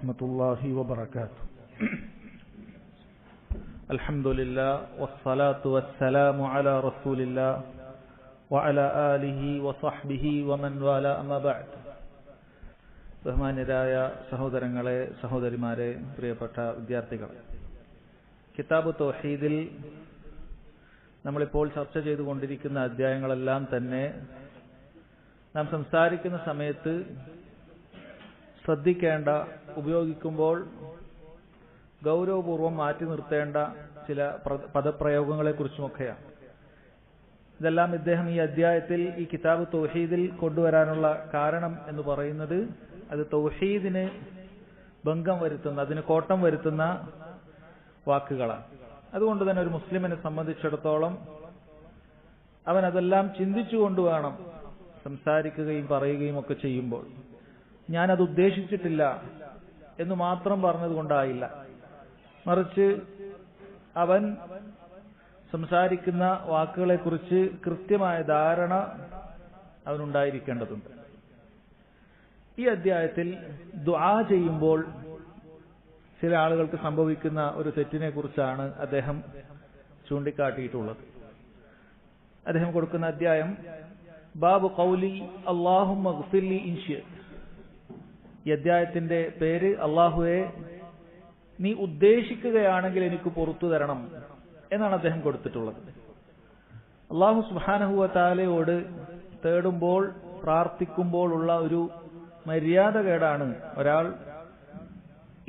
ورحمة الله وبركاته. الحمد لله والصلاة والسلام على رسول الله وعلى آله وصحبه ومن والاه أما بعد. ബഹുമാന്യരായ സഹോദരങ്ങളെ, സഹോദരിമാരെ, പ്രിയപ്പെട്ട വിദ്യാർത്ഥികളെ, കിതാബ് തൗഹീദിൽ നമ്മളിപ്പോൾ ചർച്ച ചെയ്തുകൊണ്ടിരിക്കുന്ന അധ്യായങ്ങളെല്ലാം തന്നെ നാം സംസാരിക്കുന്ന സമയത്ത് ശ്രദ്ധിക്കേണ്ട, ഉപയോഗിക്കുമ്പോൾ ഗൗരവപൂർവം മാറ്റി നിർത്തേണ്ട ചില പദപ്രയോഗങ്ങളെക്കുറിച്ചുമൊക്കെയാണ്. ഇതെല്ലാം ഇദ്ദേഹം ഈ അധ്യായത്തിൽ, ഈ കിതാബ് തൗഹീദിൽ കൊണ്ടുവരാനുള്ള കാരണം എന്ന് പറയുന്നത് അത് തൗഹീദിന് ഭംഗം വരുത്തുന്ന, അതിന് കോട്ടം വരുത്തുന്ന വാക്കുകളാണ്. അതുകൊണ്ട് തന്നെ ഒരു മുസ്ലിമിനെ സംബന്ധിച്ചിടത്തോളം അവൻ അതെല്ലാം ചിന്തിച്ചുകൊണ്ട് വേണം സംസാരിക്കുകയും പറയുകയും ഒക്കെ ചെയ്യുമ്പോൾ. ഞാനത് ഉദ്ദേശിച്ചിട്ടില്ല എന്ന് മാത്രം പറഞ്ഞതുകൊണ്ടായില്ല, മറിച്ച് അവൻ സംസാരിക്കുന്ന വാക്കുകളെക്കുറിച്ച് കൃത്യമായ ധാരണ അവനുണ്ടായിരിക്കേണ്ടതുണ്ട്. ഈ അധ്യായത്തിൽ ദുആ ചെയ്യുമ്പോൾ ചില ആളുകൾക്ക് സംഭവിക്കുന്ന ഒരു തെറ്റിനെ കുറിച്ചാണ് അദ്ദേഹം ചൂണ്ടിക്കാട്ടിയിട്ടുള്ളത്. അദ്ദേഹം കൊടുക്കുന്ന അധ്യായം ബാബു ഖൗലി അല്ലാഹുമ്മ ഗ്ഫിർലി ഇൻ ശിഅ്ത. ഈ അധ്യായത്തിന്റെ പേര് അല്ലാഹുവേ നീ ഉദ്ദേശിക്കുകയാണെങ്കിൽ എനിക്ക് പുറത്തു തരണം എന്നാണ് അദ്ദേഹം കൊടുത്തിട്ടുള്ളത്. അല്ലാഹു സുബ്ഹാനഹു വ തആലയോട് തേടുമ്പോൾ, പ്രാർത്ഥിക്കുമ്പോൾ ഉള്ള ഒരു മര്യാദകേടാണ് ഒരാൾ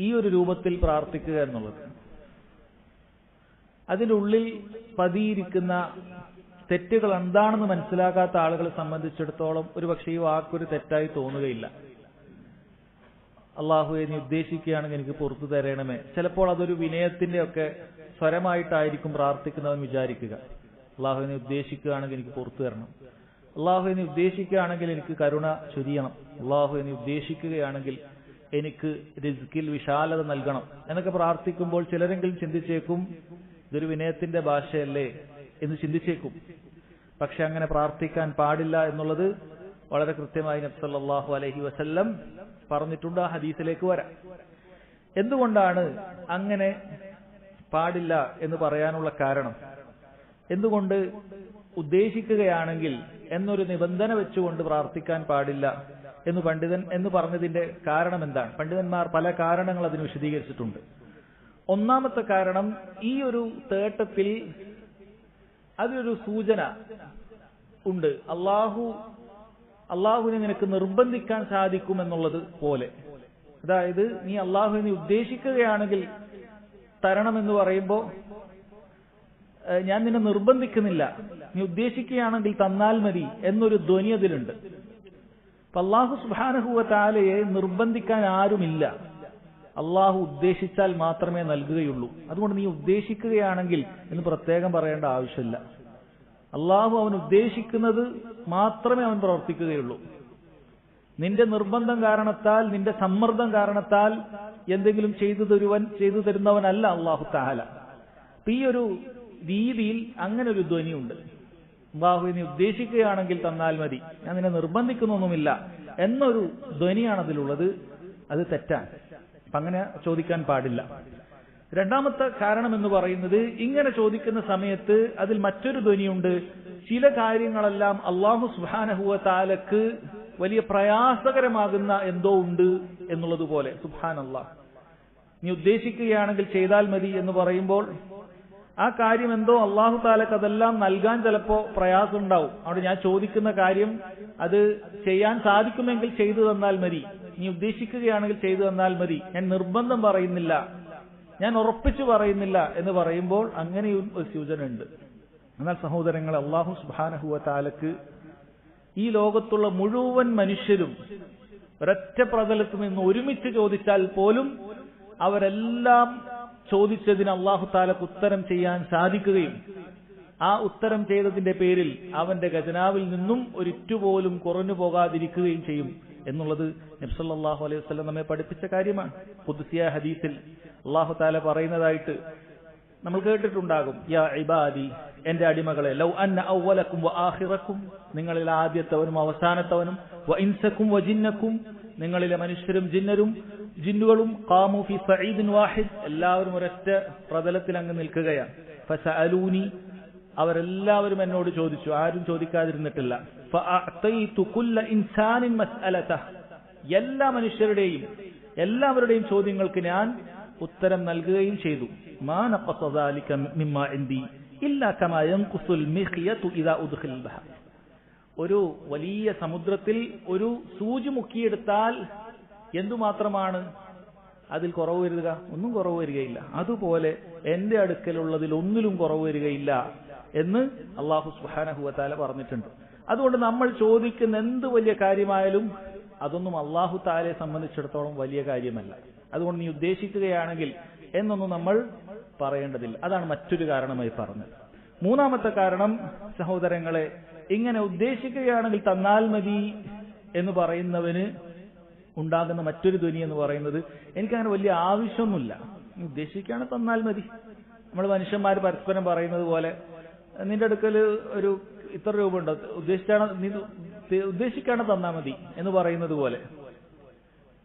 ഈ ഒരു രൂപത്തിൽ പ്രാർത്ഥിക്കുക എന്നുള്ളത്. അതിനുള്ളിൽ പതിയിരിക്കുന്ന തെറ്റുകൾ എന്താണെന്ന് മനസ്സിലാക്കാത്ത ആളുകളെ സംബന്ധിച്ചിടത്തോളം ഒരുപക്ഷെ ഈ വാക്കൊരു തെറ്റായി തോന്നുകയില്ല. അള്ളാഹുവെ നീ ഉദ്ദേശിക്കുകയാണെങ്കിൽ എനിക്ക് പുറത്തു തരണമേ. ചിലപ്പോൾ അതൊരു വിനയത്തിന്റെ ഒക്കെ സ്വരമായിട്ടായിരിക്കും പ്രാർത്ഥിക്കുന്നവൻ വിചാരിക്കുക. അള്ളാഹുവെ നീ ഉദ്ദേശിക്കുകയാണെങ്കിൽ എനിക്ക് പുറത്തു തരണം, അള്ളാഹുവെ നീ ഉദ്ദേശിക്കുകയാണെങ്കിൽ എനിക്ക് കരുണ ചൊരിയണം, അള്ളാഹുവെ നീ ഉദ്ദേശിക്കുകയാണെങ്കിൽ എനിക്ക് റിസ്കിൽ വിശാലത നൽകണം എന്നൊക്കെ പ്രാർത്ഥിക്കുമ്പോൾ ചിലരെങ്കിലും ചിന്തിച്ചേക്കും ഇതൊരു വിനയത്തിന്റെ ഭാഷയല്ലേ എന്ന് ചിന്തിച്ചേക്കും. പക്ഷെ അങ്ങനെ പ്രാർത്ഥിക്കാൻ പാടില്ല എന്നുള്ളത് വളരെ കൃത്യമായി നബി സല്ലല്ലാഹു അലൈഹി വസല്ലം പറഞ്ഞിട്ടുണ്ട്. ആ ഹദീസിലേക്ക് വരാം. എന്തുകൊണ്ടാണ് അങ്ങനെ പാടില്ല എന്ന് പറയാനുള്ള കാരണം? എന്തുകൊണ്ട് ഉദ്ദേശിക്കുകയാണെങ്കിൽ എന്നൊരു നിബന്ധന വെച്ചുകൊണ്ട് പ്രാർത്ഥിക്കാൻ പാടില്ല എന്ന് പറഞ്ഞതിന്റെ കാരണം എന്താണ്? പണ്ഡിതന്മാർ പല കാരണങ്ങൾ അതിന് വിശദീകരിച്ചിട്ടുണ്ട്. ഒന്നാമത്തെ കാരണം, ഈ ഒരു തേട്ടത്തിൽ അതിലൊരു സൂചന ഉണ്ട്. അള്ളാഹുവിനെ നിനക്ക് നിർബന്ധിക്കാൻ സാധിക്കുമെന്നുള്ളത് പോലെ. അതായത് നീ അള്ളാഹുവിനെ ഉദ്ദേശിക്കുകയാണെങ്കിൽ തരണമെന്ന് പറയുമ്പോൾ ഞാൻ നിന്നെ നിർബന്ധിക്കുന്നില്ല, നീ ഉദ്ദേശിക്കുകയാണെങ്കിൽ തന്നാൽ മതി എന്നൊരു ധ്വനി അതിലുണ്ട്. അപ്പൊ അള്ളാഹു സുബ്ഹാനഹു വ തആലയെ നിർബന്ധിക്കാൻ ആരുമില്ല. അള്ളാഹു ഉദ്ദേശിച്ചാൽ മാത്രമേ നൽകുകയുള്ളൂ. അതുകൊണ്ട് നീ ഉദ്ദേശിക്കുകയാണെങ്കിൽ എന്ന് പ്രത്യേകം പറയേണ്ട ആവശ്യമില്ല. അള്ളാഹു അവൻ ഉദ്ദേശിക്കുന്നത് മാത്രമേ അവൻ പ്രവർത്തിക്കുകയുള്ളൂ. നിന്റെ നിർബന്ധം കാരണത്താൽ, നിന്റെ സമ്മർദ്ദം കാരണത്താൽ എന്തെങ്കിലും ചെയ്തു തരുന്നവനല്ല അള്ളാഹു തആല. ഈ ഒരു രീതിയിൽ അങ്ങനെ ഒരു ധ്വനിയുണ്ട്. അള്ളാഹു നീ ഉദ്ദേശിക്കുകയാണെങ്കിൽ തന്നാൽ മതി, ഞാൻ നിന്നെ നിർബന്ധിക്കുന്നൊന്നുമില്ല എന്നൊരു ധ്വനിയാണ് അതിലുള്ളത്. അത് തെറ്റാണ്. അപ്പൊ അങ്ങനെ ചോദിക്കാൻ പാടില്ല. രണ്ടാമത്തെ കാരണം എന്ന് പറയുന്നത്, ഇങ്ങനെ ചോദിക്കുന്ന സമയത്ത് അതിൽ മറ്റൊരു ധ്വനിയുണ്ട്. ചില കാര്യങ്ങളെല്ലാം അള്ളാഹു സുബ്ഹാനഹു വ തആലക്ക് വലിയ പ്രയാസകരമാകുന്ന എന്തോ ഉണ്ട് എന്നുള്ളതുപോലെ. സുബ്ഹാനല്ലാഹ്, നീ ഉദ്ദേശിക്കുകയാണെങ്കിൽ ചെയ്താൽ മതി എന്ന് പറയുമ്പോൾ ആ കാര്യം എന്തോ അള്ളാഹു തആലക്ക് അതെല്ലാം നൽകാൻ ചിലപ്പോ പ്രയാസം ഉണ്ടാവും. അവിടെ ഞാൻ ചോദിക്കുന്ന കാര്യം അത് ചെയ്യാൻ സാധിക്കുമെങ്കിൽ ചെയ്തു തന്നാൽ മതി, നീ ഉദ്ദേശിക്കുകയാണെങ്കിൽ ചെയ്തു തന്നാൽ മതി, ഞാൻ നിർബന്ധം പറയുന്നില്ല, ഞാൻ ഉറപ്പിച്ചു പറയുന്നില്ല എന്ന് പറയുമ്പോൾ അങ്ങനെയും ഒരു സൂചന ഉണ്ട്. എന്നാൽ സഹോദരങ്ങളെ, അല്ലാഹു സുബ്ഹാനഹു വ തആലക്ക് ഈ ലോകത്തുള്ള മുഴുവൻ മനുഷ്യരും ഒരൊറ്റ പ്രതലത്തിൽ നിന്ന് ഒരുമിച്ച് ചോദിച്ചാൽ പോലും അവരെല്ലാം ചോദിച്ചതിന് അല്ലാഹു തആലക്ക് ഉത്തരം ചെയ്യാൻ സാധിക്കുകയും ആ ഉത്തരം ചെയ്തതിന്റെ പേരിൽ അവന്റെ ഖജനാവിൽ നിന്നും ഒരിറ്റുപോലും കുറഞ്ഞു പോകാതിരിക്കുകയും ചെയ്യും എന്നുള്ളത് നബി സല്ലല്ലാഹു അലൈഹി വസല്ലം നമ്മെ പഠിപ്പിച്ച കാര്യമാണ്. ഖുദ്സിയ ഹദീസിൽ അല്ലാഹു തആല പറയുന്നതായിട്ട് നമ്മൾ കേട്ടിട്ടുണ്ടാകും, യാ ഇബാദി, എന്റെ അടിമകളെ, ലൗ അന്ന അവലക്കും വ ആഖിറക്കും, നിങ്ങളിൽ ആദ്യത്തവനും അവസാനത്തവനും, വ ഇൻസക്കും വ ജിന്നക്കും, നിങ്ങളിലെ മനുഷ്യരും ജിന്നുകളും ഖാമു ഫി സഈദിൻ വാഹിദ്, എല്ലാവരും ഒരൊറ്റ പ്രതലത്തിൽ അങ്ങ് നിൽക്കുകയാണ്. ഫസഅലൂനി, അവരെല്ലാവരും എന്നോട് ചോദിച്ചു, ആരും ചോദിക്കാതിരുന്നിട്ടില്ല. ഫഅഅതൈതു കുല്ല ഇൻസാനിൻ മസ്അലതഹ, എല്ലാ മനുഷ്യരുടെയും എല്ലാവരുടെയും ചോദ്യങ്ങൾക്ക് ഞാൻ ഉത്തരം നൽകുകയും ചെയ്തു. മാ നഖസ ദാലിക മിമ്മാ ഇൻദി ഇല്ലാ കമാ യൻഖുസുൽ മിഖ്യതു ഇദാ ഉദ്ഖിൽ ബഹർ. ഒരു വലിയ സമുദ്രത്തിൽ ഒരു സൂചി മുക്കിയെടുത്താൽ എന്തുമാത്രമാണ് അതിൽ കുറവ് വരിക? ഒന്നും കുറവ് വരികയില്ല. അതുപോലെ എന്റെ അടുക്കലുള്ളതിൽ ഒന്നിലും കുറവ് വരികയില്ല എന്ന് അല്ലാഹു സുബ്ഹാനഹു വ തആല പറഞ്ഞിട്ടുണ്ട്. അതുകൊണ്ട് നമ്മൾ ചോദിക്കുന്ന എന്ത് വലിയ കാര്യമായാലും അതൊന്നും അല്ലാഹു തആലയെ സംബന്ധിച്ചിടത്തോളം വലിയ കാര്യമല്ല. അതുകൊണ്ട് നീ ഉദ്ദേശിക്കുകയാണെങ്കിൽ എന്നൊന്നും നമ്മൾ പറയേണ്ടതില്ല. അതാണ് മറ്റൊരു കാരണമായി പറഞ്ഞത്. മൂന്നാമത്തെ കാരണം സഹോദരങ്ങളെ, ഇങ്ങനെ ഉദ്ദേശിക്കുകയാണെങ്കിൽ തന്നാൽ മതി എന്ന് പറയുന്നവന് ഉണ്ടാകുന്ന മറ്റൊരു ധ്വനി എന്ന് പറയുന്നത്, എനിക്കങ്ങനെ വലിയ ആവശ്യമൊന്നുമില്ല, നീ ഉദ്ദേശിക്കുകയാണ് തന്നാൽ മതി. നമ്മൾ മനുഷ്യന്മാർ പരസ്പരം പറയുന്നത് പോലെ, നിന്റെ അടുക്കൽ ഒരു ഇത്ര രൂപ ഉണ്ടോ, ഉദ്ദേശിക്കാണ് തന്നാൽ മതി എന്ന് പറയുന്നത് പോലെ.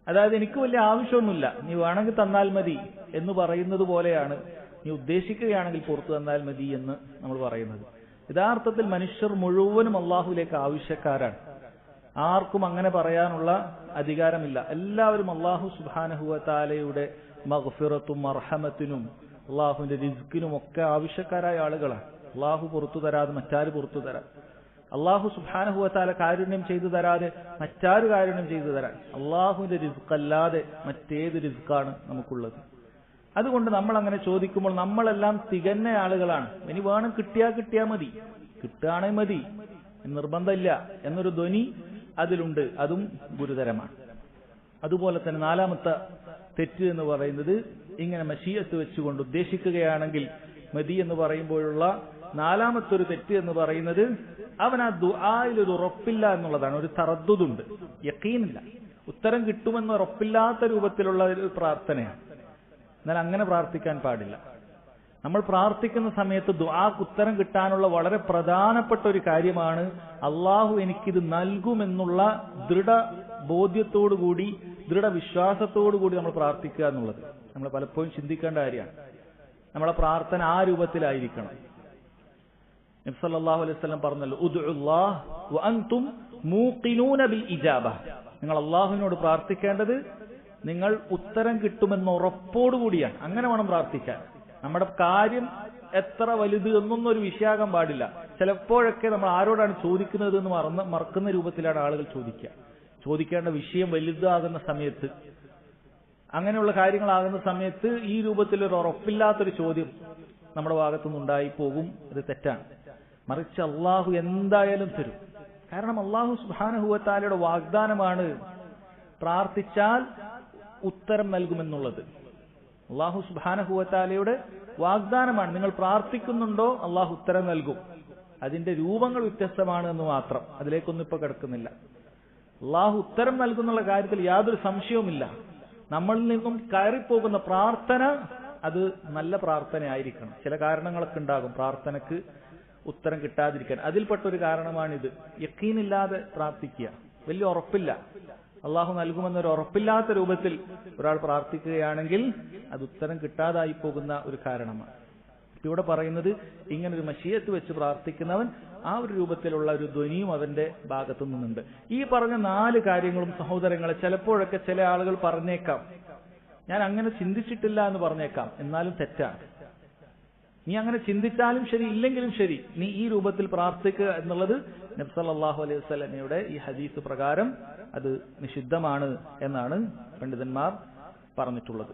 അതായത് എനിക്ക് വലിയ ആവശ്യമൊന്നുമില്ല, നീ വേണമെങ്കിൽ തന്നാൽ മതി എന്ന് പറയുന്നത് പോലെയാണ് നീ ഉദ്ദേശിക്കുകയാണെങ്കിൽ പുറത്തു തന്നാൽ മതി എന്ന് നമ്മൾ പറയുന്നത്. യഥാർത്ഥത്തിൽ മനുഷ്യർ മുഴുവനും അള്ളാഹുവിലേക്ക് ആവശ്യക്കാരാണ്. ആർക്കും അങ്ങനെ പറയാനുള്ള അധികാരമില്ല. എല്ലാവരും അള്ളാഹു സുബ്ഹാനഹു വ തആലയുടെ മഗ്ഫിറത്തും മർഹമത്തിനും അള്ളാഹുവിന്റെ റിസ്കിനും ഒക്കെ ആവശ്യക്കാരായ ആളുകളാണ്. അള്ളാഹു പുറത്തു തരാതെ മറ്റാര് പുറത്തു തരാം? അള്ളാഹു സുബ്ഹാനഹു വ തആല കാരുണ്യം ചെയ്തു തരാതെ മറ്റാര് കാരുണ്യം ചെയ്തു തരാൻ? അള്ളാഹുവിന്റെ റിസ്കല്ലാതെ മറ്റേത് റിസ്ക്കാണ് നമുക്കുള്ളത്? അതുകൊണ്ട് നമ്മൾ അങ്ങനെ ചോദിക്കുമ്പോൾ നമ്മളെല്ലാം തികഞ്ഞ ആളുകളാണ്. ഇനി വേണം കിട്ടിയാൽ മതി, കിട്ടുകയാണെ മതി, നിർബന്ധമില്ല എന്നൊരു ധ്വനി അതിലുണ്ട്. അതും ഗുരുതരമാണ്. അതുപോലെ തന്നെ നാലാമത്തെ തെറ്റ് എന്ന് പറയുന്നത്, ഇങ്ങനെ മശീയത്ത് വെച്ചുകൊണ്ട് ഉദ്ദേശിക്കുകയാണെങ്കിൽ മതി എന്ന് പറയുമ്പോഴുള്ള നാലാമത്തെ ഒരു തെറ്റ് എന്ന് പറയുന്നത്, അവൻ ആ ദുആയിൽ ഒരു ഉറപ്പില്ല എന്നുള്ളതാണ്. ഒരു തറദ്ദുദുണ്ട്, യഖീനില്ല, ഉത്തരം കിട്ടുമെന്ന് ഉറപ്പില്ലാത്ത രൂപത്തിലുള്ള ഒരു പ്രാർത്ഥനയാണ്. എന്നാൽ അങ്ങനെ പ്രാർത്ഥിക്കാൻ പാടില്ല. നമ്മൾ പ്രാർത്ഥിക്കുന്ന സമയത്ത് ദുആക്ക് ഉത്തരം കിട്ടാനുള്ള വളരെ പ്രധാനപ്പെട്ട ഒരു കാര്യമാണ് അള്ളാഹു എനിക്കിത് നൽകുമെന്നുള്ള ദൃഢബോധ്യത്തോടുകൂടി, ദൃഢവിശ്വാസത്തോടുകൂടി നമ്മൾ പ്രാർത്ഥിക്കുക എന്നുള്ളത് നമ്മൾ പലപ്പോഴും ചിന്തിക്കേണ്ട കാര്യമാണ്. നമ്മളെ പ്രാർത്ഥന ആ രൂപത്തിലായിരിക്കണം. നബി സല്ലല്ലാഹു അലൈഹി വസല്ലം പറഞ്ഞല്ലോ, ഉദ്ഉല്ലാഹ് വഅൻതും മൂഖിനൂന ബിൽ ഇജാബ. നിങ്ങൾ അള്ളാഹുവിനോട് പ്രാർത്ഥിക്കേണ്ടത് നിങ്ങൾ ഉത്തരം കിട്ടുമെന്ന ഉറപ്പോടുകൂടിയാണ്. അങ്ങനെ വേണം പ്രാർത്ഥിക്കാൻ. നമ്മുടെ കാര്യം എത്ര വലുത് എന്നൊന്നും ഒരു വിഷയാകാൻ പാടില്ല. ചിലപ്പോഴൊക്കെ നമ്മൾ ആരോടാണ് ചോദിക്കുന്നത് എന്ന് മറക്കുന്ന രൂപത്തിലാണ് ആളുകൾ ചോദിക്കുക. ചോദിക്കേണ്ട വിഷയം വലുതാകുന്ന സമയത്ത്, അങ്ങനെയുള്ള കാര്യങ്ങളാകുന്ന സമയത്ത് ഈ രൂപത്തിലൊരു ഉറപ്പില്ലാത്തൊരു ചോദ്യം നമ്മുടെ ഭാഗത്തുനിന്നുണ്ടായി പോകും. അത് തെറ്റാണ്. മറിച്ച് അള്ളാഹു എന്തായാലും തരും. കാരണം അള്ളാഹു സുബ്ഹാനഹു വ തആലയുടെ വാഗ്ദാനമാണ് പ്രാർത്ഥിച്ചാൽ ഉത്തരം നൽകുമെന്നുള്ളത്. അള്ളാഹു സുബ്ഹാനഹു വ തആലയുടെ വാഗ്ദാനമാണ്. നിങ്ങൾ പ്രാർത്ഥിക്കുന്നുണ്ടോ അള്ളാഹു ഉത്തരം നൽകും. അതിന്റെ രൂപങ്ങൾ വ്യത്യസ്തമാണ് എന്ന് മാത്രം. അതിലേക്കൊന്നും ഇപ്പൊ കിടക്കുന്നില്ല. അള്ളാഹു ഉത്തരം നൽകുന്നുള്ള കാര്യത്തിൽ യാതൊരു സംശയവുമില്ല. നമ്മളിൽ നിന്നും കയറിപ്പോകുന്ന പ്രാർത്ഥന അത് നല്ല പ്രാർത്ഥനയായിരിക്കണം. ചില കാരണങ്ങളൊക്കെ ഉണ്ടാകും പ്രാർത്ഥനക്ക് ഉത്തരം കിട്ടാതിരിക്കാൻ. അതിൽപ്പെട്ടൊരു കാരണമാണിത്. യഖീനില്ലാതെ പ്രാർത്ഥിക്കുക, വലിയ ഉറപ്പില്ല, അള്ളാഹു നൽകുമെന്നൊരു ഉറപ്പില്ലാത്ത രൂപത്തിൽ ഒരാൾ പ്രാർത്ഥിക്കുകയാണെങ്കിൽ അത് ഉത്തരം കിട്ടാതായി പോകുന്ന ഒരു കാരണമാണ്. ഇവിടെ പറയുന്നത്, ഇങ്ങനൊരു മശീയത്ത് വെച്ച് പ്രാർത്ഥിക്കുന്നവൻ ആ ഒരു രൂപത്തിലുള്ള ഒരു ധ്വനിയും അവന്റെ ഭാഗത്തു നിന്നുണ്ട്. ഈ പറഞ്ഞ 4 കാര്യങ്ങളും സഹോദരങ്ങളെ, ചിലപ്പോഴൊക്കെ ചില ആളുകൾ പറഞ്ഞേക്കാം, ഞാൻ അങ്ങനെ ചിന്തിച്ചിട്ടില്ല എന്ന് പറഞ്ഞേക്കാം. എന്നാലും തെറ്റാണ്. നീ അങ്ങനെ ചിന്തിച്ചാലും ശരി, ഇല്ലെങ്കിലും ശരി, നീ ഈ രൂപത്തിൽ പ്രാർത്ഥിക്കുക എന്നുള്ളത് നബി സല്ലല്ലാഹു അലൈഹി വസല്ലമയുടെ ഈ ഹദീസ് പ്രകാരം അത് നിഷിദ്ധമാണ് എന്നാണ് പണ്ഡിതന്മാർ പറഞ്ഞിട്ടുള്ളത്.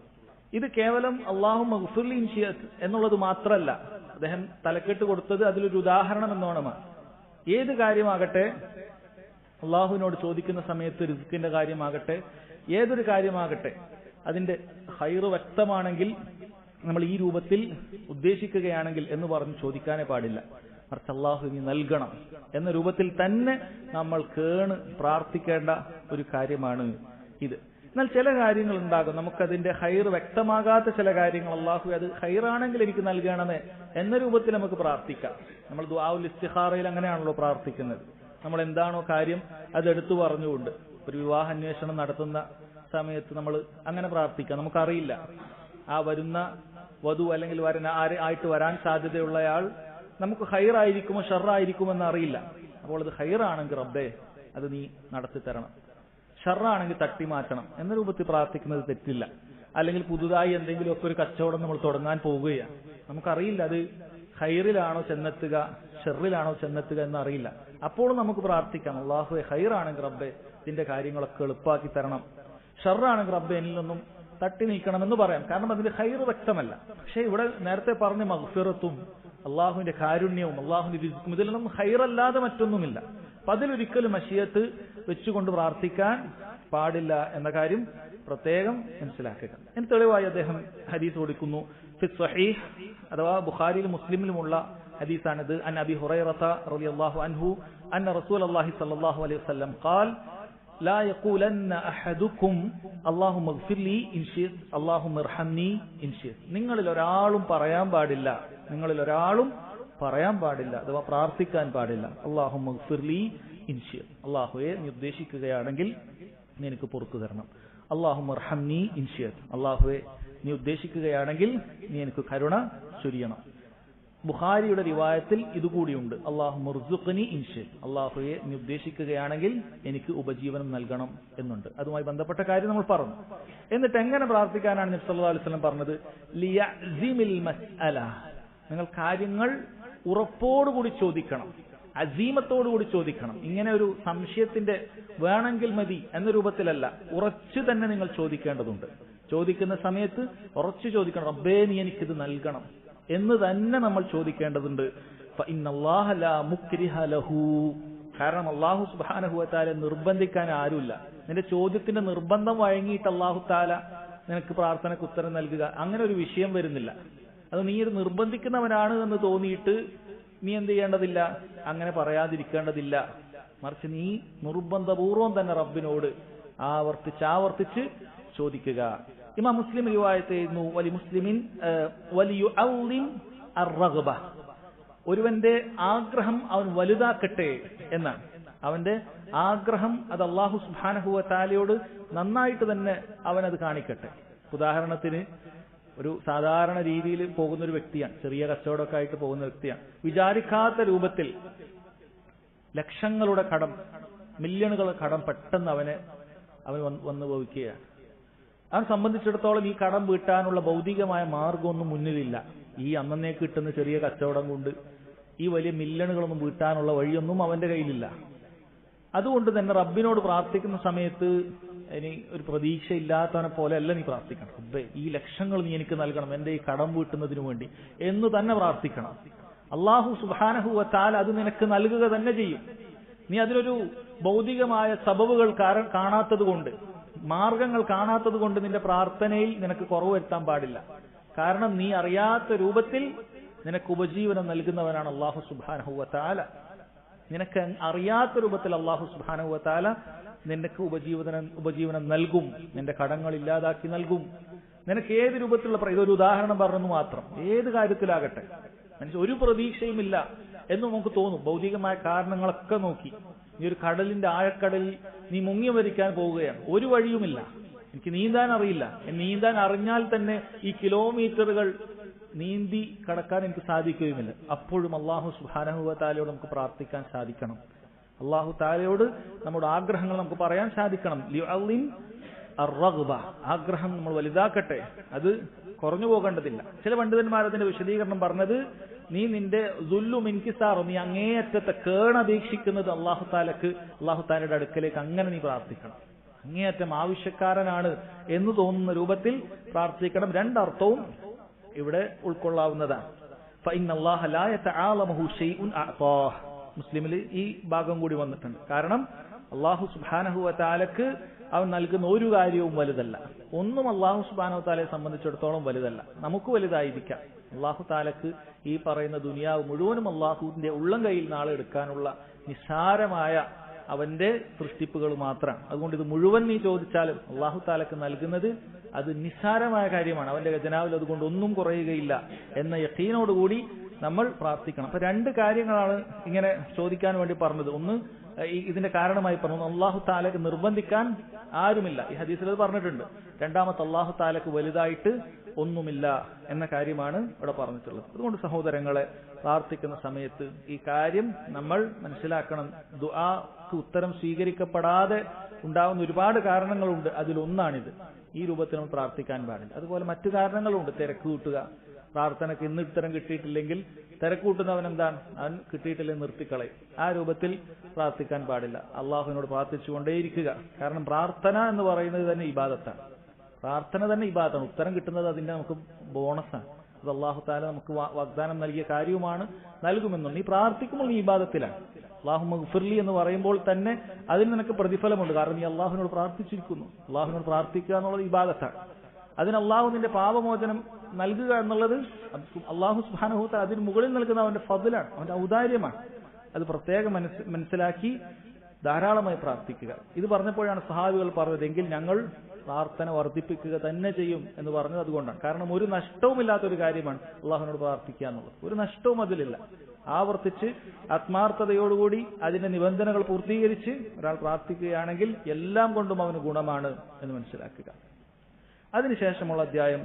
ഇത് കേവലം അല്ലാഹു മഗ്ഫിർലി ഇൻ ശിഅത് എന്നുള്ളത് മാത്രമല്ല, അദ്ദേഹം തലക്കെട്ട് കൊടുത്തത് അതിലൊരു ഉദാഹരണം എന്നോണമാണ്. ഏത് കാര്യമാകട്ടെ, അള്ളാഹുവിനോട് ചോദിക്കുന്ന സമയത്ത് റിസ്കിന്റെ കാര്യമാകട്ടെ, ഏതൊരു കാര്യമാകട്ടെ, അതിന്റെ ഖൈറ് വ്യക്തമാണെങ്കിൽ നമ്മൾ ഈ രൂപത്തിൽ ഉദ്ദേശിക്കുകയാണെങ്കിൽ എന്ന് പറഞ്ഞ് ചോദിക്കാനേ പാടില്ല. മറിച്ച് അള്ളാഹു നീ നൽകണം എന്ന രൂപത്തിൽ തന്നെ നമ്മൾ കേണ് പ്രാർത്ഥിക്കേണ്ട ഒരു കാര്യമാണ് ഇത്. എന്നാൽ ചില കാര്യങ്ങൾ ഉണ്ടാകും, നമുക്കതിന്റെ ഖൈർ വ്യക്തമാകാത്ത ചില കാര്യങ്ങൾ, അള്ളാഹു അത് ഖൈറാണെങ്കിൽ എനിക്ക് നൽകണമേ എന്ന രൂപത്തിൽ നമുക്ക് പ്രാർത്ഥിക്കാം. നമ്മൾ ദുആഉൽ ഇസ്തിഖാറയിൽ അങ്ങനെയാണല്ലോ പ്രാർത്ഥിക്കുന്നത്. നമ്മൾ എന്താണോ കാര്യം അത് എടുത്തു പറഞ്ഞുകൊണ്ട്, ഒരു വിവാഹ അന്വേഷണം നടത്തുന്ന സമയത്ത് നമ്മൾ അങ്ങനെ പ്രാർത്ഥിക്കാം. നമുക്കറിയില്ല ആ വരുന്ന വധു അല്ലെങ്കിൽ ആയിട്ട് വരാൻ സാധ്യതയുള്ളയാൾ നമുക്ക് ഖൈറായിരിക്കുമോ ഷർറായിരിക്കുമെന്ന് അറിയില്ല. അപ്പോൾ അത് ഖൈറാണെങ്കിൽ റബ്ബേ അത് നീ നടത്തി തരണം, ഷർറാണെങ്കിൽ തട്ടി മാറ്റണം എന്ന രൂപത്തിൽ പ്രാർത്ഥിക്കുന്നത് തെറ്റില്ല. അല്ലെങ്കിൽ പുതുതായി എന്തെങ്കിലുമൊക്കെ ഒരു കച്ചവടം നമ്മൾ തുടങ്ങാൻ പോവുകയാണ്, നമുക്കറിയില്ല അത് ഖൈറിലാണോ ചെന്നെത്തുക ഷെറിലാണോ ചെന്നെത്തുക എന്നറിയില്ല. അപ്പോഴും നമുക്ക് പ്രാർത്ഥിക്കാം, അല്ലാഹുവേ ഖൈറാണെങ്കിൽ റബ്ബേ ഇതിന്റെ കാര്യങ്ങളൊക്കെ എളുപ്പാക്കി തരണം, ഷർറാണെങ്കിൽ റബ്ബേ എന്നിൽ നിന്നും തട്ടി നീക്കണമെന്ന് പറയാം. കാരണം അതിന്റെ ഖൈർ വ്യക്തമല്ല. പക്ഷെ ഇവിടെ നേരത്തെ പറഞ്ഞ മഗ്ഫിറത്തും അള്ളാഹുവിന്റെ കാരുണ്യവും അള്ളാഹുവിന്റെ റിസ്ക്കും ഇതിലൊന്നും ഖൈറല്ലാതെ മറ്റൊന്നുമില്ല. അപ്പൊ അതിലൊരിക്കലും മശിയത്ത് വെച്ചുകൊണ്ട് പ്രാർത്ഥിക്കാൻ പാടില്ല എന്ന കാര്യം പ്രത്യേകം മനസ്സിലാക്കുക. ഇതിന് തെളിവായി അദ്ദേഹം ഹദീസ് കൊടുക്കുന്നു. ഫി സ്വഹീഹ് അഥവാ ബുഖാരിയിലും മുസ്ലിമിലുമുള്ള ഹദീസാണിത്. അൻ അബി ഹുറൈറത റളിയല്ലാഹു അൻഹു അന്ന റസൂലുള്ളാഹി സ്വല്ലല്ലാഹു അലൈഹി വസല്ലം ഖാൽ لا يقولن احدكم اللهم اغفر لي ان شئت اللهم ارحمني ان شئت. നിങ്ങളിൽ ഒരാളും പറയാൻ പാടില്ല അഥവാ പ്രാർത്ഥിക്കാൻ പാടില്ല അല്ലാഹുമ്മ ഇഗ്ഫിർ ലി ഇൻ ശിഅത്, അല്ലാഹുവേ നീ ഉദ്ദേശിക്കുകയാണെങ്കിൽ നീ എനിക്ക് പുറത്തു തരണം. അല്ലാഹുമ്മ ഇർഹംനി ഇൻ ശിഅത്, അല്ലാഹുവേ നീ ഉദ്ദേശിക്കുകയാണെങ്കിൽ നീ എനിക്ക് കരുണ ചൊരിയണം. ബുഖാരിയുടെ റിവായത്തിൽ ഇതുകൂടിയുണ്ട്, അല്ലാഹുമ്മ ഇർസുഖ്നി ഇൻ ശിഅത്, അല്ലാഹുവേ നീ ഉദ്ദേശിക്കുകയാണെങ്കിൽ എനിക്ക് ഉപജീവനം നൽകണം എന്നുണ്ട്. അതുമായി ബന്ധപ്പെട്ട കാര്യം നമ്മൾ പറഞ്ഞു. എന്നിട്ട് എങ്ങനെ പ്രാർത്ഥിക്കാനാണ് നബി സല്ലല്ലാഹു അലൈഹി വസല്ലം പറഞ്ഞത്? ലിയഅ്സിമിൽ മസ്അല, നിങ്ങൾ കാര്യങ്ങൾ ഉറപ്പോടുകൂടി ചോദിക്കണം, അസീമത്തോടുകൂടി ചോദിക്കണം. ഇങ്ങനെ ഒരു സംശയത്തിന്റെ വേണമെങ്കിൽ മതി എന്ന രൂപത്തിലല്ല, ഉറച്ചു തന്നെ നിങ്ങൾ ചോദിക്കേണ്ടതുണ്ട്. ചോദിക്കുന്ന സമയത്ത് ഉറച്ചു ചോദിക്കണം, റബ്ബേ നീ എനിക്കിത് നൽകണം എന്ന് തന്നെ നമ്മൾ ചോദിക്കേണ്ടതുണ്ട്. ഫഇന്നല്ലാഹ ലാ മുക്രിഹ ലഹു, കാരണം അല്ലാഹു സുബ്ഹാനഹു വ തആല നിർബന്ധിക്കാൻ ആരുമില്ല. നിന്റെ ചോദ്യത്തിന്റെ നിർബന്ധം വഴങ്ങിയിട്ട് അല്ലാഹു തആല നിനക്ക് പ്രാർത്ഥനയ്ക്ക് ഉത്തരം നൽകുക അങ്ങനെ ഒരു വിഷയം വരുന്നില്ല. അത് നീ ഒരു നിർബന്ധിക്കുന്നവനാണ് എന്ന് തോന്നിയിട്ട് നീ എന്ത് ചെയ്യേണ്ടതില്ല, അങ്ങനെ പറയാതിരിക്കേണ്ടതില്ല. മറിച്ച് നീ നിർബന്ധപൂർവം തന്നെ റബ്ബിനോട് ആവർത്തിച്ച് ചോദിക്കുക. ഇമാം മുസ്ലിം റിവായത്ത് ചെയ്യുന്നു, വലി മുസ്ലിമിൻ വലിയുഅള്ളിം അർറഗ്ബ, ഒരുവന്റെ ആഗ്രഹം അവൻ വലുതാക്കട്ടെ എന്നാണ്. അവന്റെ ആഗ്രഹം അത് അല്ലാഹു സുബ്ഹാനഹു വ തആലയോട് നന്നായിട്ട് തന്നെ അവനത് കാണിക്കട്ടെ. ഉദാഹരണത്തിന് ഒരു സാധാരണ രീതിയിൽ പോകുന്ന ഒരു വ്യക്തിയാണ്, ചെറിയ കച്ചവടമൊക്കെ ആയിട്ട് പോകുന്ന വ്യക്തിയാണ്. വിചാരിക്കാത്ത രൂപത്തിൽ ലക്ഷങ്ങളുടെ കടം, മില്യണുകളുടെ കടം പെട്ടെന്ന് അവൻ വന്നു ഭവിക്കുകയാണ്. അവനെ സംബന്ധിച്ചിടത്തോളം ഈ കടം വീട്ടാനുള്ള ഭൗതികമായ മാർഗമൊന്നും മുന്നിലില്ല. ഈ അന്നേക്ക് കിട്ടുന്ന ചെറിയ കച്ചവടം കൊണ്ട് ഈ വലിയ മില്യണുകളൊന്നും വീട്ടാനുള്ള വഴിയൊന്നും അവന്റെ കയ്യിലില്ല. അതുകൊണ്ട് തന്നെ റബ്ബിനോട് പ്രാർത്ഥിക്കുന്ന സമയത്ത് ഇനി ഒരു പ്രതീക്ഷയില്ലാത്തവനെ പോലെ അല്ല നീ പ്രാർത്ഥിക്കണം. റബ്ബേ ഈ ലക്ഷങ്ങൾ നീ എനിക്ക് നൽകണം എന്റെ ഈ കടം വീട്ടുന്നതിന് വേണ്ടി എന്ന് തന്നെ പ്രാർത്ഥിക്കണം. അല്ലാഹു സുബ്ഹാനഹു വ തആല അത് നിനക്ക് നൽകുക തന്നെ ചെയ്യും. നീ അതിനൊരു ഭൗതികമായ സബബുകൾ കാണാത്തത് കൊണ്ട്, മാർഗങ്ങൾ കാണാത്തത് കൊണ്ട് നിന്റെ പ്രാർത്ഥനയിൽ നിനക്ക് കുറവ് വരുത്താൻ പാടില്ല. കാരണം നീ അറിയാത്ത രൂപത്തിൽ നിനക്ക് ഉപജീവനം നൽകുന്നവനാണ് അല്ലാഹു സുബ്ഹാനഹു വ തആല. നിനക്ക് അറിയാത്ത രൂപത്തിൽ അല്ലാഹു സുബ്ഹാനഹു വ തആല നിനക്ക് ഉപജീവനം നൽകും, നിന്റെ കടങ്ങൾ ഇല്ലാതാക്കി നൽകും. നിനക്ക് ഏത് രൂപത്തിലുള്ള, ഇതൊരു ഉദാഹരണം പറഞ്ഞു മാത്രം, ഏത് കാര്യത്തിലാകട്ടെ മനുഷ്യ ഒരു പ്രതീക്ഷയുമില്ല എന്ന് നമുക്ക് തോന്നും. ഭൗതികമായ കാരണങ്ങളൊക്കെ നോക്കി നീ ഒരു കടലിന്റെ ആഴക്കടലിൽ നീ മുങ്ങി മരിക്കാൻ പോവുകയാണ്, ഒരു വഴിയുമില്ല, എനിക്ക് നീന്താൻ അറിയില്ല, നീന്താൻ അറിഞ്ഞാൽ തന്നെ ഈ കിലോമീറ്ററുകൾ നീന്തി കടക്കാൻ എനിക്ക് സാധിക്കുകയുമില്ല. അപ്പോഴും അല്ലാഹു സുബ്ഹാനഹു വ തആലയോട് നമുക്ക് പ്രാർത്ഥിക്കാൻ സാധിക്കണം. അല്ലാഹു തആലയോട് നമ്മുടെ ആഗ്രഹങ്ങൾ നമുക്ക് പറയാൻ സാധിക്കണം. ലിയുഅള്ളിം അർറഗ്ബ, ആഗ്രഹം നമ്മൾ വലുതാക്കട്ടെ, അത് കുറഞ്ഞു പോകേണ്ടതില്ല. ചില പണ്ഡിതന്മാർ അതിന്റെ വിശദീകരണം പറഞ്ഞത്, നീ നിന്റെ ദുല്ലും ഇൻകിസാറും, നീ അങ്ങേയറ്റത്തെ കേണപേക്ഷിക്കുന്നത് അല്ലാഹു തആലയുടെ അടുക്കലേക്ക് അങ്ങനെ നീ പ്രാർത്ഥിക്കണം. അങ്ങേയറ്റം ആവശ്യക്കാരനാണ് എന്ന് തോന്നുന്ന രൂപത്തിൽ പ്രാർത്ഥിക്കണം. രണ്ടർത്ഥവും ഇവിടെ ഉൾക്കൊള്ളാവുന്നതാണ്. ഫഇന്നല്ലാഹ ലാ യതആലമുഹു ശൈഉൻ അഅതാഹ്, മുസ്ലിമിൽ ഈ ഭാഗം കൂടി വന്നിട്ടുണ്ട്. കാരണം അല്ലാഹു സുബ്ഹാനഹു വ തആലക്ക് അവൻ നൽകുന്ന ഒരു കാര്യവും വലുതല്ല. ഒന്നും അല്ലാഹു സുബ്ഹാനഹു വ തആലയെ സംബന്ധിച്ചിടത്തോളം വലുതല്ല. നമുക്ക് വലുതായിരിക്കാം. അല്ലാഹു തആലക്ക് ഈ പറയുന്ന ദുനിയാവ് മുഴുവനും അല്ലാഹുവിന്റെ ഉള്ളം കയ്യിൽ നാളെ എടുക്കാനുള്ള നിസ്സാരമായ അവന്റെ സൃഷ്ടിപ്പുകൾ മാത്രമാണ്. അതുകൊണ്ട് ഇത് മുഴുവൻ നീ ചോദിച്ചാലും അല്ലാഹു തആലക്ക് നൽകുന്നത് അത് നിസ്സാരമായ കാര്യമാണ്. അവന്റെ ഖജനാവിൽ അതുകൊണ്ട് ഒന്നും കുറയുകയില്ല എന്ന യഖീനോടുകൂടി നമ്മൾ പ്രാർത്ഥിക്കണം. അപ്പൊ രണ്ട് കാര്യങ്ങളാണ് ഇങ്ങനെ ചോദിക്കാൻ വേണ്ടി പറഞ്ഞത്. ഒന്ന് ഇതിന്റെ കാരണമായി പറഞ്ഞു. അള്ളാഹു താലക്ക് നിർബന്ധിക്കാൻ ആരുമില്ല. ഈ ഹദീസിൽ അത് പറഞ്ഞിട്ടുണ്ട്. രണ്ടാമത്തെ അള്ളാഹു താലക്ക് വലുതായിട്ട് ഒന്നുമില്ല എന്ന കാര്യമാണ് ഇവിടെ പറഞ്ഞിട്ടുള്ളത്. അതുകൊണ്ട് സഹോദരങ്ങളെ, പ്രാർത്ഥിക്കുന്ന സമയത്ത് ഈ കാര്യം നമ്മൾ മനസ്സിലാക്കണം. ദുആക്ക് ഉത്തരം സ്വീകരിക്കപ്പെടാതെ ഉണ്ടാവുന്ന ഒരുപാട് കാരണങ്ങളുണ്ട്. അതിലൊന്നാണിത്. ഈ രൂപത്തിൽ നമ്മൾ പ്രാർത്ഥിക്കാൻ പാടില്ല. അതുപോലെ മറ്റു കാരണങ്ങളുണ്ട്. തിരക്ക് കൂട്ടുക, പ്രാർത്ഥനയ്ക്ക് ഇന്ന് ഉത്തരം കിട്ടിയിട്ടില്ലെങ്കിൽ തിരക്ക് കൂട്ടുന്നവൻ എന്താണ്, അവൻ കിട്ടിയിട്ടില്ലെങ്കിൽ നിർത്തിക്കളയും. ആ രൂപത്തിൽ പ്രാർത്ഥിക്കാൻ പാടില്ല. അള്ളാഹുവിനോട് പ്രാർത്ഥിച്ചുകൊണ്ടേയിരിക്കുക. കാരണം പ്രാർത്ഥന എന്ന് പറയുന്നത് തന്നെ ഇബാദത്താണ്. പ്രാർത്ഥന തന്നെ ഇബാദത്താണ്. ഉത്തരം കിട്ടുന്നത് അതിന്റെ നമുക്ക് ബോണസാണ്. അത് അള്ളാഹു താല നമുക്ക് വാഗ്ദാനം നൽകിയ കാര്യവുമാണ്, നൽകുമെന്നുണ്ട്. നീ പ്രാർത്ഥിക്കുമ്പോൾ നീ ഇബാദത്തിലാണ്. അല്ലാഹു മഗ്ഫിർലി എന്ന് പറയുമ്പോൾ തന്നെ അതിന് നിനക്ക് പ്രതിഫലമുണ്ട്. കാരണം നീ അള്ളാഹുവിനോട് പ്രാർത്ഥിച്ചിരിക്കുന്നു. അള്ളാഹുവിനോട് പ്രാർത്ഥിക്കുക എന്നുള്ളത് ഇബാദത്താണ്. അതിന് അള്ളാഹു നിന്റെ പാപമോചനം നൽകുക എന്നുള്ളത് അള്ളാഹു സുബ്ഹാനഹു വ തആല അതിന് മുകളിൽ നൽകുന്ന അവന്റെ ഫദ്ലാണ്, അവന്റെ ഔദാര്യമാണ്. അത് പ്രത്യേകം മനസ്സിലാക്കി ധാരാളമായി പ്രാർത്ഥിക്കുക. ഇത് പറഞ്ഞപ്പോഴാണ് സഹാബികൾ പറഞ്ഞത്, എങ്കിൽ ഞങ്ങൾ പ്രാർത്ഥന വർദ്ധിപ്പിക്കുക തന്നെ ചെയ്യും എന്ന് പറഞ്ഞത് അതുകൊണ്ടാണ്. കാരണം ഒരു നഷ്ടവുമില്ലാത്തൊരു കാര്യമാണ് അള്ളാഹുവിനോട് പ്രാർത്ഥിക്കുക എന്നുള്ളത്. ഒരു നഷ്ടവും അതിലില്ല. ആവർത്തിച്ച് ആത്മാർത്ഥതയോടുകൂടി അതിന്റെ നിബന്ധനകൾ പൂർത്തീകരിച്ച് ഒരാൾ പ്രാർത്ഥിക്കുകയാണെങ്കിൽ എല്ലാം കൊണ്ടും അവന് ഗുണമാണ് എന്ന് മനസ്സിലാക്കുക. അതിനുശേഷമുള്ള അധ്യായം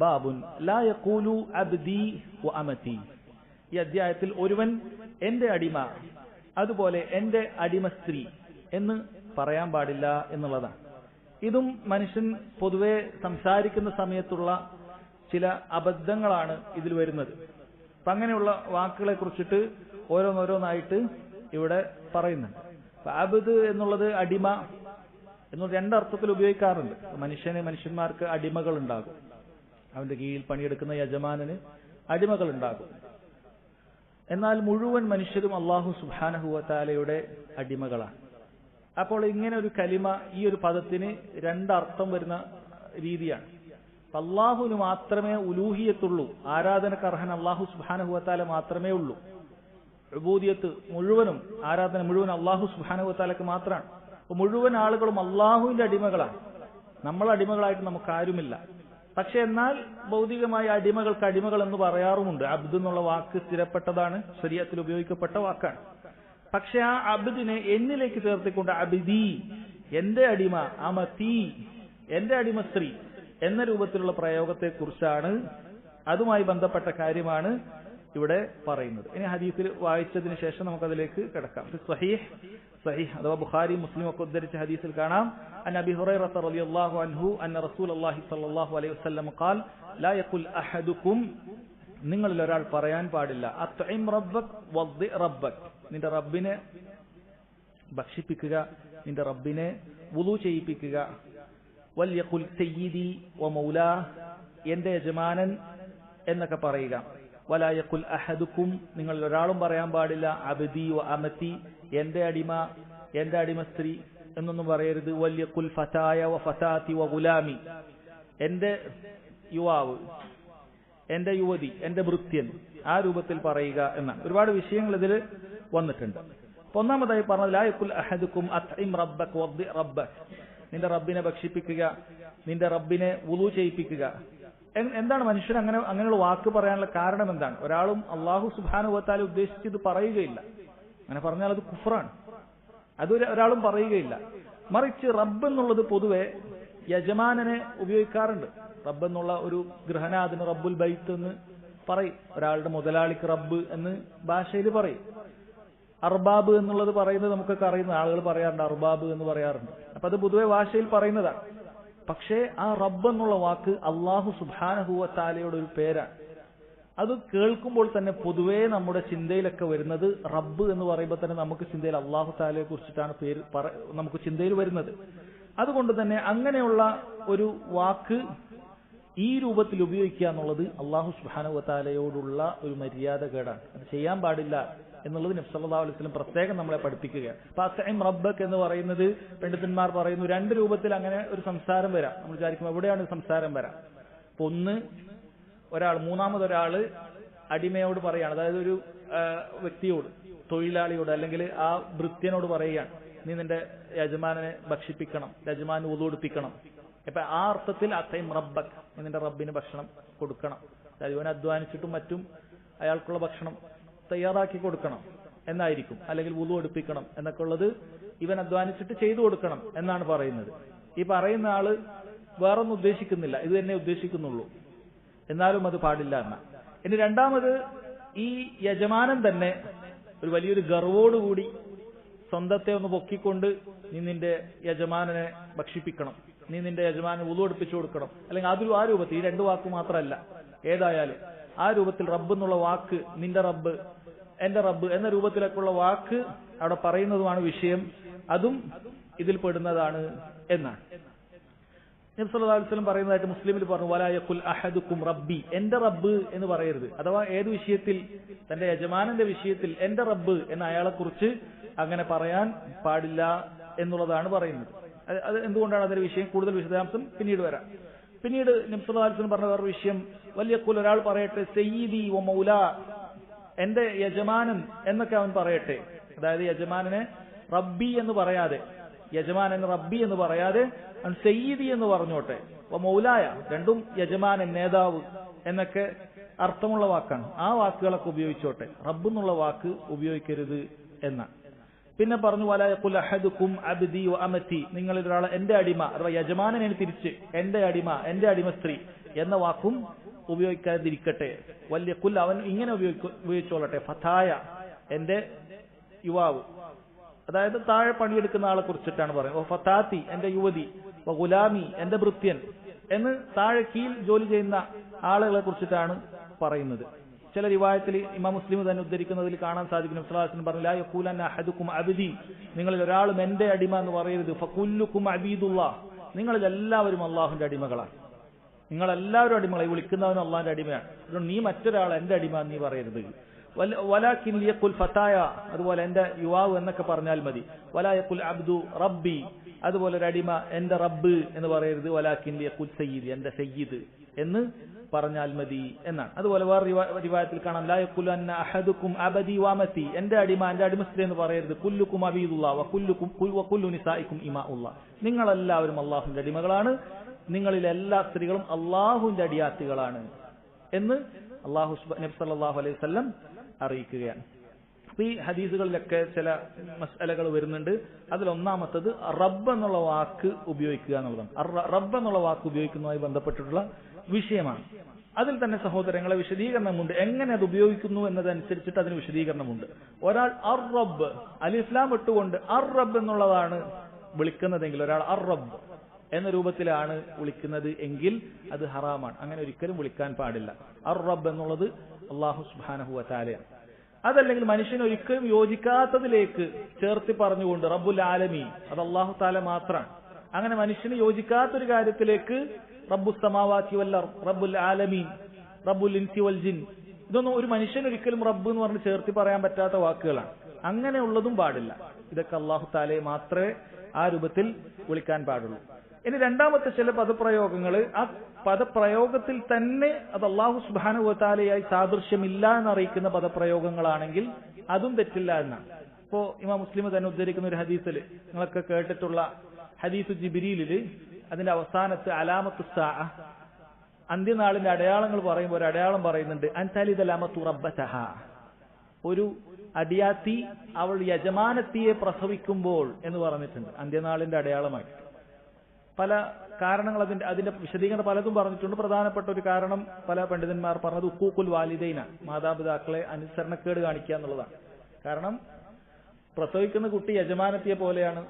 ബാബുൻ ലാ യഖൂലു അബ്ദി വ അമതി. ഈ അധ്യായത്തിൽ ഒരുവൻ എന്റെ അടിമ, അതുപോലെ എന്റെ അടിമ സ്ത്രീ എന്ന് പറയാൻ പാടില്ല എന്നുള്ളതാണ്. ഇതും മനുഷ്യൻ പൊതുവെ സംസാരിക്കുന്ന സമയത്തുള്ള ചില അബദ്ധങ്ങളാണ് ഇതിൽ വരുന്നത്. അപ്പൊ അങ്ങനെയുള്ള വാക്കുകളെ കുറിച്ചിട്ട് ഓരോന്നോരോന്നായിട്ട് ഇവിടെ പറയുന്നുണ്ട്. അബ്ദ് എന്നുള്ളത് അടിമ എന്നുള്ള രണ്ടർത്ഥത്തിൽ ഉപയോഗിക്കാറുണ്ട്. മനുഷ്യന്മാർക്ക് അടിമകൾ ഉണ്ടാകും. അവന്റെ കീഴിൽ പണിയെടുക്കുന്ന യജമാനന് അടിമകൾ ഉണ്ടാകും. എന്നാൽ മുഴുവൻ മനുഷ്യരും അല്ലാഹു സുബ്ഹാനഹു വ തആലയുടെ അടിമകളാണ്. അപ്പോൾ ഇങ്ങനെ ഒരു കലിമ, ഈ ഒരു പദത്തിന് രണ്ടർത്ഥം വരുന്ന രീതിയാണ്. അല്ലാഹുവിന് മാത്രമേ ഉലൂഹിയത്തുള്ളൂ, ആരാധനക്ക് അർഹൻ അല്ലാഹു സുബ്ഹാനഹു വ തആല മാത്രമേ ഉള്ളൂ. ഉബൂദിയത്ത് മുഴുവനും, ആരാധന മുഴുവൻ അല്ലാഹു സുബ്ഹാനഹു വ തആലക്ക് മാത്രമാണ്. മുഴുവൻ ആളുകളും അള്ളാഹുവിന്റെ അടിമകളാണ്. നമ്മൾ അടിമകളായിട്ട് നമുക്ക് ആരുമില്ല. പക്ഷെ എന്നാൽ ഭൗതികമായ അടിമകൾക്ക് അടിമകൾ എന്ന് പറയാറുമുണ്ട്. അബ്ദ് എന്നുള്ള വാക്ക് സ്ഥിരപ്പെട്ടതാണ്, ശരീഅത്തിൽ ഉപയോഗിക്കപ്പെട്ട വാക്കാണ്. പക്ഷെ ആ അബ്ദിനെ എന്നിലേക്ക് ചേർത്തിക്കൊണ്ട് അബ്ദി, എന്റെ അടിമ, അമതി, എന്റെ അടിമ സ്ത്രീ എന്ന രൂപത്തിലുള്ള പ്രയോഗത്തെ കുറിച്ചാണ്, അതുമായി ബന്ധപ്പെട്ട കാര്യമാണ് ഇവിടെ പറയുന്നത്. ഇനി ഹദീസിൽ വായിച്ചതിന് ശേഷം നമുക്കതിലേക്ക് കിടക്കാം. സഹീഹ് അഥവാ ബുഖാരി മുസ്ലിം ഒക്കെ ഉദ്ധരിച്ച ഹദീസിൽ കാണാം, അൻ അബി ഹുറൈറത റളിയല്ലാഹു അൻഹു അന്ന റസൂലുള്ളാഹി സ്വല്ലല്ലാഹു അലൈഹി വസല്ലം ഖാൽ ലാ യഖുൽ അഹദുക്കും, നിങ്ങളിൽ ഒരാൾ പറയാൻ പാടില്ല, അത്ഇം റബ്ബക് വദ്ദി റബ്ബക്, നിന്റെ റബ്ബിനെ ഭക്ഷിപ്പിക്കുക, നിന്റെ റബ്ബിനെ വുളു ചെയ്യിപ്പിക്കുക. വൽയഖുൽ സയ്യിദി വ മൗലാ, എന്റെ യജമാനൻ എന്നൊക്കെ പറയുക. വലാ യഖുൽ അഹദുക്കും, നിങ്ങളിൽ ഒരാളും പറയാൻ പാടില്ല അബ്ദി വ അമതി, എന്റെ അടിമ, എന്റെ അടിമ സ്ത്രീ എന്നൊന്നും പറയരുത്. വൽയഖുൽ ഫതായ വ ഫതാതി വ ഗുലാമി, എന്റെ യുവാവ്, എന്റെ യുവതി, എന്റെ ഭൃത്യൻ, ആ രൂപത്തിൽ പറയുക എന്നാണ്. ഒരുപാട് വിഷയങ്ങൾ ഇതിൽ വന്നിട്ടുണ്ട്. ഒന്നാമതായി പറഞ്ഞത് ലാ യഖുൽ അഹദുക്കും അത്ഇം റബ്ബക വദ്ദി റബ്ബക, നിന്റെ റബ്ബിനെ ഭക്ഷിപ്പിക്കുക, നിന്റെ റബ്ബിനെ വുളു ചെയ്യിപ്പിക്കുക. എന്താണ് മനുഷ്യൻ അങ്ങനെയുള്ള വാക്ക് പറയാനുള്ള കാരണം എന്താണ്? ഒരാളും അല്ലാഹു സുബ്ഹാനഹു വ തആല ഉദ്ദേശിച്ചത് പറയുകയില്ല. അങ്ങനെ പറഞ്ഞാൽ അത് കുഫ്റാണ്. അത് ഒരാളും പറയുകയില്ല. മറിച്ച് റബ്ബ് എന്നുള്ളത് പൊതുവെ യജമാനനെ ഉപയോഗിക്കാറുണ്ട്. റബ്ബ് എന്നുള്ള ഒരു ഗൃഹനാഥന് റബ്ബുൽ ബൈത്ത് എന്ന് പറയും. ഒരാളുടെ മുതലാളിക്ക് റബ്ബ് എന്ന് ഭാഷയിൽ പറയും. അർബാബ് എന്നുള്ളത് പറയുന്നത് നമുക്കൊക്കെ അറിയുന്ന ആളുകൾ പറയാറുണ്ട്, അർബാബ് എന്ന് പറയാറുണ്ട്. അപ്പൊ അത് പൊതുവെ ഭാഷയിൽ പറയുന്നതാണ്. പക്ഷേ ആ റബ്ബ് എന്നുള്ള വാക്ക് അല്ലാഹു സുബ്ഹാനഹു വ തആലയുടെ ഒരു പേരാണ്. അത് കേൾക്കുമ്പോൾ തന്നെ പൊതുവേ നമ്മുടെ ചിന്തയിലൊക്കെ വരുന്നത് റബ്ബ് എന്ന് പറയുമ്പോൾ തന്നെ നമുക്ക് ചിന്തയിൽ അല്ലാഹു തആലയെ കുറിച്ചിട്ടാണ് പേര് നമുക്ക് ചിന്തയിൽ വരുന്നത്. അതുകൊണ്ട് തന്നെ അങ്ങനെയുള്ള ഒരു വാക്ക് ഈ രൂപത്തിൽ ഉപയോഗിക്കുക എന്നുള്ളത് അല്ലാഹു സുബ്ഹാനഹു വ തആലയോടുള്ള ഒരു മര്യാദകേടാണ്. അത് ചെയ്യാൻ പാടില്ല എന്നുള്ളത് നബി സല്ലല്ലാഹു അലൈഹി വസല്ലം പ്രത്യേകം നമ്മളെ പഠിപ്പിക്കുകയാണ്. ഫഅത്ഇം റബ്ബക എന്ന് പറയുന്നത് പണ്ഡിതന്മാർ പറയുന്നു രണ്ട് രൂപത്തിൽ അങ്ങനെ ഒരു സംസാരം വരാം. നമ്മൾ വിചാരിക്കും എവിടെയാണ് സംസാരം വരാം. അപ്പൊ ഒന്ന്, മൂന്നാമതൊരാള് അടിമയോട് പറയാണ്, അതായത് ഒരു വ്യക്തിയോട്, തൊഴിലാളിയോട് അല്ലെങ്കിൽ ആ ഭൃത്യനോട് പറയുകയാണ്, നീ നിന്റെ യജമാനെ ഭക്ഷിപ്പിക്കണം, യജമാനെ വുളു എടുപ്പിക്കണം. അപ്പൊ ആ അർത്ഥത്തിൽ അത്ഇം റബ്ബക്, നീ നിന്റെ റബ്ബിന് ഭക്ഷണം കൊടുക്കണം. യജമാൻ അധ്വാനിച്ചിട്ടും മറ്റും അയാൾക്കുള്ള ഭക്ഷണം തയ്യാറാക്കി കൊടുക്കണം എന്നായിരിക്കും, അല്ലെങ്കിൽ വുളു എടുപ്പിക്കണം എന്നൊക്കെ ഉള്ളത് ഇവൻ അധ്വാനിച്ചിട്ട് ചെയ്തു കൊടുക്കണം എന്നാണ് പറയുന്നത്. ഈ പറയുന്ന ആള് വേറൊന്നും ഉദ്ദേശിക്കുന്നില്ല, ഇത് തന്നെ ഉദ്ദേശിക്കുന്നുള്ളൂ, എന്നാലും അത് പാടില്ല എന്ന. ഇനി രണ്ടാമത്, ഈ യജമാനൻ തന്നെ ഒരു വലിയൊരു ഗർവോടുകൂടി സ്വന്തത്തെ ഒന്ന് പൊക്കിക്കൊണ്ട് നീ നിന്റെ യജമാനനെ ഭക്ഷിപ്പിക്കണം, നീ നിന്റെ യജമാനെ വുളു എടുപ്പിച്ചു കൊടുക്കണം, അല്ലെങ്കിൽ അതിൽ ആ രൂപത്തിൽ, ഈ രണ്ടു വാക്ക് മാത്രമല്ല, ഏതായാലും ആ രൂപത്തിൽ റബ്ബ് എന്നുള്ള വാക്ക്, നിന്റെ റബ്ബ് എന്റെ റബ്ബ് എന്ന രൂപത്തിലേക്കുള്ള വാക്ക് അവിടെ പറയുന്നതുമാണ് വിഷയം, അതും ഇതിൽ പെടുന്നതാണ് എന്നാണ്. നബി സല്ലല്ലാഹു അലൈഹി വസല്ലം പറയുന്നതായിട്ട് മുസ്ലിമിൽ പറഞ്ഞു, വലാ യഖുൽ അഹദുക്കും റബ്ബി, എന്റെ റബ്ബ് എന്ന് പറയരുത്. അഥവാ ഏത് വിഷയത്തിൽ, തന്റെ യജമാനന്റെ വിഷയത്തിൽ എന്റെ റബ്ബ് എന്ന അയാളെ കുറിച്ച് അങ്ങനെ പറയാൻ പാടില്ല എന്നുള്ളതാണ് പറയുന്നത്. അത് എന്തുകൊണ്ടാണ് അതിന്റെ വിഷയം, കൂടുതൽ വിശദാംശം പിന്നീട് വരാം. പിന്നീട് നബി സല്ലല്ലാഹു അലൈഹി വസല്ലം പറഞ്ഞ വേറെ വിഷയം, വലിയഖുൽ, ഒരാൾ പറയട്ടെ സയ്യിദി വ മൗല, എന്റെ യജമാനൻ എന്നൊക്കെ അവൻ പറയട്ടെ. അതായത് യജമാനനെ റബ്ബി എന്ന് പറയാതെ, യജമാനൻ റബ്ബി എന്ന് പറയാതെ അവൻ സയ്യിദി എന്ന് പറഞ്ഞോട്ടെ. മൗലായ, രണ്ടും യജമാനൻ, നേതാവ് എന്നൊക്കെ അർത്ഥമുള്ള വാക്കാണ്. ആ വാക്കുകളൊക്കെ ഉപയോഗിച്ചോട്ടെ, റബ്ബ് എന്നുള്ള വാക്ക് ഉപയോഗിക്കരുത് എന്നാണ്. പിന്നെ പറഞ്ഞു, വലാ യഖുൽ അഹദുക്കും അബ്ദി വ അമതി, നിങ്ങളിൽ ഒരാൾ എന്റെ അടിമ, അഥവാ യജമാനനെ തിരിച്ച് എന്റെ അടിമ, എന്റെ അടിമ സ്ത്രീ എന്ന വാക്കും ഉപയോഗിക്കാതിരിക്കട്ടെ. വല്യഖുൽ, അവൻ ഇങ്ങനെ ഉപയോഗിച്ചോളട്ടെ, ഫതായ, എന്റെ യുവാവ്, അതായത് താഴെ പണിയെടുക്കുന്ന ആളെ കുറിച്ചിട്ടാണ് പറയുന്നത്. ഫതാത്തി, എന്റെ യുവതി, ഗുലാമി, എന്റെ ഭൃത്യൻ എന്ന് താഴെ കീഴിൽ ജോലി ചെയ്യുന്ന ആളുകളെ കുറിച്ചിട്ടാണ് പറയുന്നത്. ചില റിവായത്തിൽ ഇമാം മുസ്ലിം തന്നെ ഉദ്ധരിക്കുന്നതിൽ കാണാൻ സാധിക്കും, നബി സല്ലല്ലാഹു അലൈഹി വസല്ലം പറഞ്ഞു, ലാ യഖൂലന്ന അഹദുക്കും അബ്ദി, നിങ്ങളിൽ ഒരാളും എന്റെ അടിമ എന്ന് പറയരുത്. ഫകുല്ലുക്കും അബീദുല്ലാഹ്, നിങ്ങളിൽ എല്ലാവരും അള്ളാഹുവിന്റെ അടിമകളാണ്. നിങ്ങളെല്ലാവരും അടിമകളായി, വിളിക്കുന്നവനും അള്ളാഹിന്റെ അടിമയാണ്. അതുകൊണ്ട് നീ മറ്റൊരാൾ എന്റെ അടിമ നീ പറയരുത്. വലാകിൻ യഖുൽ ഫതായ, അതുപോലെ എന്റെ യുവാവ് എന്നൊക്കെ പറഞ്ഞാൽ മതി. വലാ യഖുൽ അബ്ദു റബ്ബി, അതുപോലെ ഒരു അടിമ എന്റെ റബ്ബ് എന്ന് പറയരുത്. വലാകിൻ യഖുൽ സയ്യിദ്, എന്റെ സയ്യിദ് എന്ന് പറഞ്ഞാൽ മതി എന്നാണ്. അതുപോലെ വേറെ റിവായത്തിൽ കാണാം, ലാ യഖുലന്ന അഹദുക്കും അബദി വമതി, എന്റെ അടിമ, എന്റെ അടിമസ്ത്രീ എന്ന് പറയരുത്. കുല്ലുക്കും അബീദുല്ലാഹ് വകുല്ലു നിസായിക്കും ഇമാഉല്ലാഹ്, നിങ്ങളെല്ലാവരും അള്ളാഹുവിന്റെ അടിമകളാണ്, നിങ്ങളിൽ എല്ലാ സ്ത്രീകളും അള്ളാഹുവിന്റെ അടിയാത്തികളാണ് എന്ന് നബി സല്ലല്ലാഹു അലൈഹി വസല്ലം അറിയിക്കുകയാണ്. അപ്പൊ ഈ ഹദീസുകളിലൊക്കെ ചില മസ്അലകൾ വരുന്നുണ്ട്. അതിലൊന്നാമത്തത് റബ്ബ് എന്നുള്ള വാക്ക് ഉപയോഗിക്കുക എന്നുള്ളതാണ്. റബ്ബ് എന്നുള്ള വാക്ക് ഉപയോഗിക്കുന്നതുമായി ബന്ധപ്പെട്ടിട്ടുള്ള വിഷയമാണ്. അതിൽ തന്നെ സഹോദരങ്ങളെ വിശദീകരണമുണ്ട്, എങ്ങനെ അത് ഉപയോഗിക്കുന്നു എന്നതനുസരിച്ചിട്ട് അതിന് വിശദീകരണമുണ്ട്. ഒരാൾ അർ റബ്ബ്, അലിസ്ലാം ഇട്ടുകൊണ്ട് അർ റബ്ബ് എന്നുള്ളതാണ് വിളിക്കുന്നതെങ്കിൽ, ഒരാൾ അർ റബ്ബ് എന്ന രൂപത്തിലാണ് വിളിക്കുന്നത് എങ്കിൽ അത് ഹറാമാണ്. അങ്ങനെ ഒരിക്കലും വിളിക്കാൻ പാടില്ല. അർ റബ്ബ് എന്നുള്ളത് അല്ലാഹു സുബ്ഹാനഹു വ തആലയാണ്. അതല്ലെങ്കിൽ മനുഷ്യന് ഒരിക്കലും യോജിക്കാത്തതിലേക്ക് ചേർത്തി പറഞ്ഞുകൊണ്ട് റബ്ബുൽ ആലമീൻ, അത് അല്ലാഹു തആല മാത്രമാണ്. അങ്ങനെ മനുഷ്യന് യോജിക്കാത്തൊരു കാര്യത്തിലേക്ക് റബ്ബുസ് സമാവാതി വൽ അർദ്, റബ്ബുൽ ആലമീൻ, റബ്ബുൽ ഇൻസി വൽ ജിൻ, ഇതൊന്നും ഒരു മനുഷ്യന് ഒരിക്കലും റബ്ബ് എന്ന് പറഞ്ഞ് ചേർത്തി പറയാൻ പറ്റാത്ത വാക്കുകളാണ്. അങ്ങനെയുള്ളതും പാടില്ല. ഇതൊക്കെ അല്ലാഹു തആലയെ മാത്രമേ ആ രൂപത്തിൽ വിളിക്കാൻ പാടുള്ളൂ. ഇനി രണ്ടാമത്തെ ചില പദപ്രയോഗങ്ങൾ, ആ പദപ്രയോഗത്തിൽ തന്നെ അത് അല്ലാഹു സുബ്ഹാനഹു വ തആലയായി സാദൃശ്യമില്ല എന്നറിയിക്കുന്ന പദപ്രയോഗങ്ങളാണെങ്കിൽ അതും തെറ്റില്ല എന്നാണ്. ഇപ്പോ ഇമാം മുസ്ലിം തന്നെ ഉദ്ധരിക്കുന്ന ഒരു ഹദീസിൽ, നിങ്ങളൊക്കെ കേട്ടിട്ടുള്ള ഹദീസു ജിബ്രീലിൽ, അതിന്റെ അവസാനത്ത് അലാമത്തു സാഅ, അന്ത്യനാളിന്റെ അടയാളങ്ങൾ പറയുമ്പോൾ ഒരു അടയാളം പറയുന്നുണ്ട്, അൻതലിദൽ അമതു റബ്ബതഹ, ഒരു അടിയാത്തി അവൾ യജമാനത്തിയെ പ്രസവിക്കുമ്പോൾ എന്ന് പറഞ്ഞിട്ടുണ്ട്. അന്ത്യനാളിന്റെ അടയാളമായി പല കാരണങ്ങൾ, അതിന്റെ വിശദീകരണം പലതും പറഞ്ഞിട്ടുണ്ട്. പ്രധാനപ്പെട്ട ഒരു കാരണം പല പണ്ഡിതന്മാർ പറഞ്ഞത് ഉഖൂഖുൽ വാലിദൈന, മാതാപിതാക്കളെ അനുസരണക്കേട് കാണിക്കുക എന്നുള്ളതാണ്. കാരണം പ്രസവിക്കുന്ന കുട്ടി യജമാനത്തിയെ പോലെയാണ്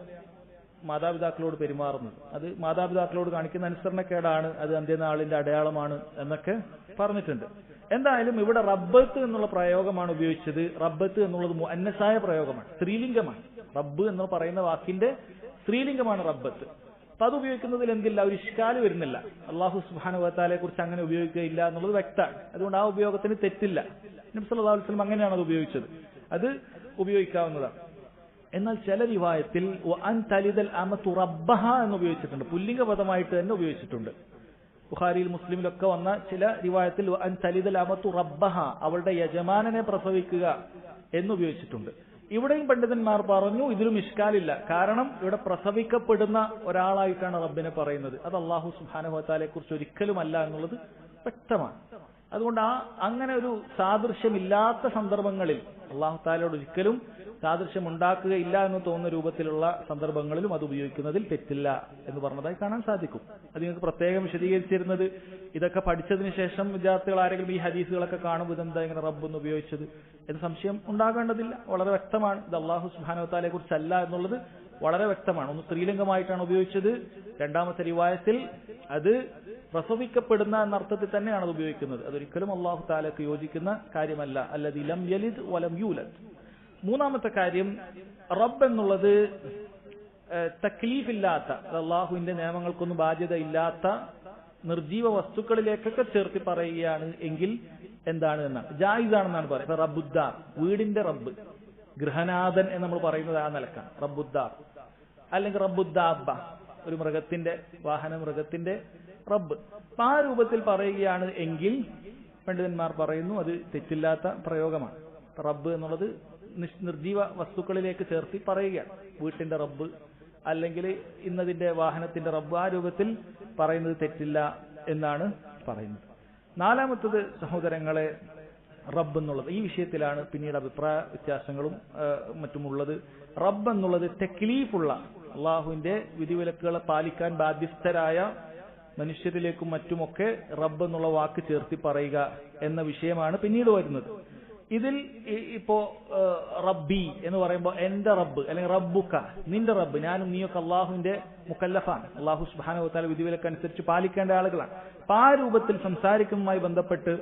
മാതാപിതാക്കളോട് പെരുമാറുന്നത്. അത് മാതാപിതാക്കളോട് കാണിക്കുന്ന അനുസരണക്കേടാണ്, അത് അന്ത്യനാളിന്റെ അടയാളമാണ് എന്നൊക്കെ പറഞ്ഞിട്ടുണ്ട്. എന്തായാലും ഇവിടെ റബ്ബത്ത് എന്നുള്ള പ്രയോഗമാണ് ഉപയോഗിച്ചത്. റബ്ബത്ത് എന്നുള്ളത് മുഅന്നസായ പ്രയോഗമാണ്, സ്ത്രീലിംഗമാണ്. റബ്ബ് എന്ന് പറയുന്ന വാക്കിന്റെ സ്ത്രീലിംഗമാണ് റബ്ബത്ത്. അപ്പൊ അത് ഉപയോഗിക്കുന്നതിൽ എന്തില്ല, ഒരു ഇഷ്കാല് വരുന്നില്ല. അല്ലാഹു സുബ്ഹാനഹു വ തആലയെ കുറിച്ച് അങ്ങനെ ഉപയോഗിക്കുകയില്ല എന്നുള്ളത് വ്യക്തമാണ്. അതുകൊണ്ട് ആ ഉപയോഗത്തിന് തെറ്റില്ല. നബി സല്ലല്ലാഹു അലൈഹി വസല്ലം അങ്ങനെയാണ് അത് ഉപയോഗിച്ചത്, അത് ഉപയോഗിക്കാവുന്നതാണ്. എന്നാൽ ചില റിവായത്തിൽ അൻ തലിദൽ അമതു റബ്ബഹ എന്ന് ഉപയോഗിച്ചിട്ടുണ്ട്, പുല്ലിംഗ പദമായിട്ട് തന്നെ ഉപയോഗിച്ചിട്ടുണ്ട്. ബുഖാരിയിൽ മുസ്ലിമിലൊക്കെ വന്ന ചില റിവായത്തിൽ അൻ തലിദൽ അമതു റബ്ബഹ, അവളുടെ യജമാനനെ പ്രസവിക്കുക എന്ന് ഉപയോഗിച്ചിട്ടുണ്ട്. ഇവിടെയും പണ്ഡിതന്മാർ പറഞ്ഞു ഇതിലും ഇഷ്കാലില്ല. കാരണം ഇവിടെ പ്രസവിക്കപ്പെടുന്ന ഒരാളായിട്ടാണ് റബ്ബിനെ പറയുന്നത്. അത് അല്ലാഹു സുബ്ഹാനഹു വ തആലയെ കുറിച്ച് ഒരിക്കലും അല്ല എന്നുള്ളത് വ്യക്തമാണ്. അതുകൊണ്ട് അങ്ങനെ ഒരു സാദൃശ്യമില്ലാത്ത സന്ദർഭങ്ങളിൽ അള്ളാഹു തആലയോട് ഒരിക്കലും സാദൃശ്യം ഉണ്ടാക്കുകയില്ല എന്ന് തോന്നുന്ന രൂപത്തിലുള്ള സന്ദർഭങ്ങളിലും അത് ഉപയോഗിക്കുന്നതിൽ തെറ്റില്ല എന്ന് പറഞ്ഞതായി കാണാൻ സാധിക്കും. അത് നിങ്ങൾക്ക് പ്രത്യേകം വിശദീകരിച്ചിരുന്നത് ഇതൊക്കെ പഠിച്ചതിന് ശേഷം വിദ്യാർത്ഥികൾ ആരെങ്കിലും ഈ ഹദീസുകളൊക്കെ കാണുമ്പോൾ ഇതെന്താ ഇങ്ങനെ റബ്ബ് എന്ന് ഉപയോഗിച്ചത് എന്ന് സംശയം ഉണ്ടാകേണ്ടതില്ല. വളരെ വ്യക്തമാണ് ഇത് അള്ളാഹു സുബ്ഹാനഹു വ തആലയെ കുറിച്ചല്ല എന്നുള്ളത് വളരെ വ്യക്തമാണ്. ഒന്ന് സ്ത്രീലിംഗമായിട്ടാണ് ഉപയോഗിച്ചത്, രണ്ടാമത്തെ റിവായത്തിൽ അത് പ്രസവിക്കപ്പെടുന്ന എന്നർത്ഥത്തിൽ തന്നെയാണ് അത് ഉപയോഗിക്കുന്നത്. അതൊരിക്കലും അള്ളാഹു തആലയ്ക്ക് യോജിക്കുന്ന കാര്യമല്ല. അല്ലദീ ലം യലിദ് വലം യൂലദ്. മൂന്നാമത്തെ കാര്യം, റബ്ബ് എന്നുള്ളത് തക്ലീഫില്ലാത്ത, അള്ളാഹുവിന്റെ നിയമങ്ങൾക്കൊന്നും ബാധ്യത ഇല്ലാത്ത നിർജീവ വസ്തുക്കളിലേക്കൊക്കെ ചേർത്തി പറയുകയാണ് എങ്കിൽ എന്താണ് എന്നാണ്, ജായിസാണെന്നാണ് പറയുന്നത്. ഇപ്പൊ റബ്ബുദ്ദാർ, വീടിന്റെ റബ്ബ്, ഗൃഹനാഥൻ എന്ന് നമ്മൾ പറയുന്നത് ആ നിലക്കാണ് റബ്ബുദ്ദാർ. അല്ലെങ്കിൽ റബ്ബുദ്ദാബ, ഒരു മൃഗത്തിന്റെ വാഹന മൃഗത്തിന്റെ റബ്ബ്. അപ്പൊ ആ രൂപത്തിൽ പറയുകയാണ് എങ്കിൽ പണ്ഡിതന്മാർ പറയുന്നു അത് തെറ്റില്ലാത്ത പ്രയോഗമാണ്. റബ്ബ് എന്നുള്ളത് നിർജീവ വസ്തുക്കളിലേക്ക് ചേർത്തി പറയുകയാണ്. വീട്ടിന്റെ റബ്ബ് അല്ലെങ്കിൽ ഇന്നതിന്റെ വാഹനത്തിന്റെ റബ്ബ്, ആ രൂപത്തിൽ പറയുന്നത് തെറ്റില്ല എന്നാണ് പറയുന്നത്. നാലാമത്തത് സഹോദരങ്ങളെ, റബ്ബ് എന്നുള്ളത്, ഈ വിഷയത്തിലാണ് പിന്നീട് അഭിപ്രായ വ്യത്യാസങ്ങളും മറ്റുമുള്ളത്. റബ്ബ് എന്നുള്ളത് തക്ലീഫുള്ള, അള്ളാഹുവിന്റെ വിധിവിലക്കുകളെ പാലിക്കാൻ ബാധ്യസ്ഥരായ മനുഷ്യരിലേക്കും മറ്റുമൊക്കെ റബ്ബ് എന്നുള്ള വാക്ക് ചേർത്തി പറയുക എന്ന വിഷയമാണ് പിന്നീട് വരുന്നത്. ഇതിൽ ഇപ്പോ റബ്ബി എന്ന് പറയുമ്പോൾ എന്റെ റബ്ബ് അല്ലെങ്കിൽ റബ്ബുക്ക, നിന്റെ റബ്ബ്, ഞാനും നീയൊക്കെ അള്ളാഹുവിന്റെ മുക്കല്ലഫാണ്. അള്ളാഹു സുബ്ഹാനഹു വ തആല വിധിവിലക്കനുസരിച്ച് പാലിക്കേണ്ട ആളുകളാണ്. അപ്പൊ ആ രൂപത്തിൽ സംസാരിക്കുന്നതുമായി ബന്ധപ്പെട്ട്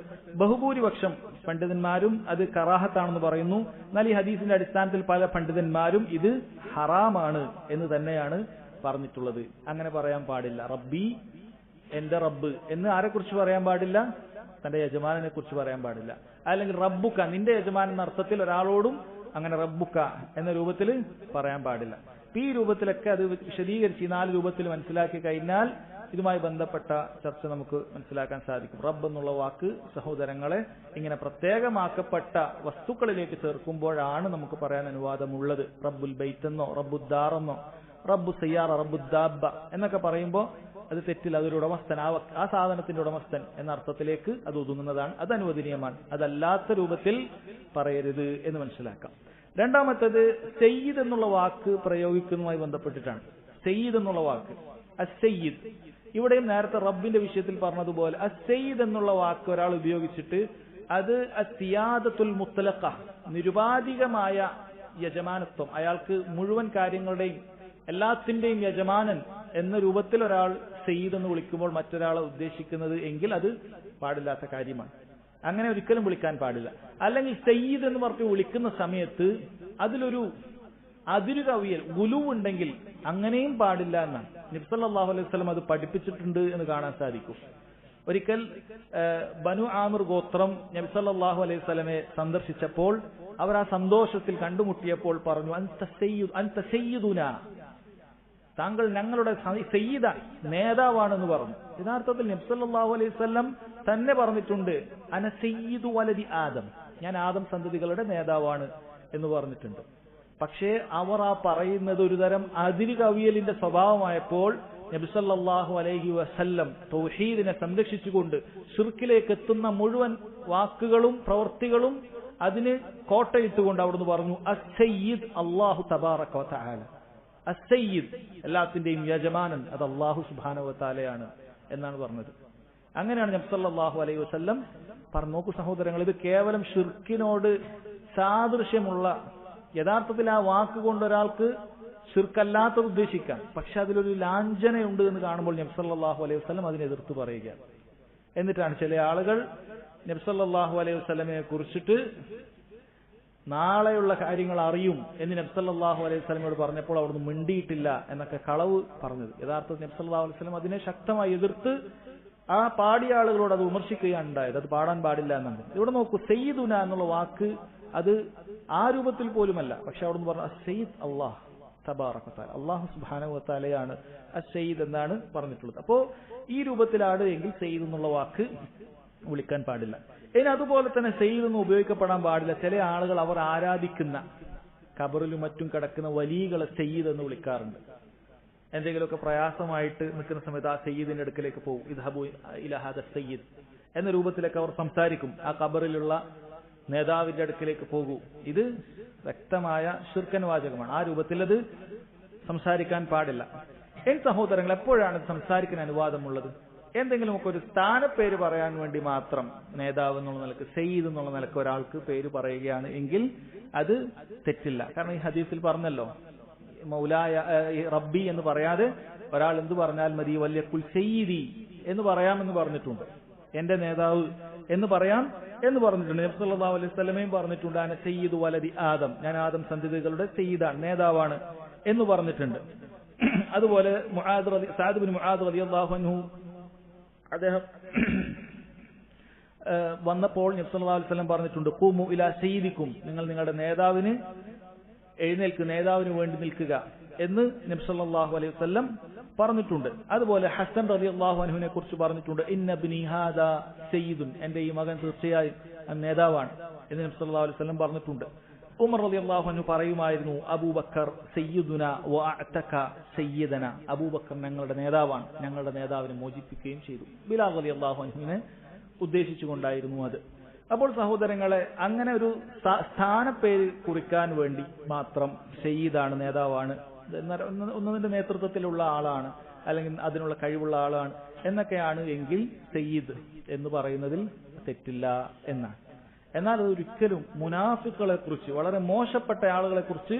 ബഹുഭൂരിപക്ഷം പണ്ഡിതന്മാരും അത് കറാഹത്താണെന്ന് പറയുന്നു. എന്നാൽ ഈ ഹദീസിന്റെ അടിസ്ഥാനത്തിൽ പല പണ്ഡിതന്മാരും ഇത് ഹറാമാണ് എന്ന് തന്നെയാണ് പറഞ്ഞിട്ടുള്ളത്. അങ്ങനെ പറയാൻ പാടില്ല. റബ്ബി, എന്റെ റബ്ബ് എന്ന് ആരെക്കുറിച്ച് പറയാൻ പാടില്ല? തന്റെ യജമാനെ കുറിച്ച് പറയാൻ പാടില്ല. അല്ലെങ്കിൽ റബ്ബുക്ക, നിന്റെ യജമാൻ എന്ന അർത്ഥത്തിൽ ഒരാളോടും അങ്ങനെ റബ്ബുക്ക എന്ന രൂപത്തിൽ പറയാൻ പാടില്ല. ഈ രൂപത്തിലൊക്കെ അത് വിശദീകരിച്ച് ഈ 4 രൂപത്തിൽ മനസ്സിലാക്കി കഴിഞ്ഞാൽ ഇതുമായി ബന്ധപ്പെട്ട ചർച്ച നമുക്ക് മനസ്സിലാക്കാൻ സാധിക്കും. റബ്ബ് എന്നുള്ള വാക്ക് സഹോദരങ്ങളെ ഇങ്ങനെ പ്രത്യേകമാക്കപ്പെട്ട വസ്തുക്കളിലേക്ക് ചേർക്കുമ്പോഴാണ് നമുക്ക് പറയാൻ അനുവാദമുള്ളത്. റബ്ബുൽ ബൈത്ത് എന്നോ റബ്ബുദ്ദാറെന്നോ റബ്ബു സയ്യാറ റബ്ബുദ്ദാബ എന്നൊക്കെ പറയുമ്പോൾ അത് തെറ്റില്ല. അതൊരു ഉടമസ്ഥൻ, ആ സാധനത്തിന്റെ ഉടമസ്ഥൻ എന്ന അർത്ഥത്തിലേക്ക് അത് ഒതുങ്ങുന്നതാണ്. അത് അനുവദനീയമാണ്. അതല്ലാത്ത രൂപത്തിൽ പറയരുത് എന്ന് മനസ്സിലാക്കാം. രണ്ടാമത്തേത് സയ്യിദ് എന്നുള്ള വാക്ക് പ്രയോഗിക്കുന്നതുമായി ബന്ധപ്പെട്ടിട്ടാണ്. സയ്യിദ് എന്നുള്ള വാക്ക്, അസ്സയ്യിദ്, ഇവിടെയും നേരത്തെ റബ്ബിന്റെ വിഷയത്തിൽ പറഞ്ഞതുപോലെ അസ്സയ്യിദ് എന്നുള്ള വാക്ക് ഒരാൾ ഉപയോഗിച്ചിട്ട് അത് അസിയാദത്തുൽ മുത്തലഖ, നിരുപാധികമായ യജമാനത്വം, അയാൾക്ക് മുഴുവൻ കാര്യങ്ങളുടെയും എല്ലാത്തിന്റെയും യജമാനൻ എന്ന രൂപത്തിൽ ഒരാൾ സയ്യിദ് എന്ന് വിളിക്കുമ്പോൾ മറ്റൊരാളെ ഉദ്ദേശിക്കുന്നത് എങ്കിൽ അത് പാടില്ലാത്ത കാര്യമാണ്. അങ്ങനെ ഒരിക്കലും വിളിക്കാൻ പാടില്ല. അല്ലെങ്കിൽ സയ്യിദ് എന്ന് പറഞ്ഞ് വിളിക്കുന്ന സമയത്ത് അതിലൊരു അതിരു കവിയൽ, ഗുലുവുണ്ടെങ്കിൽ അങ്ങനെയും പാടില്ല എന്നാണ് നബി സല്ലല്ലാഹു അലൈഹി വസല്ലം അത് പഠിപ്പിച്ചിട്ടുണ്ട് എന്ന് കാണാൻ സാധിക്കും. ഒരിക്കൽ ബനു ആമിർ ഗോത്രം നബി സല്ലല്ലാഹു അലൈഹി വസല്ലമയെ സന്ദർശിച്ചപ്പോൾ അവർ ആ സന്തോഷത്തിൽ കണ്ടുമുട്ടിയപ്പോൾ പറഞ്ഞു, അൻത സയ്യിദുനാ, താങ്കൾ ഞങ്ങളുടെ സയ്യിദാണ്, നേതാവാണെന്ന് പറഞ്ഞു. യഥാർത്ഥത്തിൽ നബി സല്ലല്ലാഹു അലൈഹി വസല്ലം തന്നെ പറഞ്ഞിട്ടുണ്ട്, അന സയ്യിദു വലദി ആദം, ഞാൻ ആദം സന്തതികളുടെ നേതാവാണ് എന്ന് പറഞ്ഞിട്ടുണ്ട്. പക്ഷേ അവർ ആ പറയുന്നത് ഒരുതരം അതിര് കവിയലിന്റെ സ്വഭാവമായപ്പോൾ നബി സല്ലല്ലാഹു അലൈഹി വസല്ലം തൗഹീദിനെ സംരക്ഷിച്ചുകൊണ്ട് ശിർക്കിലേക്ക് എത്തുന്ന മുഴുവൻ വാക്കുകളും പ്രവൃത്തികളും അതിന് കോട്ടയിട്ടുകൊണ്ട് അവിടുന്ന് പറഞ്ഞു, അസ്സയ്യിദ് അല്ലാഹു തബാറക വ തആല, അസ്സയ്യിദ് എല്ലാത്തിന്റെയും യജമാനൻ അത് അല്ലാഹു സുബ്ഹാനഹു വ തആലയാണ് എന്നാണ് പറഞ്ഞത്. അങ്ങനെയാണ് നബി സല്ലല്ലാഹു അലൈഹി വസല്ലം പറഞ്ഞു. നോക്കൂ സഹോദരങ്ങൾ, ഇത് കേവലം ഷിർക്കിനോട് സാദൃശ്യമുള്ള, യഥാർത്ഥത്തിൽ ആ വാക്ക് കൊണ്ട് ഒരാൾക്ക് ഷിർക്കല്ലാത്തത് ഉദ്ദേശിക്കാം, പക്ഷെ അതിലൊരു ലാഞ്ചനയുണ്ട് എന്ന് കാണുമ്പോൾ നബി സല്ലല്ലാഹു അലൈഹി വസല്ലം അതിനെ എതിർത്ത് പറയുകയാണ്. എന്നിട്ടാണ് ചില ആളുകൾ നബി സല്ലല്ലാഹു അലൈഹി വസല്ലമയെ കുറിച്ചിട്ട് നാളെയുള്ള കാര്യങ്ങൾ അറിയും എന്ന് നബി സല്ലല്ലാഹു അലൈഹി വസല്ലമയോട് പറഞ്ഞപ്പോൾ അവിടുന്ന് മിണ്ടിയിട്ടില്ല എന്നൊക്കെ കളവ് പറഞ്ഞത്. യഥാർത്ഥത്തിൽ നബി സല്ലല്ലാഹു അലൈഹി വസല്ലം അതിനെ ശക്തമായി എതിർത്ത് ആ പാടിയ ആളുകളോട് അത് വിമർശിക്കുകയാണ് ഉണ്ടായത്. അത് പാടാൻ പാടില്ല എന്നാണ്. ഇവിടെ നോക്കൂ, സയ്യിദുന എന്നുള്ള വാക്ക് അത് ആ രൂപത്തിൽ പോലുമല്ല, പക്ഷെ അവിടുന്ന് പറഞ്ഞു അസ്സയ്യിദ് അല്ലാഹ് തബാറക വ തആല, അല്ലാഹു സുബ്ഹാനഹു വ തആലയാണ് അസ്സയ്യിദ് എന്നാണ് പറഞ്ഞിട്ടുള്ളത്. അപ്പോ ഈ രൂപത്തിലാണ് എങ്കിൽ സയ്യിദ് എന്നുള്ള വാക്ക് വിളിക്കാൻ പാടില്ല. ഇനി അതുപോലെ തന്നെ സയ്യിദ് എന്ന് ഉപയോഗിക്കപ്പെടാൻ പാടില്ല. ചില ആളുകൾ അവർ ആരാധിക്കുന്ന ഖബറിലും മറ്റും കിടക്കുന്ന വലിയകളെ സയ്യിദ് എന്ന് വിളിക്കാറുണ്ട്. എന്തെങ്കിലുമൊക്കെ പ്രയാസമായിട്ട് നിൽക്കുന്ന സമയത്ത് ആ സയ്യിദിന്റെ അടുക്കലേക്ക് പോകും, ഇദ്ഹബു ഇലാ ഹാദ സയ്യിദ് എന്ന രൂപത്തിലൊക്കെ അവർ സംസാരിക്കും. ആ ഖബറിലുള്ള നേതാവിന്റെ അടുക്കിലേക്ക് പോകൂ. ഇത് വ്യക്തമായ ശിർക്കൻ വാചകമാണ്. ആ രൂപത്തിൽ അത് സംസാരിക്കാൻ പാടില്ല. എൻ സഹോദരങ്ങൾ, എപ്പോഴാണ് സംസാരിക്കാൻ അനുവാദമുള്ളത്? എന്തെങ്കിലുമൊക്കെ ഒരു സ്ഥാനപ്പേര് പറയാൻ വേണ്ടി മാത്രം നേതാവ് എന്നുള്ള നിലക്ക്, സയ്യിദ് എന്നുള്ള നിലക്ക് ഒരാൾക്ക് പേര് പറയുകയാണ് എങ്കിൽ അത് തെറ്റില്ല. കാരണം ഈ ഹദീസിൽ പറഞ്ഞല്ലോ, മൗലായ റബ്ബി എന്ന് പറയാതെ ഒരാൾ എന്ത് പറഞ്ഞാൽ മതി, വലിയ കുൽ സയ്യിദി എന്ന് പറയാമെന്ന് പറഞ്ഞിട്ടുണ്ട്. എന്റെ നേതാവ് എന്ന് പറയാം എന്ന് പറഞ്ഞിട്ടുണ്ട്. നബി സല്ലല്ലാഹു അലൈഹി വസല്ലമയും പറഞ്ഞിട്ടുണ്ട്, അന സയ്യിദു വലദി ആദം, ഞാൻ ആദം സന്തതികളുടെ സയ്യിദാണ്, നേതാവാണ് എന്ന് പറഞ്ഞിട്ടുണ്ട്. അതുപോലെ സഅദ് ബിൻ മുആദ് റളിയല്ലാഹു അൻഹു അദ്ദേഹം വന്നപ്പോൾ നബി സല്ലല്ലാഹു അലൈഹി വസല്ലം പറഞ്ഞിട്ടുണ്ട്, ഖൂമു ഇലാ സയ്യിദിക്കും, നിങ്ങൾ നിങ്ങളുടെ നേതാവിന് എഴുന്നേൽക്കുക, നേതാവിന് വേണ്ടി നിൽക്കുക എന്ന് നബി സല്ലല്ലാഹു അലൈഹി വസല്ലം പറഞ്ഞിട്ടുണ്ട്. അതുപോലെ ഹസൻ റളിയല്ലാഹു അൻഹുവിനെ കുറിച്ച് പറഞ്ഞിട്ടുണ്ട്, ഇന്ന ഇബ്നി ഹാദാ സയ്യിദുൻ, എന്റെ ഈ മകൻ തീർച്ചയായും നേതാവാണ് എന്ന് നബി സല്ലല്ലാഹു അലൈഹി വസല്ലം പറഞ്ഞിട്ടുണ്ട്. ഉമർ റളിയല്ലാഹു അൻഹു പറയുമായിരുന്നു, അബൂബക്കർ സയ്യിദുന വഅതക സയ്യിദന, അബൂബക്കർ ഞങ്ങളുടെ നേതാവാണ്, ഞങ്ങളുടെ നേതാവിനെ മോചിപ്പിക്കുകയും ചെയ്തു. ബിലാൽ റളിയല്ലാഹു അൻഹുവിനെ ഉദ്ദേശിച്ചുകൊണ്ടായിരുന്നു അത്. അപ്പോൾ സഹോദരങ്ങളെ, അങ്ങനെ ഒരു സ്ഥാനപ്പേര് കുറിക്കാൻ വേണ്ടി മാത്രം സയ്യിദാണ്, നേതാവാണ്, ഒന്നതിന്റെ നേതൃത്വത്തിലുള്ള ആളാണ്, അല്ലെങ്കിൽ അതിനുള്ള കഴിവുള്ള ആളാണ് എന്നൊക്കെയാണ് എങ്കിൽ സയ്യിദ് എന്ന് പറയുന്നതിൽ തെറ്റില്ല എന്നാണ്. എന്നാൽ അതൊരിക്കലും മുനാഫിക്കുകളെ കുറിച്ച്, വളരെ മോശപ്പെട്ട ആളുകളെ കുറിച്ച്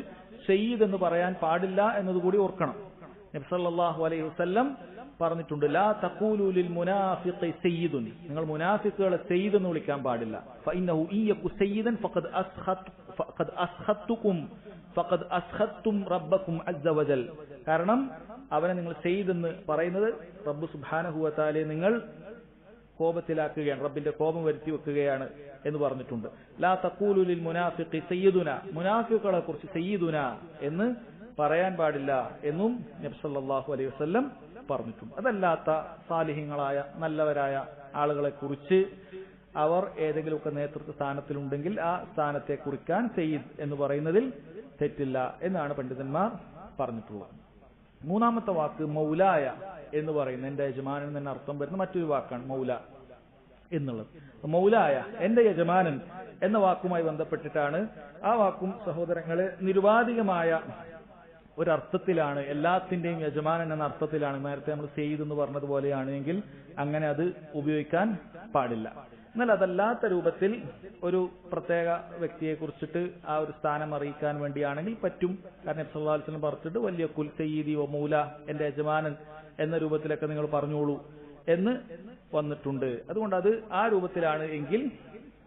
സയ്യിദ് എന്ന് പറയാൻ പാടില്ല എന്നതുകൂടി ഓർക്കണം. നബി സല്ലല്ലാഹു അലൈഹി വസല്ലം പറഞ്ഞിട്ടുണ്ട്, ലാ തഖൂലു ലിൽ മുനാഫിഖി സയ്യിദുൻ, നിങ്ങൾ മുനാഫിക്കുകളെ സയ്യിദ് എന്ന് വിളിക്കാൻ പാടില്ല. ഫഇന്നഹു ഇയകു സയ്യിദൻ ഫഖദ് അസ്ഖത്തുകും ഫഖദ് അസ്ഖത്തും റബ്ബക്കും അസ്സ വജൽ, കാരണം അവനെ നിങ്ങൾ സയ്യിദ് എന്ന് പറയുന്നത് റബ്ബ് സുബ്ഹാനഹു വ തആലയെ നിങ്ങൾ കോപത്തിലാക്കുകയാണ്, റബ്ബിന്റെ കോപം വരുത്തി വെക്കുകയാണ് എന്ന് പറഞ്ഞിട്ടുണ്ട്. ലാ തഖൂലു ലിൽ മുനാഫിഖി സയ്യിദുന, മുനാഫിഖുകളെ കുറിച്ച് സയ്യിദുന എന്ന് പറയാൻ പാടില്ല എന്നും നബി സല്ലല്ലാഹു അലൈഹി വസല്ലം പറഞ്ഞിട്ടുണ്ട്. അതല്ലാത്ത സാലിഹ്യങ്ങളായ നല്ലവരായ ആളുകളെ കുറിച്ച് അവർ ഏതെങ്കിലുമൊക്കെ നേതൃത്വ സ്ഥാനത്തിലുണ്ടെങ്കിൽ ആ സ്ഥാനത്തെ കുറിക്കാൻ സയ്യിദ് എന്ന് പറയുന്നതിൽ തെറ്റില്ല എന്നാണ് പണ്ഡിതന്മാർ പറഞ്ഞിട്ടുള്ളത്. മൂന്നാമത്തെ വാക്ക് മൗലായ എന്ന് പറയുന്ന, എന്റെ യജമാനൻ എന്ന അർത്ഥം വരുന്ന മറ്റൊരു വാക്കാണ് മൗല എന്നുള്ളത്. മൗലായ, എന്റെ യജമാനൻ എന്ന വാക്കുമായി ബന്ധപ്പെട്ടിട്ടാണ്. ആ വാക്കും സഹോദരങ്ങളെ നിരുപാധികമായ ഒരർത്ഥത്തിലാണ്, എല്ലാത്തിന്റെയും യജമാനൻ എന്ന അർത്ഥത്തിലാണ്. നേരത്തെ നമ്മൾ സയ്യിദ് എന്ന് പറഞ്ഞതുപോലെയാണ് എങ്കിൽ അങ്ങനെ അത് ഉപയോഗിക്കാൻ പാടില്ല. എന്നാൽ അതല്ലാത്ത രൂപത്തിൽ ഒരു പ്രത്യേക വ്യക്തിയെ കുറിച്ചിട്ട് ആ ഒരു സ്ഥാനം അറിയിക്കാൻ വേണ്ടിയാണെങ്കിൽ പറ്റും. കാരണം നബി സല്ലല്ലാഹു അലൈഹി വസല്ലം പറഞ്ഞിട്ട് വലിയ കുൽ സയ്യിദി വ മൗല, എന്റെ യജമാനൻ എന്ന രൂപത്തിലൊക്കെ നിങ്ങൾ പറഞ്ഞോളൂ എന്ന് വന്നിട്ടുണ്ട്. അതുകൊണ്ട് അത് ആ രൂപത്തിലാണ് എങ്കിൽ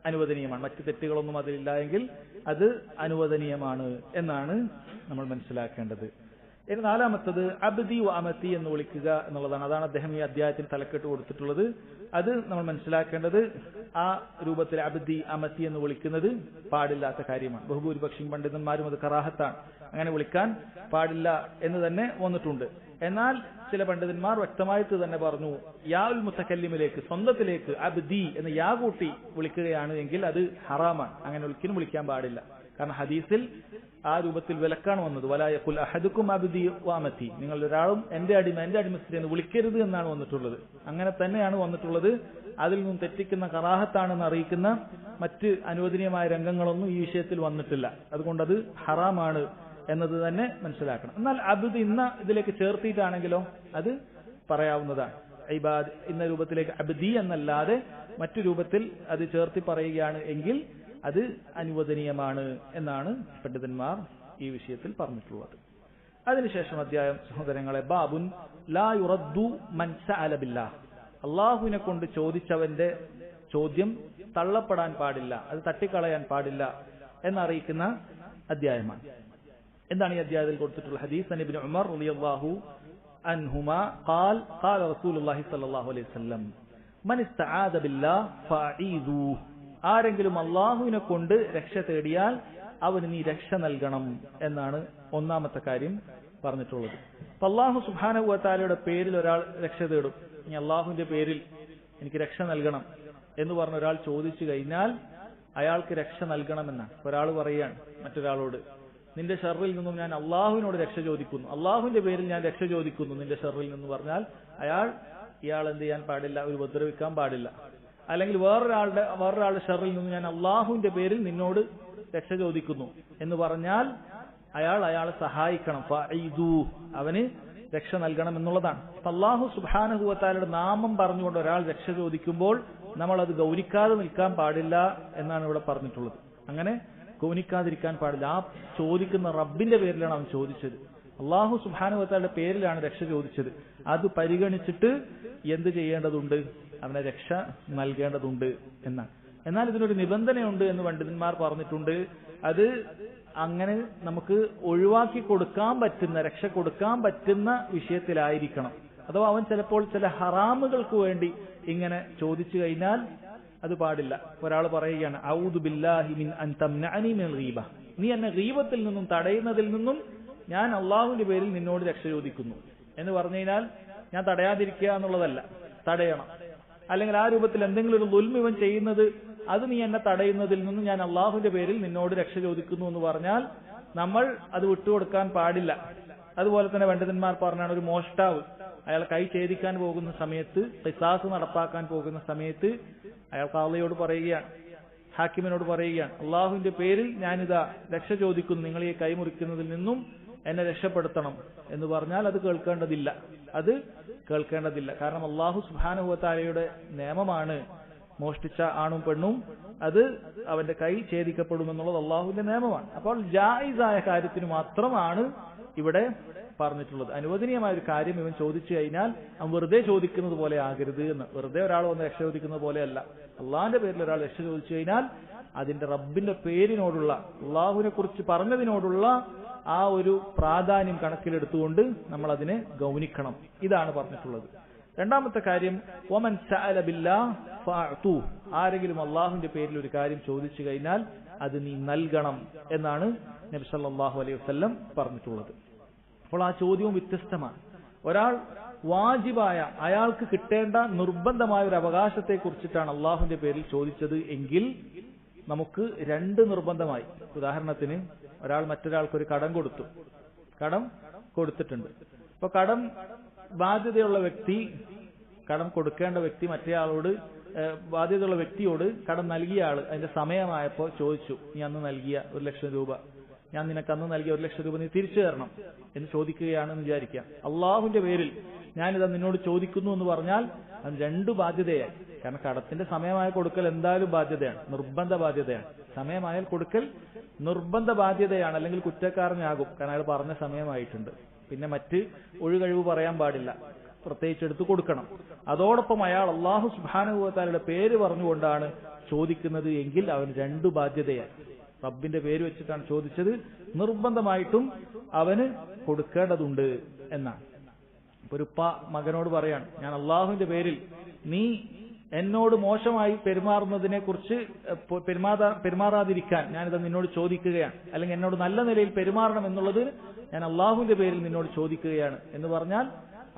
അനുവദനീയമാണ്. മറ്റു തെറ്റുകളൊന്നും അതിലില്ല എങ്കിൽ അത് അനുവദനീയമാണ് എന്നാണ് നമ്മൾ മനസ്സിലാക്കേണ്ടത്. ഇനി നാലാമത്തത് അബ്ദി വ അമതി എന്ന് വിളിക്കുക എന്നുള്ളതാണ്. അതാണ് അദ്ദേഹം ഈ അധ്യായത്തിന് തലക്കെട്ട് കൊടുത്തിട്ടുള്ളത്. അത് നമ്മൾ മനസ്സിലാക്കേണ്ടത് ആ രൂപത്തിൽ അബ്ദി അമതി എന്ന് വിളിക്കുന്നത് പാടില്ലാത്ത കാര്യമാണ്. ബഹുഭൂരിപക്ഷം പണ്ഡിതന്മാരും അത് കറാഹത്താണ്, അങ്ങനെ വിളിക്കാൻ പാടില്ല എന്ന് തന്നെ വന്നിട്ടുണ്ട്. എന്നാൽ ചില പണ്ഡിതന്മാർ വ്യക്തമായിട്ട് തന്നെ പറഞ്ഞു, യാ ഉൽ മുതകല്ലിമിലേക്ക്, സ്വന്തത്തിലേക്ക് അബ്ദി എന്ന് യാ കൂട്ടി വിളിക്കുകയാണ് എങ്കിൽ അത് ഹറാമാണ്, അങ്ങനെ ഒരിക്കലും വിളിക്കാൻ പാടില്ല. കാരണം ഹദീസിൽ ആ രൂപത്തിൽ വിലക്കാണ് വന്നത്, വലാ യഖുൽ അഹദുക്കും അബ്ദി വഅമതി, നിങ്ങൾ ഒരാളും എന്റെ അടിമ സ്ത്രീ എന്ന് വിളിക്കരുത് എന്നാണ് വന്നിട്ടുള്ളത്. അങ്ങനെ തന്നെയാണ് വന്നിട്ടുള്ളത്. അതിൽ നിന്നും തെറ്റിക്കുന്ന കറാഹത്താണെന്ന് അറിയിക്കുന്ന മറ്റ് അനുവദനീയമായ രംഗങ്ങളൊന്നും ഈ വിഷയത്തിൽ വന്നിട്ടില്ല. അതുകൊണ്ടത് ഹറാമാണ് എന്നത് തന്നെ മനസ്സിലാക്കണം. എന്നാൽ അബ്ദ് ഇന്ന ഇതിലേക്ക് ചേർത്തിയിട്ടാണെങ്കിലോ അത് പറയാവുന്നതാണ്. ഇബാദ് ഇന്ന രൂപത്തിലേക്ക് അബ്ദി എന്നല്ലാതെ മറ്റു രൂപത്തിൽ അത് ചേർത്തി പറയുകയാണ് എങ്കിൽ അത് അനുവദനീയമാണ് എന്നാണ് പണ്ഡിതന്മാർ ഈ വിഷയത്തിൽ പറഞ്ഞിട്ടുള്ളത്. അതിനുശേഷം അധ്യായം സഹോദരങ്ങളെ, ബാബുൻ ലാ യുറദ്ദു മൻ സഅല ബില്ലാഹ്, അള്ളാഹുവിനെ കൊണ്ട് ചോദിച്ചവന്റെ ചോദ്യം തള്ളപ്പെടാൻ പാടില്ല, അത് തട്ടിക്കളയാൻ പാടില്ല എന്നറിയിക്കുന്ന അധ്യായമാണ്. എന്താണ് ഈ അധ്യായത്തിൽ കൊടുത്തിട്ടുള്ള ഹദീസ്? അൻ ഇബ്നു ഉമർ റളിയല്ലാഹു അൻഹുമാ ഖാൽ ഖാല റസൂലുള്ളാഹി സ്വല്ലല്ലാഹു അലൈഹി വസല്ലം മൻ ഇസ്തആദ ബില്ലാഹ് ഫഅഈദു, ആരെങ്കിലും അള്ളാഹുവിനെ കൊണ്ട് രക്ഷ തേടിയാൽ അവന് നീ രക്ഷ നൽകണം എന്നാണ് ഒന്നാമത്തെ കാര്യം പറഞ്ഞിട്ടുള്ളത്. അപ്പൊ അള്ളാഹു സുബ്ഹാനഹു വ തആലയുടെ പേരിൽ ഒരാൾ രക്ഷ തേടും, ഇനി അള്ളാഹുവിന്റെ പേരിൽ എനിക്ക് രക്ഷ നൽകണം എന്ന് പറഞ്ഞ ഒരാൾ ചോദിച്ചു കഴിഞ്ഞാൽ അയാൾക്ക് രക്ഷ നൽകണമെന്നാണ്. ഒരാൾ പറയുകയാണ് മറ്റൊരാളോട്, നിന്റെ ഷർറിൽ നിന്നും ഞാൻ അള്ളാഹുവിനോട് രക്ഷ ചോദിക്കുന്നു, അള്ളാഹുവിന്റെ പേരിൽ ഞാൻ രക്ഷ ചോദിക്കുന്നു നിന്റെ ഷർറിൽ നിന്ന് പറഞ്ഞാൽ ഇയാൾ എന്ത് ചെയ്യാൻ പാടില്ല, ഒരു ഉപദ്രവിക്കാൻ പാടില്ല. അല്ലെങ്കിൽ വേറൊരാളുടെ ഷർറിൽ നിന്ന് ഞാൻ അള്ളാഹുവിന്റെ പേരിൽ നിന്നോട് രക്ഷ ചോദിക്കുന്നു എന്ന് പറഞ്ഞാൽ അയാളെ സഹായിക്കണം. ഫഈദൂ, അവന് രക്ഷ നൽകണം എന്നുള്ളതാണ്. അല്ലാഹു സുബ്ഹാനഹു വ തആലയുടെ നാമം പറഞ്ഞുകൊണ്ട് ഒരാൾ രക്ഷ ചോദിക്കുമ്പോൾ നമ്മൾ അത് ഗൗനിക്കാതെ നിൽക്കാൻ പാടില്ല എന്നാണ് ഇവിടെ പറഞ്ഞിട്ടുള്ളത്. അങ്ങനെ ഗൗനിക്കാതിരിക്കാൻ പാടില്ല. ആ ചോദിക്കുന്ന റബ്ബിന്റെ പേരിലാണ് അവൻ ചോദിച്ചത്. അല്ലാഹു സുബ്ഹാനഹു വ തആലയുടെ പേരിലാണ് രക്ഷ ചോദിച്ചത്. അത് പരിഗണിച്ചിട്ട് എന്ത് ചെയ്യേണ്ടതുണ്ട്? അവനെ രക്ഷ നൽകേണ്ടതുണ്ട് എന്നാണ്. എന്നാൽ ഇതിനൊരു നിബന്ധനയുണ്ട് എന്ന് പണ്ഡിതന്മാർ പറഞ്ഞിട്ടുണ്ട്. അത് അങ്ങനെ നമുക്ക് ഒഴിവാക്കി കൊടുക്കാൻ പറ്റുന്ന, രക്ഷ കൊടുക്കാൻ പറ്റുന്ന വിഷയത്തിലായിരിക്കണം. അഥവാ അവൻ ചിലപ്പോൾ ചില ഹറാമുകൾക്ക് വേണ്ടി ഇങ്ങനെ ചോദിച്ചു കഴിഞ്ഞാൽ അത് പാടില്ല. ഒരാൾ പറയുകയാണ് ഔദു ബില്ലാഹി മിൻ അൻ തംനഅനി മിനൽ ഗീബ, നീ എന്നെ ഗീബത്തിൽ നിന്നും തടയുന്നതിൽ നിന്നും ഞാൻ അള്ളാഹുവിന്റെ പേരിൽ നിന്നോട് രക്ഷ ചോദിക്കുന്നു എന്ന് പറഞ്ഞു കഴിഞ്ഞാൽ ഞാൻ തടയാതിരിക്കുക എന്നുള്ളതല്ല, തടയണം. അല്ലെങ്കിൽ ആ രൂപത്തിൽ എന്തെങ്കിലും ഒരു ദുൽമ ഇവൻ ചെയ്യുന്നത് അത് നീ എന്നെ തടയുന്നതിൽ നിന്നും ഞാൻ അള്ളാഹുവിന്റെ പേരിൽ നിന്നോട് രക്ഷ ചോദിക്കുന്നു എന്ന് പറഞ്ഞാൽ നമ്മൾ അത് വിട്ടുകൊടുക്കാൻ പാടില്ല. അതുപോലെ തന്നെ പണ്ഡിതന്മാർ പറഞ്ഞാണ് ഒരു മോഷ്ടാവ് അയാൾ കൈ ഛേദിക്കാൻ പോകുന്ന സമയത്ത്, ഖിസാസ് നടപ്പാക്കാൻ പോകുന്ന സമയത്ത് അയാൾ ഖാളിയോട് പറയുകയാണ്, ഹാക്കിമിനോട് പറയുകയാണ്, അള്ളാഹുവിന്റെ പേരിൽ ഞാനിതാ രക്ഷ ചോദിക്കുന്നു, നിങ്ങൾ ഈ കൈ മുറിക്കുന്നതിൽ നിന്നും എന്നെ രക്ഷപ്പെടുത്തണം എന്ന് പറഞ്ഞാൽ അത് കേൾക്കേണ്ടതില്ല. കാരണം അള്ളാഹു സുബ്ഹാനഹു വ തആലയുടെ നിയമമാണ് മോഷ്ടിച്ച ആണും പെണ്ണും അത് അവന്റെ കൈ ഛേദിക്കപ്പെടുമെന്നുള്ളത് അള്ളാഹുവിന്റെ നിയമമാണ്. അപ്പോൾ ജായിസായ കാര്യത്തിന് മാത്രമാണ് ഇവിടെ പറഞ്ഞിട്ടുള്ളത്. അനുവദനീയമായ ഒരു കാര്യം ഇവൻ ചോദിച്ചു കഴിഞ്ഞാൽ അവൻ വെറുതെ ചോദിക്കുന്നത് പോലെ ആകരുത് എന്ന്. വെറുതെ ഒരാൾ വന്ന് രക്ഷ ചോദിക്കുന്നത് പോലെയല്ല. അള്ളാഹിന്റെ പേരിൽ ഒരാൾ രക്ഷ ചോദിച്ചു കഴിഞ്ഞാൽ അതിന്റെ റബ്ബിന്റെ പേരിനോടുള്ള, അള്ളാഹുവിനെ കുറിച്ച് പറഞ്ഞതിനോടുള്ള ആ ഒരു പ്രാധാന്യം കണക്കിലെടുത്തുകൊണ്ട് നമ്മൾ അതിനെ ഗൗനിക്കണം. ഇതാണ് പറഞ്ഞിട്ടുള്ളത്. രണ്ടാമത്തെ കാര്യം വമൻ സഅല ബില്ലാഹ് ഫഅതു, ആരെങ്കിലും അള്ളാഹുവിന്റെ പേരിൽ ഒരു കാര്യം ചോദിച്ചു കഴിഞ്ഞാൽ അത് നീ നൽകണം എന്നാണ് നബി സല്ലല്ലാഹു അലൈഹി വസല്ലം പറഞ്ഞിട്ടുള്ളത്. അപ്പോൾ ആ ചോദ്യവും വ്യത്യസ്തമാണ്. ഒരാൾ വാജിബായ, അയാൾക്ക് കിട്ടേണ്ട നിർബന്ധമായ ഒരു അവകാശത്തെ കുറിച്ചിട്ടാണ് അള്ളാഹുവിന്റെ പേരിൽ ചോദിച്ചത് എങ്കിൽ നമുക്ക് രണ്ട് നിർബന്ധമായി. ഉദാഹരണത്തിന് ഒരാൾ മറ്റൊരാൾക്കൊരു കടം കൊടുത്തിട്ടുണ്ട്. അപ്പൊ കടം ബാധ്യതയുള്ള വ്യക്തി, കടം കൊടുക്കേണ്ട വ്യക്തി മറ്റേയാളോട്, ബാധ്യതയുള്ള വ്യക്തിയോട് കടം നൽകിയ ആള് അതിന്റെ സമയമായപ്പോ ചോദിച്ചു, നീ അന്ന് നൽകിയ 1,00,000 രൂപ, ഞാൻ നിനക്ക് അന്ന് നൽകിയ 1,00,000 രൂപ നീ തിരിച്ചു തരണം എന്ന് ചോദിക്കുകയാണെന്ന് വിചാരിക്കാം. അള്ളാഹുവിന്റെ പേരിൽ ഞാനിതാ നിന്നോട് ചോദിക്കുന്നു എന്ന് പറഞ്ഞാൽ അത് രണ്ട് ബാധ്യതയായി. കാരണം കടത്തിന്റെ സമയമായ കൊടുക്കൽ എന്തായാലും ബാധ്യതയാണ്, നിർബന്ധ ബാധ്യതയാണ്. സമയമായാൽ കൊടുക്കൽ നിർബന്ധ ബാധ്യതയാണ്, അല്ലെങ്കിൽ കുറ്റക്കാരനാകും. കാരണം അയാൾ പറഞ്ഞ സമയമായിട്ടുണ്ട്. പിന്നെ മറ്റ് ഒഴുകഴിവ് പറയാൻ പാടില്ല, പ്രത്യേകിച്ച് എടുത്ത് കൊടുക്കണം. അതോടൊപ്പം അയാൾ അല്ലാഹു സുബ്ഹാനഹു വ തആലയുടെ പേര് പറഞ്ഞുകൊണ്ടാണ് ചോദിക്കുന്നത് എങ്കിൽ അവന് രണ്ട് ബാധ്യതയായി. റബ്ബിന്റെ പേര് വെച്ചിട്ടാണ് ചോദിച്ചത്, നിർബന്ധമായിട്ടും അവന് കൊടുക്കേണ്ടതുണ്ട് എന്നാണ്. ഒരു ഉപ്പ മകനോട് പറയാണ്, ഞാൻ അള്ളാഹുവിന്റെ പേരിൽ നീ എന്നോട് മോശമായി പെരുമാറുന്നതിനെ കുറിച്ച് പെരുമാറാതിരിക്കാൻ ഞാനിത് നിന്നോട് ചോദിക്കുകയാണ്, അല്ലെങ്കിൽ എന്നോട് നല്ല നിലയിൽ പെരുമാറണം എന്നുള്ളത് ഞാൻ അള്ളാഹുവിന്റെ പേരിൽ നിന്നോട് ചോദിക്കുകയാണ് എന്ന് പറഞ്ഞാൽ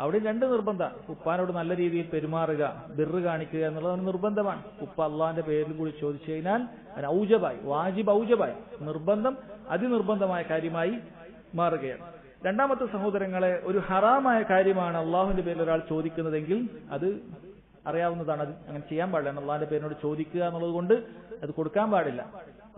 അവിടെ രണ്ട് നിർബന്ധമാണ്. ഉപ്പാനോട് നല്ല രീതിയിൽ പെരുമാറുക, ബിർറ് കാണിക്കുക എന്നുള്ളത് നിർബന്ധമാണ്. ഉപ്പ അള്ളാഹിന്റെ പേരിൽ കൂടി ചോദിച്ചു കഴിഞ്ഞാൽ അവൻ ഔജബായി, വാജിബ് ഔജബായി, നിർബന്ധം അതിനിർബന്ധമായ കാര്യമായി മാറുകയാണ്. രണ്ടാമത്തെ സഹോദരങ്ങളെ, ഒരു ഹറാമായ കാര്യമാണ് അള്ളാഹുവിന്റെ പേരിൽ ഒരാൾ ചോദിക്കുന്നതെങ്കിൽ അത് അറിയാവുന്നതാണ്, അത് അങ്ങനെ ചെയ്യാൻ പാടില്ല. അള്ളാഹിന്റെ പേരിനോട് ചോദിക്കുക എന്നുള്ളത് കൊണ്ട് അത് കൊടുക്കാൻ പാടില്ല.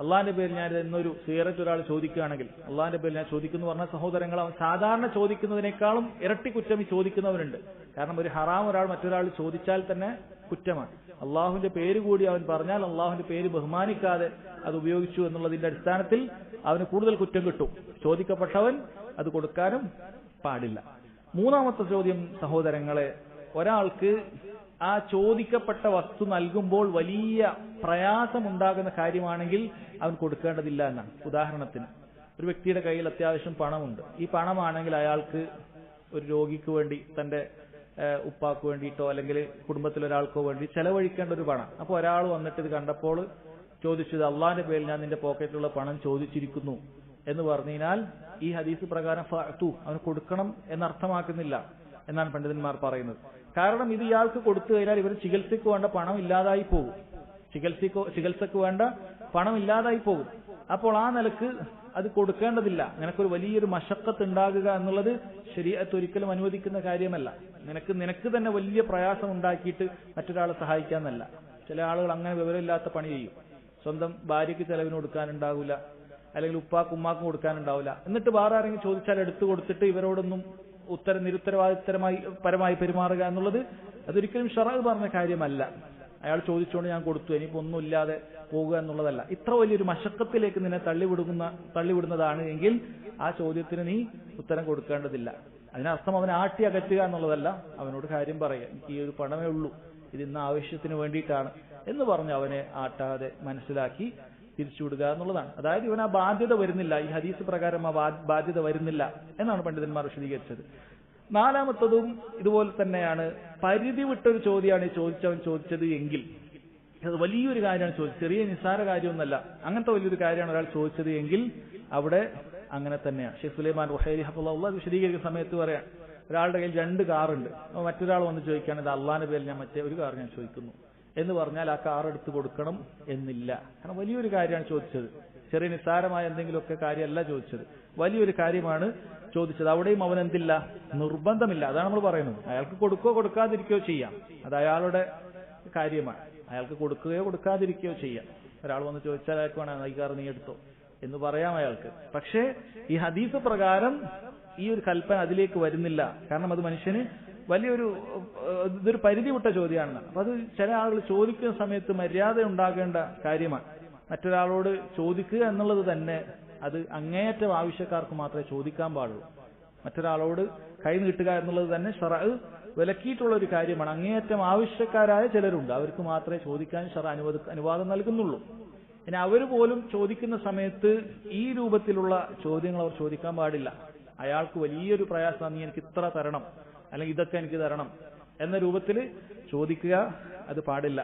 അള്ളാഹിന്റെ പേരിൽ ഞാൻ എന്നൊരു സിഗരറ്റ് ഒരാൾ ചോദിക്കുകയാണെങ്കിൽ അള്ളാഹിന്റെ പേരിൽ ഞാൻ ചോദിക്കുന്നു പറഞ്ഞ സഹോദരങ്ങൾ, അവൻ സാധാരണ ചോദിക്കുന്നതിനേക്കാളും ഇരട്ടി കുറ്റം ഈ ചോദിക്കുന്നവരുണ്ട്. കാരണം ഒരു ഹറാം ഒരാൾ മറ്റൊരാൾ ചോദിച്ചാൽ തന്നെ കുറ്റമാണ്. അള്ളാഹുവിന്റെ പേര് കൂടി അവൻ പറഞ്ഞാൽ അള്ളാഹുവിന്റെ പേര് ബഹുമാനിക്കാതെ അത് ഉപയോഗിച്ചു എന്നുള്ളതിന്റെ അടിസ്ഥാനത്തിൽ അവന് കൂടുതൽ കുറ്റം കിട്ടും. ചോദിക്കപ്പെട്ടവൻ അത് കൊടുക്കാനും പാടില്ല. മൂന്നാമത്തെ ചോദ്യം സഹോദരങ്ങളെ, ഒരാൾക്ക് ആ ചോദിക്കപ്പെട്ട വസ്തു നൽകുമ്പോൾ വലിയ പ്രയാസമുണ്ടാകുന്ന കാര്യമാണെങ്കിൽ അവൻ കൊടുക്കേണ്ടതില്ല എന്നാണ്. ഉദാഹരണത്തിന് ഒരു വ്യക്തിയുടെ കയ്യിൽ അത്യാവശ്യം പണമുണ്ട്. ഈ പണമാണെങ്കിൽ അയാൾക്ക് ഒരു രോഗിക്ക് വേണ്ടി, തന്റെ ഉപ്പാക്ക് വേണ്ടിയിട്ടോ അല്ലെങ്കിൽ കുടുംബത്തിലൊരാൾക്കോ വേണ്ടി ചെലവഴിക്കേണ്ട ഒരു പണം. അപ്പോൾ ഒരാൾ വന്നിട്ട് ഇത് കണ്ടപ്പോൾ ചോദിച്ചത്, അള്ളാഹിന്റെ പേരിൽ ഞാൻ നിന്റെ പോക്കറ്റിലുള്ള പണം ചോദിച്ചിരിക്കുന്നു എന്ന് പറഞ്ഞാൽ ഈ ഹദീസ് പ്രകാരം ഫഅതു, അവന് കൊടുക്കണം എന്നർത്ഥമാക്കുന്നില്ല എന്നാണ് പണ്ഡിതന്മാർ പറയുന്നത്. കാരണം ഇത് ഇയാൾക്ക് കൊടുത്തു കഴിഞ്ഞാൽ ഇവർ ചികിത്സയ്ക്ക് വേണ്ട പണം ഇല്ലാതായി പോകും. ചികിത്സക്ക് വേണ്ട പണം ഇല്ലാതായി പോകും. അപ്പോൾ ആ നിലക്ക് അത് കൊടുക്കേണ്ടതില്ല. നിനക്കൊരു വലിയൊരു മശക്കത്ത് ഉണ്ടാകുക എന്നുള്ളത് ശരീഅത്ത് ഒരിക്കലും അനുവദിക്കുന്ന കാര്യമല്ല. നിനക്ക് തന്നെ വലിയ പ്രയാസം ഉണ്ടാക്കിയിട്ട് മറ്റൊരാളെ സഹായിക്കാന്നല്ല. ചില ആളുകൾ അങ്ങനെ വിവരമില്ലാത്ത പണി ചെയ്യും. സ്വന്തം ഭാര്യയ്ക്ക് ചെലവിന് കൊടുക്കാനുണ്ടാവില്ല, അല്ലെങ്കിൽ ഉപ്പാക്കും ഉമ്മാക്കും കൊടുക്കാനുണ്ടാവില്ല. എന്നിട്ട് വേറെ ആരെങ്കിലും ചോദിച്ചാൽ എടുത്തു കൊടുത്തിട്ട് ഇവരോടൊന്നും പരമായി പെരുമാറുക എന്നുള്ളത് അതൊരിക്കലും ശറഅ് പറഞ്ഞ കാര്യമല്ല. അയാൾ ചോദിച്ചുകൊണ്ട് ഞാൻ കൊടുത്തു, ഇനിയിപ്പോ ഒന്നുമില്ലാതെ പോകുക എന്നുള്ളതല്ല. ഇത്ര വലിയൊരു മശക്കത്തിലേക്ക് നിന്നെ തള്ളിവിടുന്നതാണ് എങ്കിൽ ആ ചോദ്യത്തിന് നീ ഉത്തരം കൊടുക്കേണ്ടതില്ല. അതിനർത്ഥം അവനെ ആട്ടി അകറ്റുക എന്നുള്ളതല്ല. അവനോട് കാര്യം പറയുക, എനിക്ക് ഈ ഒരു പണമേ ഉള്ളൂ, ഇത് ഇന്ന ആവശ്യത്തിന് വേണ്ടിയിട്ടാണ് എന്ന് പറഞ്ഞ് അവനെ ആട്ടാതെ മനസ്സിലാക്കി തിരിച്ചുവിടുക എന്നുള്ളതാണ്. അതായത് ഇവൻ ആ ബാധ്യത വരുന്നില്ല, ഈ ഹദീസ് പ്രകാരം ആ ബാധ്യത വരുന്നില്ല എന്നാണ് പണ്ഡിതന്മാർ വിശദീകരിച്ചത്. നാലാമത്തതും ഇതുപോലെ തന്നെയാണ്. പരിധി വിട്ടൊരു ചോദ്യമാണ് ഈ ചോദിച്ചത് എങ്കിൽ അത് വലിയൊരു കാര്യമാണ് ചോദിച്ചത്, ചെറിയ നിസ്സാര കാര്യമൊന്നല്ല, അങ്ങനത്തെ വലിയൊരു കാര്യമാണ് ഒരാൾ ചോദിച്ചത് എങ്കിൽ അവിടെ അങ്ങനെ തന്നെയാണ്. ഷെയ്ഖ് സുലൈമാൻ റുഹൈലി ഹഫളഹുല്ലാഹ് വിശദീകരിക്കുന്ന സമയത്ത് പറയാം, ഒരാളുടെ കയ്യിൽ 2 കാറുണ്ട്, മറ്റൊരാൾ വന്ന് ചോദിക്കുകയാണ് ഇത് അള്ളാന്റെ പേരിൽ ഞാൻ മറ്റേ ഒരു കാർ ഞാൻ ചോദിക്കുന്നു എന്ന് പറഞ്ഞാൽ ആ കാർ എടുത്ത് കൊടുക്കണം എന്നില്ല. കാരണം വലിയൊരു കാര്യമാണ് ചോദിച്ചത്, ചെറിയ നിസ്സാരമായ എന്തെങ്കിലുമൊക്കെ കാര്യമല്ല ചോദിച്ചത്, വലിയൊരു കാര്യമാണ് ചോദിച്ചത്. അവിടെയും അവൻ എന്തില്ല, നിർബന്ധമില്ല. അതാണ് നമ്മൾ പറയുന്നത്. അയാൾക്ക് കൊടുക്കുകയോ കൊടുക്കാതിരിക്കുകയോ ചെയ്യാം, അത് അയാളുടെ കാര്യമാണ്. അയാൾക്ക് കൊടുക്കുകയോ കൊടുക്കാതിരിക്കുകയോ ചെയ്യാം. ഒരാൾ വന്ന് ചോദിച്ചാൽ അയാൾക്ക് വേണം ഈ കാർ നീ എടുത്തോ എന്ന് പറയാം അയാൾക്ക്. പക്ഷേ ഈ ഹദീസ് പ്രകാരം ഈ ഒരു കൽപ്പന അതിലേക്ക് വരുന്നില്ല. കാരണം അത് മനുഷ്യന് ഇതൊരു പരിധി വിട്ട ചോദ്യമാണ്. അപ്പൊ അത് ചില ആളുകൾ ചോദിക്കുന്ന സമയത്ത് മര്യാദ ഉണ്ടാകേണ്ട കാര്യമാണ്. മറ്റൊരാളോട് ചോദിക്കുക എന്നുള്ളത് തന്നെ അത് അങ്ങേയറ്റം ആവശ്യക്കാർക്ക് മാത്രമേ ചോദിക്കാൻ പാടുള്ളൂ. മറ്റൊരാളോട് കൈ നീട്ടുക എന്നുള്ളത് തന്നെ ശറഅ് വിലക്കിയിട്ടുള്ള ഒരു കാര്യമാണ്. അങ്ങേയറ്റം ആവശ്യക്കാരായ ചിലരുണ്ട്, അവർക്ക് മാത്രമേ ചോദിക്കാൻ ശറഅ് അനുവാദം നൽകുന്നുള്ളൂ. ഇനി അവർ പോലും ചോദിക്കുന്ന സമയത്ത് ഈ രൂപത്തിലുള്ള ചോദ്യങ്ങൾ അവർ ചോദിക്കാൻ പാടില്ല. അയാൾക്ക് വലിയൊരു പ്രയാസം, നീ എനിക്ക് ഇത്ര തരണം അല്ലെങ്കിൽ ഇതൊക്കെ എനിക്ക് തരണം എന്ന രൂപത്തിൽ ചോദിക്കുക, അത് പാടില്ല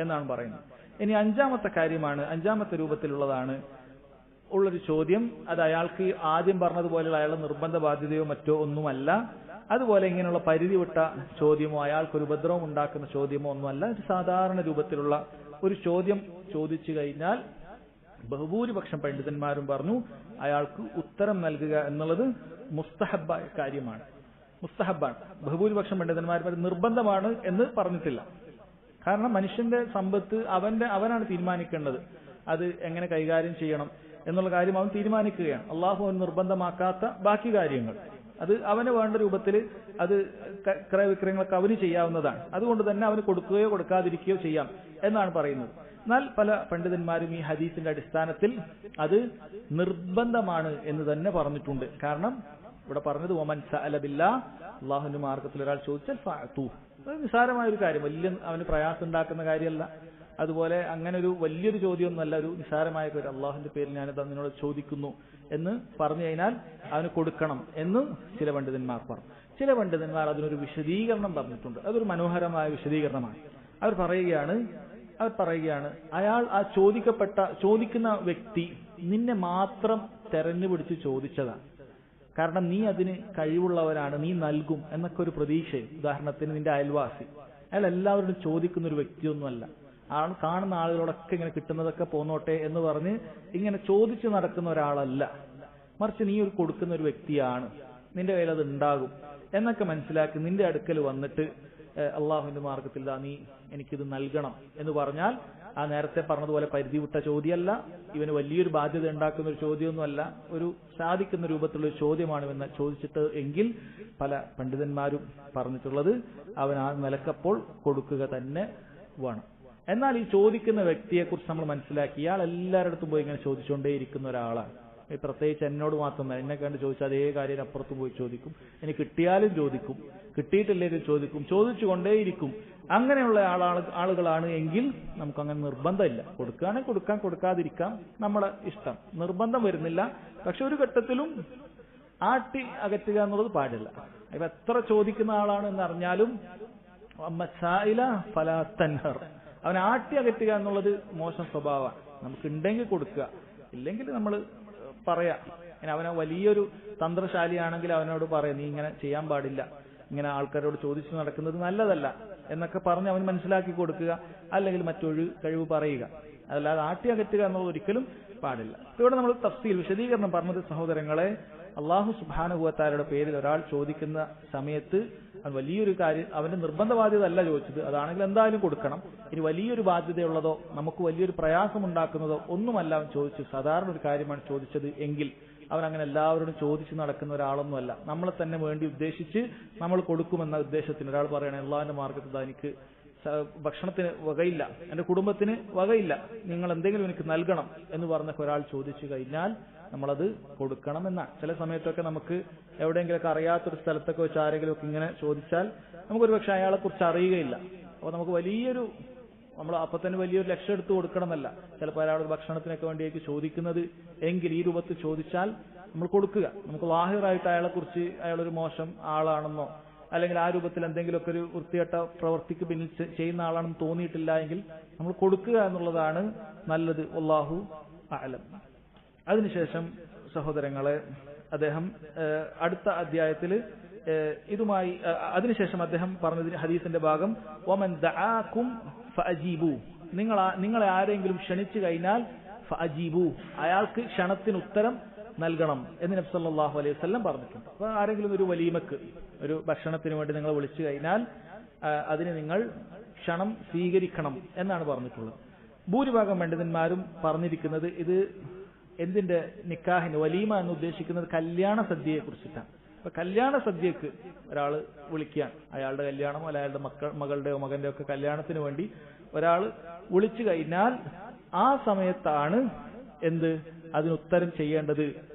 എന്നാണ് പറയുന്നത്. ഇനി അഞ്ചാമത്തെ രൂപത്തിലുള്ളതാണ് ഉള്ളൊരു ചോദ്യം. അത് അയാൾക്ക് ആദ്യം പറഞ്ഞതുപോലെയുള്ള അയാളുടെ നിർബന്ധ ബാധ്യതയോ മറ്റോ ഒന്നുമല്ല. അതുപോലെ ഇങ്ങനെയുള്ള പരിധി വിട്ട ചോദ്യമോ അയാൾക്കൊരു ഉപദ്രവം ഉണ്ടാക്കുന്ന ചോദ്യമോ ഒന്നുമല്ല. ഒരു സാധാരണ രൂപത്തിലുള്ള ഒരു ചോദ്യം ചോദിച്ചു കഴിഞ്ഞാൽ ബഹുഭൂരിപക്ഷം പണ്ഡിതന്മാരും പറഞ്ഞു അയാൾക്ക് ഉത്തരം നൽകുക എന്നുള്ളത് മുസ്തഹബായ കാര്യമാണ്, മുസ്തഹബാണ്. ബഹുഭൂരിപക്ഷം പണ്ഡിതന്മാർ നിർബന്ധമാണ് എന്ന് പറഞ്ഞിട്ടില്ല. കാരണം മനുഷ്യന്റെ സമ്പത്ത് അവനാണ് തീരുമാനിക്കേണ്ടത്, അത് എങ്ങനെ കൈകാര്യം ചെയ്യണം എന്നുള്ള കാര്യം അവൻ തീരുമാനിക്കുകയാണ്. അള്ളാഹു അവൻ നിർബന്ധമാക്കാത്ത ബാക്കി കാര്യങ്ങൾ അത് അവന് വേണ്ട രൂപത്തിൽ അത് ക്രയവിക്രയങ്ങളൊക്കെ അവന് ചെയ്യാവുന്നതാണ്. അതുകൊണ്ട് തന്നെ അവന് കൊടുക്കുകയോ കൊടുക്കാതിരിക്കുകയോ ചെയ്യാം എന്നാണ് പറയുന്നത്. എന്നാൽ പല പണ്ഡിതന്മാരും ഈ ഹദീസിന്റെ അടിസ്ഥാനത്തിൽ അത് നിർബന്ധമാണ് എന്ന് തന്നെ പറഞ്ഞിട്ടുണ്ട്. കാരണം ഇവിടെ പറഞ്ഞത് വമൻ സഅല ബില്ലാഹ്, അള്ളാഹുവിന്റെ മാർഗത്തിൽ ഒരാൾ ചോദിച്ചാൽ ഫഅതു, നിസ്സാരമായ ഒരു കാര്യം, വലിയ അവന് പ്രയാസം ഉണ്ടാക്കുന്ന കാര്യമല്ല. അതുപോലെ അങ്ങനെ ഒരു വലിയൊരു ചോദ്യമൊന്നുമല്ല, ഒരു നിസ്സാരമായ കാര്യം. അള്ളാഹുവിന്റെ പേരിൽ ഞാനിത് നിന്നോട് ചോദിക്കുന്നു എന്ന് പറഞ്ഞു കഴിഞ്ഞാൽ അവന് കൊടുക്കണം എന്ന് ചില പണ്ഡിതന്മാർ പറഞ്ഞു. ചില പണ്ഡിതന്മാർ അതിനൊരു വിശദീകരണം പറഞ്ഞിട്ടുണ്ട്. അതൊരു മനോഹരമായ വിശദീകരണമാണ്. അവർ പറയുകയാണ് അയാൾ ആ ചോദിക്കുന്ന വ്യക്തി നിന്നെ മാത്രം തെരഞ്ഞുപിടിച്ച് ചോദിച്ചതാണ്. കാരണം നീ അതിന് കഴിവുള്ളവരാണ്, നീ നൽകും എന്നൊക്കെ ഒരു പ്രതീക്ഷയും. ഉദാഹരണത്തിന് നിന്റെ അയൽവാസി, അയാൾ എല്ലാവരോടും ചോദിക്കുന്ന ഒരു വ്യക്തിയൊന്നുമല്ല. കാണുന്ന ആളുകളോടൊക്കെ ഇങ്ങനെ കിട്ടുന്നതൊക്കെ പോന്നോട്ടെ എന്ന് പറഞ്ഞ് ഇങ്ങനെ ചോദിച്ചു നടക്കുന്ന ഒരാളല്ല. മറിച്ച് നീ ഒരു കൊടുക്കുന്ന ഒരു വ്യക്തിയാണ്, നിന്റെ കയ്യിൽ അത് ഉണ്ടാകും എന്നൊക്കെ മനസ്സിലാക്കി നിന്റെ അടുക്കൽ വന്നിട്ട് അള്ളാഹുവിന്റെ മാർഗത്തിൽ നീ എനിക്കിത് നൽകണം എന്ന് പറഞ്ഞാൽ ആ നേരത്തെ പറഞ്ഞതുപോലെ പരിധി വിട്ട ചോദ്യമല്ല, ഇവന് വലിയൊരു ബാധ്യത ഉണ്ടാക്കുന്ന ഒരു ചോദ്യമൊന്നുമല്ല, ഒരു സാധിക്കുന്ന രൂപത്തിലുള്ള ഒരു ചോദ്യമാണ് ഇവന്ന് ചോദിച്ചിട്ട് എങ്കിൽ പല പണ്ഡിതന്മാരും പറഞ്ഞിട്ടുള്ളത് അവൻ ആ നിലക്കപ്പോൾ കൊടുക്കുക തന്നെ വേണം. എന്നാൽ ഈ ചോദിക്കുന്ന വ്യക്തിയെക്കുറിച്ച് നമ്മൾ മനസ്സിലാക്കി, ഇയാൾ എല്ലാവരുടെ പോയി ഇങ്ങനെ ചോദിച്ചുകൊണ്ടേയിരിക്കുന്ന ഒരാളാണ്. പ്രത്യേകിച്ച് എന്നോട് മാത്രമല്ല, എന്നെ കണ്ട് ചോദിച്ചാൽ അതേ കാര്യം അപ്പുറത്തും പോയി ചോദിക്കും, ഇനി കിട്ടിയാലും ചോദിക്കും, കിട്ടിയിട്ടില്ലേലും ചോദിക്കും, ചോദിച്ചുകൊണ്ടേയിരിക്കും. അങ്ങനെയുള്ള ആളുകളാണ് എങ്കിൽ നമുക്കങ്ങനെ നിർബന്ധമില്ല. കൊടുക്കുകയാണെങ്കിൽ കൊടുക്കാം, കൊടുക്കാതിരിക്കാം, നമ്മുടെ ഇഷ്ടം, നിർബന്ധം വരുന്നില്ല. പക്ഷെ ഒരു ഘട്ടത്തിലും ആട്ടി അകറ്റുക എന്നുള്ളത് പാടില്ല. ഇവ എത്ര ചോദിക്കുന്ന ആളാണ് എന്നറിഞ്ഞാലും അവൻ ആട്ടി അകറ്റുക എന്നുള്ളത് മോശം സ്വഭാവമാണ്. നമുക്കുണ്ടെങ്കിൽ കൊടുക്കുക, ഇല്ലെങ്കിൽ നമ്മൾ പറയാം. അവനെ വലിയൊരു തന്ത്രശാലിയാണെങ്കിൽ അവനോട് പറയാം, നീ ഇങ്ങനെ ചെയ്യാൻ പാടില്ല, ഇങ്ങനെ ആൾക്കാരോട് ചോദിച്ചു നടക്കുന്നത് നല്ലതല്ല എന്നൊക്കെ പറഞ്ഞ് അവൻ മനസ്സിലാക്കി കൊടുക്കുക, അല്ലെങ്കിൽ മറ്റൊരു കഴിവ് പറയുക. അതല്ലാതെ ആട്ടി അകറ്റുക എന്നുള്ളത് ഒരിക്കലും പാടില്ല. ഇവിടെ നമ്മൾ തഫ്സീൽ വിശദീകരണം പറഞ്ഞത് സഹോദരങ്ങളെ, അള്ളാഹു സുബ്ഹാനഹു വ തആലയുടെ പേരിൽ ഒരാൾ ചോദിക്കുന്ന സമയത്ത് അത് വലിയൊരു കാര്യം, അവന്റെ നിർബന്ധ ബാധ്യത അല്ല ചോദിച്ചത്, അതാണെങ്കിൽ എന്തായാലും കൊടുക്കണം. ഇനി വലിയൊരു ബാധ്യതയുള്ളതോ നമുക്ക് വലിയൊരു പ്രയാസം ഉണ്ടാക്കുന്നതോ ഒന്നുമല്ല അവൻ ചോദിച്ചു, സാധാരണ ഒരു കാര്യമാണ് ചോദിച്ചത് എങ്കിൽ അവൻ അങ്ങനെ എല്ലാവരോടും ചോദിച്ചു നടക്കുന്ന ഒരാളൊന്നുമല്ല. നമ്മളെ തന്നെ വേണ്ടി ഉദ്ദേശിച്ച് നമ്മൾ കൊടുക്കുമെന്ന ഉദ്ദേശത്തിന് ഒരാൾ പറയണേ അള്ളാഹിന്റെ മാർഗത്തിൽ എനിക്ക് ഭക്ഷണത്തിന് വകയില്ല, എന്റെ കുടുംബത്തിന് വകയില്ല, നിങ്ങൾ എന്തെങ്കിലും എനിക്ക് നൽകണം എന്ന് പറഞ്ഞൊക്കെ ഒരാൾ ചോദിച്ചു കഴിഞ്ഞാൽ നമ്മളത് കൊടുക്കണമെന്നാണ്. ചില സമയത്തൊക്കെ നമുക്ക് എവിടെയെങ്കിലൊക്കെ അറിയാത്തൊരു സ്ഥലത്തൊക്കെ വെച്ച് ആരെങ്കിലും ഒക്കെ ഇങ്ങനെ ചോദിച്ചാൽ നമുക്കൊരു പക്ഷെ അയാളെ കുറിച്ച് അറിയുകയില്ല. അപ്പോൾ നമുക്ക് നമ്മൾ അപ്പൊ തന്നെ വലിയൊരു ലക്ഷ്യം എടുത്ത് കൊടുക്കണമെന്നല്ല. ചിലപ്പോൾ അയാളുടെ ഭക്ഷണത്തിനൊക്കെ വേണ്ടിയേക്ക് ചോദിക്കുന്നത് എങ്കിൽ ഈ രൂപത്തിൽ ചോദിച്ചാൽ നമ്മൾ കൊടുക്കുക. നമുക്ക് വാഹിറായിട്ട് അയാളെ കുറിച്ച് അയാളൊരു മോശം ആളാണെന്നോ അല്ലെങ്കിൽ ആ രൂപത്തിൽ എന്തെങ്കിലുമൊക്കെ ഒരു വൃത്തികെട്ട പ്രവൃത്തിക്ക് പിന്നിൽ ചെയ്യുന്ന ആളാണെന്ന് തോന്നിയിട്ടില്ല എങ്കിൽ നമ്മൾ കൊടുക്കുക എന്നുള്ളതാണ് നല്ലത്. വല്ലാഹു അഅലം. അതിനുശേഷം സഹോദരങ്ങളെ അദ്ദേഹം അടുത്ത അധ്യായത്തിൽ ഇതുമായി അതിനുശേഷം അദ്ദേഹം പറഞ്ഞതിന് ഹദീസിന്റെ ഭാഗം വമൻ ദആകും ഫഅജീബു, നിങ്ങളെ ആരെങ്കിലും ക്ഷണിച്ചു കഴിഞ്ഞാൽ ഫഅജീബു, അയാൾക്ക് ക്ഷണത്തിന് ഉത്തരം നൽകണം എന്ന് നബി സല്ലല്ലാഹു അലൈഹി വസല്ലം പറഞ്ഞിട്ടുണ്ട്. അപ്പോൾ ആരെങ്കിലും ഒരു വലീമക്ക് ഒരു ഭക്ഷണത്തിന് വേണ്ടി നിങ്ങൾ വിളിച്ചു കഴിഞ്ഞാൽ അതിന് നിങ്ങൾ ക്ഷണം സ്വീകരിക്കണം എന്നാണ് പറഞ്ഞിട്ടുള്ളത്. ഭൂരിഭാഗം പണ്ഡിതന്മാരും പറഞ്ഞിരിക്കുന്നത് ഇത് എന്തിന്റെ നിക്കാഹിന് വലീമ എന്ന് ഉദ്ദേശിക്കുന്നത് കല്യാണ സദ്യയെ കുറിച്ചിട്ടാണ്. അപ്പൊ കല്യാണ സദ്യക്ക് ഒരാൾ വിളിക്കാൻ, അയാളുടെ കല്യാണമോ അയാളുടെ മകളുടെയോ മകന്റെയോ ഒക്കെ കല്യാണത്തിന് വേണ്ടി ഒരാൾ വിളിച്ചു കഴിഞ്ഞാൽ ആ സമയത്താണ് അതിനുത്തരം ചെയ്യേണ്ടത്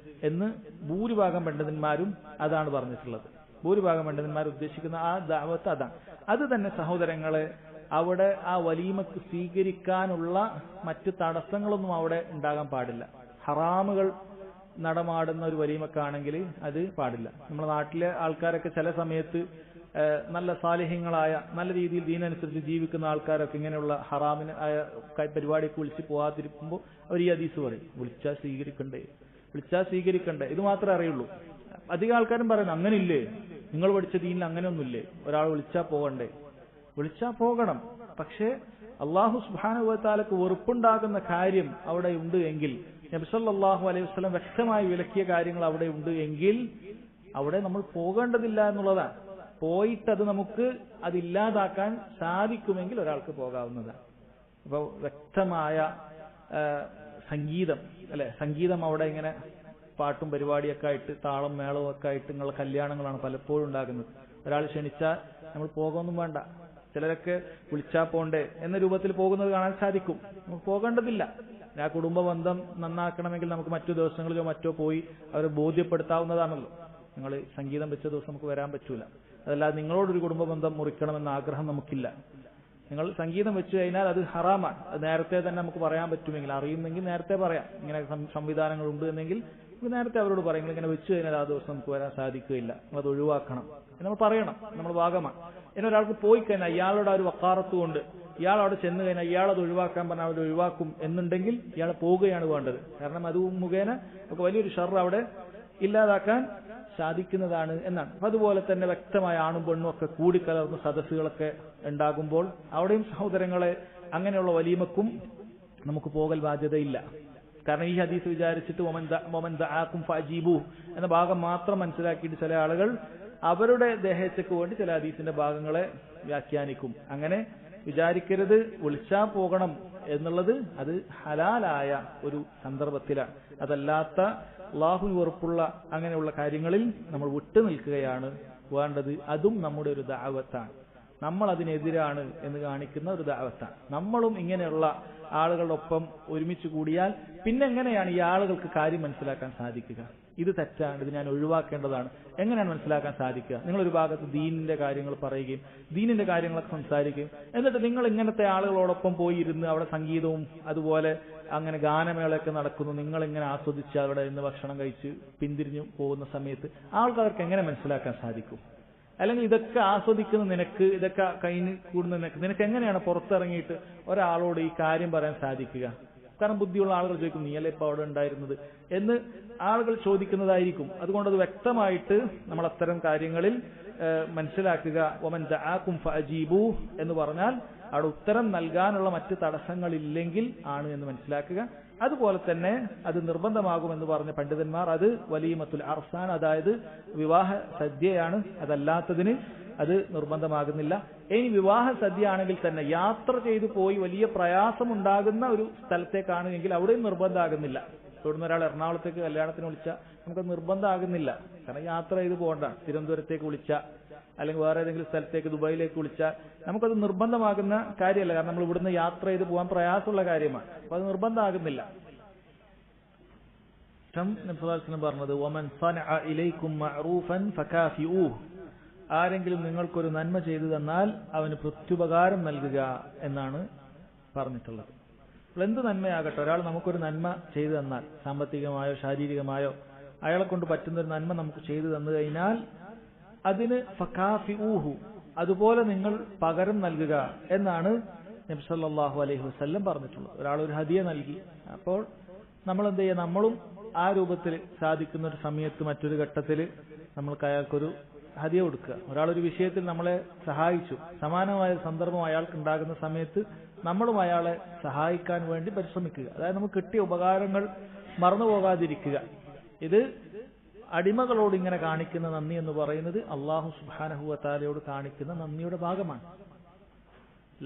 എന്ന് ഭൂരിഭാഗം പണ്ഡിതന്മാരും അതാണ് പറഞ്ഞിട്ടുള്ളത്. ഭൂരിഭാഗം പണ്ഡിതന്മാർ ഉദ്ദേശിക്കുന്ന ആ ദഅവത്ത് അതാണ്. അത് തന്നെ സഹോദരങ്ങളെ, അവിടെ ആ വലീമക്ക് സ്വീകരിക്കാനുള്ള മറ്റ് തടസ്സങ്ങളൊന്നും അവിടെ ഉണ്ടാകാൻ പാടില്ല. ഹറാമുകൾ നടമാടുന്ന ഒരു വലീമക്കാണെങ്കിൽ അത് പാടില്ല. നമ്മുടെ നാട്ടിലെ ആൾക്കാരൊക്കെ ചില സമയത്ത് നല്ല സാലിഹ്യങ്ങളായ നല്ല രീതിയിൽ ദീനനുസരിച്ച് ജീവിക്കുന്ന ആൾക്കാരൊക്കെ ഇങ്ങനെയുള്ള ഹറാമിന് പരിപാടിയൊക്കെ വിളിച്ച് പോകാതിരിക്കുമ്പോൾ അവർ ഈ ഹദീസ് പറയും, വിളിച്ചാൽ സ്വീകരിക്കണ്ടേ, ഇത് മാത്രമേ അറിയുള്ളൂ. അധികം ആൾക്കാരും പറയുന്നത് അങ്ങനില്ലേ, നിങ്ങൾ പഠിച്ച ദീനിൽ അങ്ങനെയൊന്നുമില്ലേ, ഒരാൾ വിളിച്ചാൽ പോകണ്ടേ? വിളിച്ചാൽ പോകണം. പക്ഷേ അള്ളാഹു സുബ്ഹാനഹു വ തആലക്ക് വെറുപ്പുണ്ടാകുന്ന കാര്യം അവിടെ ഉണ്ട് എങ്കിൽ, നബി സല്ലല്ലാഹു അലൈഹി വസല്ലം വ്യക്തമായി വിലക്കിയ കാര്യങ്ങൾ അവിടെ ഉണ്ട് എങ്കിൽ അവിടെ നമ്മൾ പോകേണ്ടതില്ല എന്നുള്ളതാണ്. പോയിട്ടത് നമുക്ക് അതില്ലാതാക്കാൻ സാധിക്കുമെങ്കിൽ ഒരാൾക്ക് പോകാവുന്നതാണ്. അപ്പൊ വ്യക്തമായ സംഗീതം സംഗീതം അവിടെ ഇങ്ങനെ പാട്ടും പരിപാടിയൊക്കെ ആയിട്ട് താളം മേളവും ഒക്കെ ആയിട്ട് നിങ്ങളുടെ കല്യാണങ്ങളാണ് പലപ്പോഴും ഉണ്ടാകുന്നത്. ഒരാൾ ക്ഷണിച്ചാൽ നമ്മൾ പോകുമൊന്നും വേണ്ട, ചിലരൊക്കെ വിളിച്ചാൽ പോണ്ടേ എന്ന രൂപത്തിൽ പോകുന്നത് കാണാൻ സാധിക്കും. നമുക്ക് പോകേണ്ടതില്ല. ആ കുടുംബ ബന്ധം നന്നാക്കണമെങ്കിൽ നമുക്ക് മറ്റു ദിവസങ്ങളിലോ മറ്റോ പോയി അവരെ ബോധ്യപ്പെടുത്താവുന്നതാണല്ലോ. നിങ്ങൾ സംഗീതം വെച്ച ദിവസം നമുക്ക് വരാൻ പറ്റൂല. അതല്ലാതെ നിങ്ങളോടൊരു കുടുംബ ബന്ധം മുറിക്കണമെന്ന ആഗ്രഹം നമുക്കില്ല. നിങ്ങൾ സംഗീതം വെച്ചു കഴിഞ്ഞാൽ അത് ഹറാമാണ്. അത് നേരത്തെ തന്നെ നമുക്ക് പറയാൻ പറ്റുമെങ്കിൽ, അറിയുമെങ്കിൽ നേരത്തെ പറയാം. ഇങ്ങനെ സംവിധാനങ്ങൾ ഉണ്ട് എന്നെങ്കിൽ നമുക്ക് നേരത്തെ അവരോട് പറയും, ഇങ്ങനെ വെച്ചു കഴിഞ്ഞാൽ ആ ദിവസം നമുക്ക് വരാൻ സാധിക്കുകയില്ല, നമ്മളത് ഒഴിവാക്കണം എന്ന് നമ്മൾ പറയണം. നമ്മൾ ഭാഗമാണ്. ഇനി ഒരാൾക്ക് പോയി കഴിഞ്ഞാൽ ഇയാളുടെ ഒരു വക്കാറത്ത് കൊണ്ട് ഇയാൾ അവിടെ ചെന്ന് കഴിഞ്ഞാൽ ഇയാളത് ഒഴിവാക്കാൻ പറഞ്ഞാൽ അവർ ഒഴിവാക്കും എന്നുണ്ടെങ്കിൽ ഇയാൾ പോവുകയാണ് വേണ്ടത്. കാരണം അത് മുഖേന നമുക്ക് വലിയൊരു ഷർറ് അവിടെ ഇല്ലാതാക്കാൻ സാധിക്കുന്നതാണ് എന്നാണ്. അപ്പൊ അതുപോലെ തന്നെ വ്യക്തമായ ആണും പെണ്ണും ഒക്കെ കൂടിക്കലർന്ന സദസ്സുകളൊക്കെ ഉണ്ടാകുമ്പോൾ അവിടെയും സഹോദരങ്ങളെ അങ്ങനെയുള്ള വലീമക്കും നമുക്ക് പോകൽ ബാധ്യതയില്ല. കാരണം ഈ ഹദീസ് വിചാരിച്ചിട്ട് വമൻ ദഅാകും ഫഅജീബു എന്ന ഭാഗം മാത്രം മനസ്സിലാക്കിയിട്ട് ചില ആളുകൾ അവരുടെ ദേഹേച്ഛയ്ക്ക് വേണ്ടി ചില ഹദീസിന്റെ ഭാഗങ്ങളെ വ്യാഖ്യാനിക്കും. അങ്ങനെ വിചാരിക്കരുത്. വിളിച്ചാൽ പോകണം എന്നുള്ളത് അത് ഹലാലായ ഒരു സന്ദർഭത്തിലാണ്. അതല്ലാത്ത അല്ലാഹുവിന് വെറുപ്പുള്ള അങ്ങനെയുള്ള കാര്യങ്ങളിൽ നമ്മൾ വിട്ടു നിൽക്കുകയാണ് വേണ്ടത്. അതും നമ്മുടെ ഒരു ദഅവത്താണ്. നമ്മൾ അതിനെതിരാണ് എന്ന് കാണിക്കുന്ന ഒരു ദഅവത്താണ്. നമ്മളും ഇങ്ങനെയുള്ള ആളുകളുടെ ഒപ്പം ഒരുമിച്ച് കൂടിയാൽ പിന്നെ എങ്ങനെയാണ് ഈ ആളുകൾക്ക് കാര്യം മനസ്സിലാക്കാൻ സാധിക്കുക? ഇത് തെറ്റാണ്, ഇത് ഞാൻ ഒഴിവാക്കേണ്ടതാണ്, എങ്ങനെയാണ് മനസ്സിലാക്കാൻ സാധിക്കുക? നിങ്ങളൊരു ഭാഗത്ത് ദീനിന്റെ കാര്യങ്ങൾ പറയുകയും ദീനിന്റെ കാര്യങ്ങളൊക്കെ സംസാരിക്കുകയും എന്നിട്ട് നിങ്ങൾ ഇങ്ങനത്തെ ആളുകളോടൊപ്പം പോയി ഇരുന്ന് അവിടെ സംഗീതവും അതുപോലെ അങ്ങനെ ഗാനമേളയൊക്കെ നടക്കുന്നു, നിങ്ങളിങ്ങനെ ആസ്വദിച്ച് അവിടെ നിന്ന് ഭക്ഷണം കഴിച്ച് പിന്തിരിഞ്ഞു പോകുന്ന സമയത്ത് ആൾക്കാർക്ക് എങ്ങനെ മനസ്സിലാക്കാൻ സാധിക്കും? അല്ലെങ്കിൽ ഇതൊക്കെ ആസ്വദിക്കുന്ന നിനക്ക്, ഇതൊക്കെ കഴിഞ്ഞ് കൂടുന്ന നിനക്ക് എങ്ങനെയാണ് പുറത്തിറങ്ങിയിട്ട് ഒരാളോട് ഈ കാര്യം പറയാൻ സാധിക്കുക? കാരണം ബുദ്ധിയുള്ള ആളുകൾ ചോദിക്കും നീയല്ലേ ഇപ്പൊ അവിടെ ഉണ്ടായിരുന്നത് എന്ന് ആളുകൾ ചോദിക്കുന്നതായിരിക്കും. അതുകൊണ്ട് അത് വ്യക്തമായിട്ട് നമ്മൾ അത്തരം കാര്യങ്ങളിൽ മനസ്സിലാക്കുക. വമൻ ദഅാകും ഫഅജീബൂ എന്ന് പറഞ്ഞാൽ അവിടെ ഉത്തരം നൽകാനുള്ള മറ്റ് തടസ്സങ്ങളില്ലെങ്കിൽ ആണ് എന്ന് മനസ്സിലാക്കുക. അതുപോലെ തന്നെ അത് നിർബന്ധമാകുമെന്ന് പറഞ്ഞ പണ്ഡിതന്മാർ അത് വലീമത്തുൽ അർസാൻ, അതായത് വിവാഹ സദ്യയാണ്, അതല്ലാത്തതിന് അത് നിർബന്ധമാകുന്നില്ല. ഇനി വിവാഹ സദ്യ ആണെങ്കിൽ തന്നെ യാത്ര ചെയ്തു പോയി വലിയ പ്രയാസമുണ്ടാകുന്ന ഒരു സ്ഥലത്തേക്കാണെങ്കിൽ അവിടെയും നിർബന്ധമാകുന്നില്ല. ഇവിടുന്ന് ഒരാൾ എറണാകുളത്തേക്ക് കല്യാണത്തിന് വിളിച്ചാൽ നമുക്ക് നിർബന്ധമാകുന്നില്ല, കാരണം യാത്ര ചെയ്ത് പോകണ്ട. തിരുവനന്തപുരത്തേക്ക് വിളിച്ചാൽ അല്ലെങ്കിൽ വേറെ ഏതെങ്കിലും സ്ഥലത്തേക്ക് ദുബായിലേക്ക് വിളിച്ചാൽ നമുക്കത് നിർബന്ധമാകുന്ന കാര്യമല്ല, കാരണം നമ്മൾ ഇവിടുന്ന് യാത്ര ചെയ്ത് പോകാൻ പ്രയാസമുള്ള കാര്യമാണ്. അപ്പൊ അത് നിർബന്ധമാകുന്നില്ല. പറഞ്ഞത് വമൻ സനഅ ഇലൈക്കും മഅറൂഫൻ ഫകാഫിഊഹ്, ആരെങ്കിലും നിങ്ങൾക്കൊരു നന്മ ചെയ്തു തന്നാൽ അവന് പ്രത്യുപകാരം നൽകുക എന്നാണ് പറഞ്ഞിട്ടുള്ളത്. അപ്പോൾ എന്ത് നന്മയാകട്ടെ, ഒരാൾ നമുക്കൊരു നന്മ ചെയ്തു തന്നാൽ, സാമ്പത്തികമായോ ശാരീരികമായോ അയാളെ കൊണ്ട് പറ്റുന്ന ഒരു നന്മ നമുക്ക് ചെയ്തു തന്നു കഴിഞ്ഞാൽ അതിന് ഫകാഫിഊഹു, അതുപോലെ നിങ്ങൾ പകരം നൽകുക എന്നാണ് നബി സല്ലല്ലാഹു അലൈഹി വസല്ലം പറഞ്ഞിട്ടുള്ളത്. ഒരാൾ ഒരു ഹദിയ നൽകി, അപ്പോൾ നമ്മൾ എന്ത് ചെയ്യുക, നമ്മളും ആ രൂപത്തിൽ സാധിക്കുന്ന ഒരു സമയത്ത് മറ്റൊരു ഘട്ടത്തിൽ നമ്മൾക്ക് അയാൾക്കൊരു ഹദിയ കൊടുക്കുക. ഒരാളൊരു വിഷയത്തിൽ നമ്മളെ സഹായിച്ചു, സമാനമായ സന്ദർഭം അയാൾക്ക് ഉണ്ടാകുന്ന സമയത്ത് നമ്മളും അയാളെ സഹായിക്കാൻ വേണ്ടി പരിശ്രമിക്കുക. അതായത് നമുക്ക് കിട്ടിയ ഉപകാരങ്ങൾ മറന്നു പോകാതിരിക്കുക. ഇത് അടിമകളോട് ഇങ്ങനെ കാണിക്കുന്ന നന്ദി എന്ന് പറയുന്നത് അല്ലാഹു സുബ്ഹാനഹു വ തആലയോട് കാണിക്കുന്ന നന്ദിയുടെ ഭാഗമാണ്.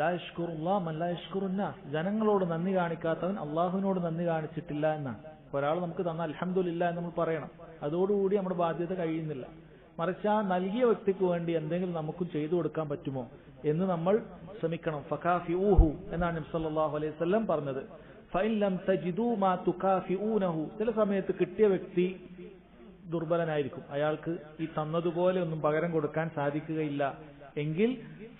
ലാ യശ്കുറുല്ലാഹ് മൻ ലാ യശ്കുറുന്നാസ്, ജനങ്ങളോട് നന്ദി കാണിക്കാത്തവൻ അള്ളാഹുവിനോട് നന്ദി കാണിച്ചിട്ടില്ല എന്നാണ്. ഒരാൾ നമുക്ക് തന്ന അൽഹംദുലില്ലാഹ് എന്ന് നമ്മൾ പറയണം. അതോടുകൂടി നമ്മുടെ ബാധ്യത കഴിയുന്നില്ല. മറിച്ച് ആ നൽകിയ വ്യക്തിക്ക് വേണ്ടി എന്തെങ്കിലും നമുക്കും ചെയ്തു കൊടുക്കാൻ പറ്റുമോ എന്ന് നമ്മൾ ശ്രമിക്കണം. ഫകാഫിഊഹു എന്നാണ് നബി സല്ലല്ലാഹു അലൈഹി വസല്ലം പറഞ്ഞത്. ഫഇൻ ലം തജിദൂ മാ തുകാഫിഊനഹു, ചില സമയത്ത് കിട്ടിയ വ്യക്തി ദുർബലനായിരിക്കും, അയാൾക്ക് ഈ തന്നതുപോലെ ഒന്നും പകരം കൊടുക്കാൻ സാധിക്കുകയില്ല എങ്കിൽ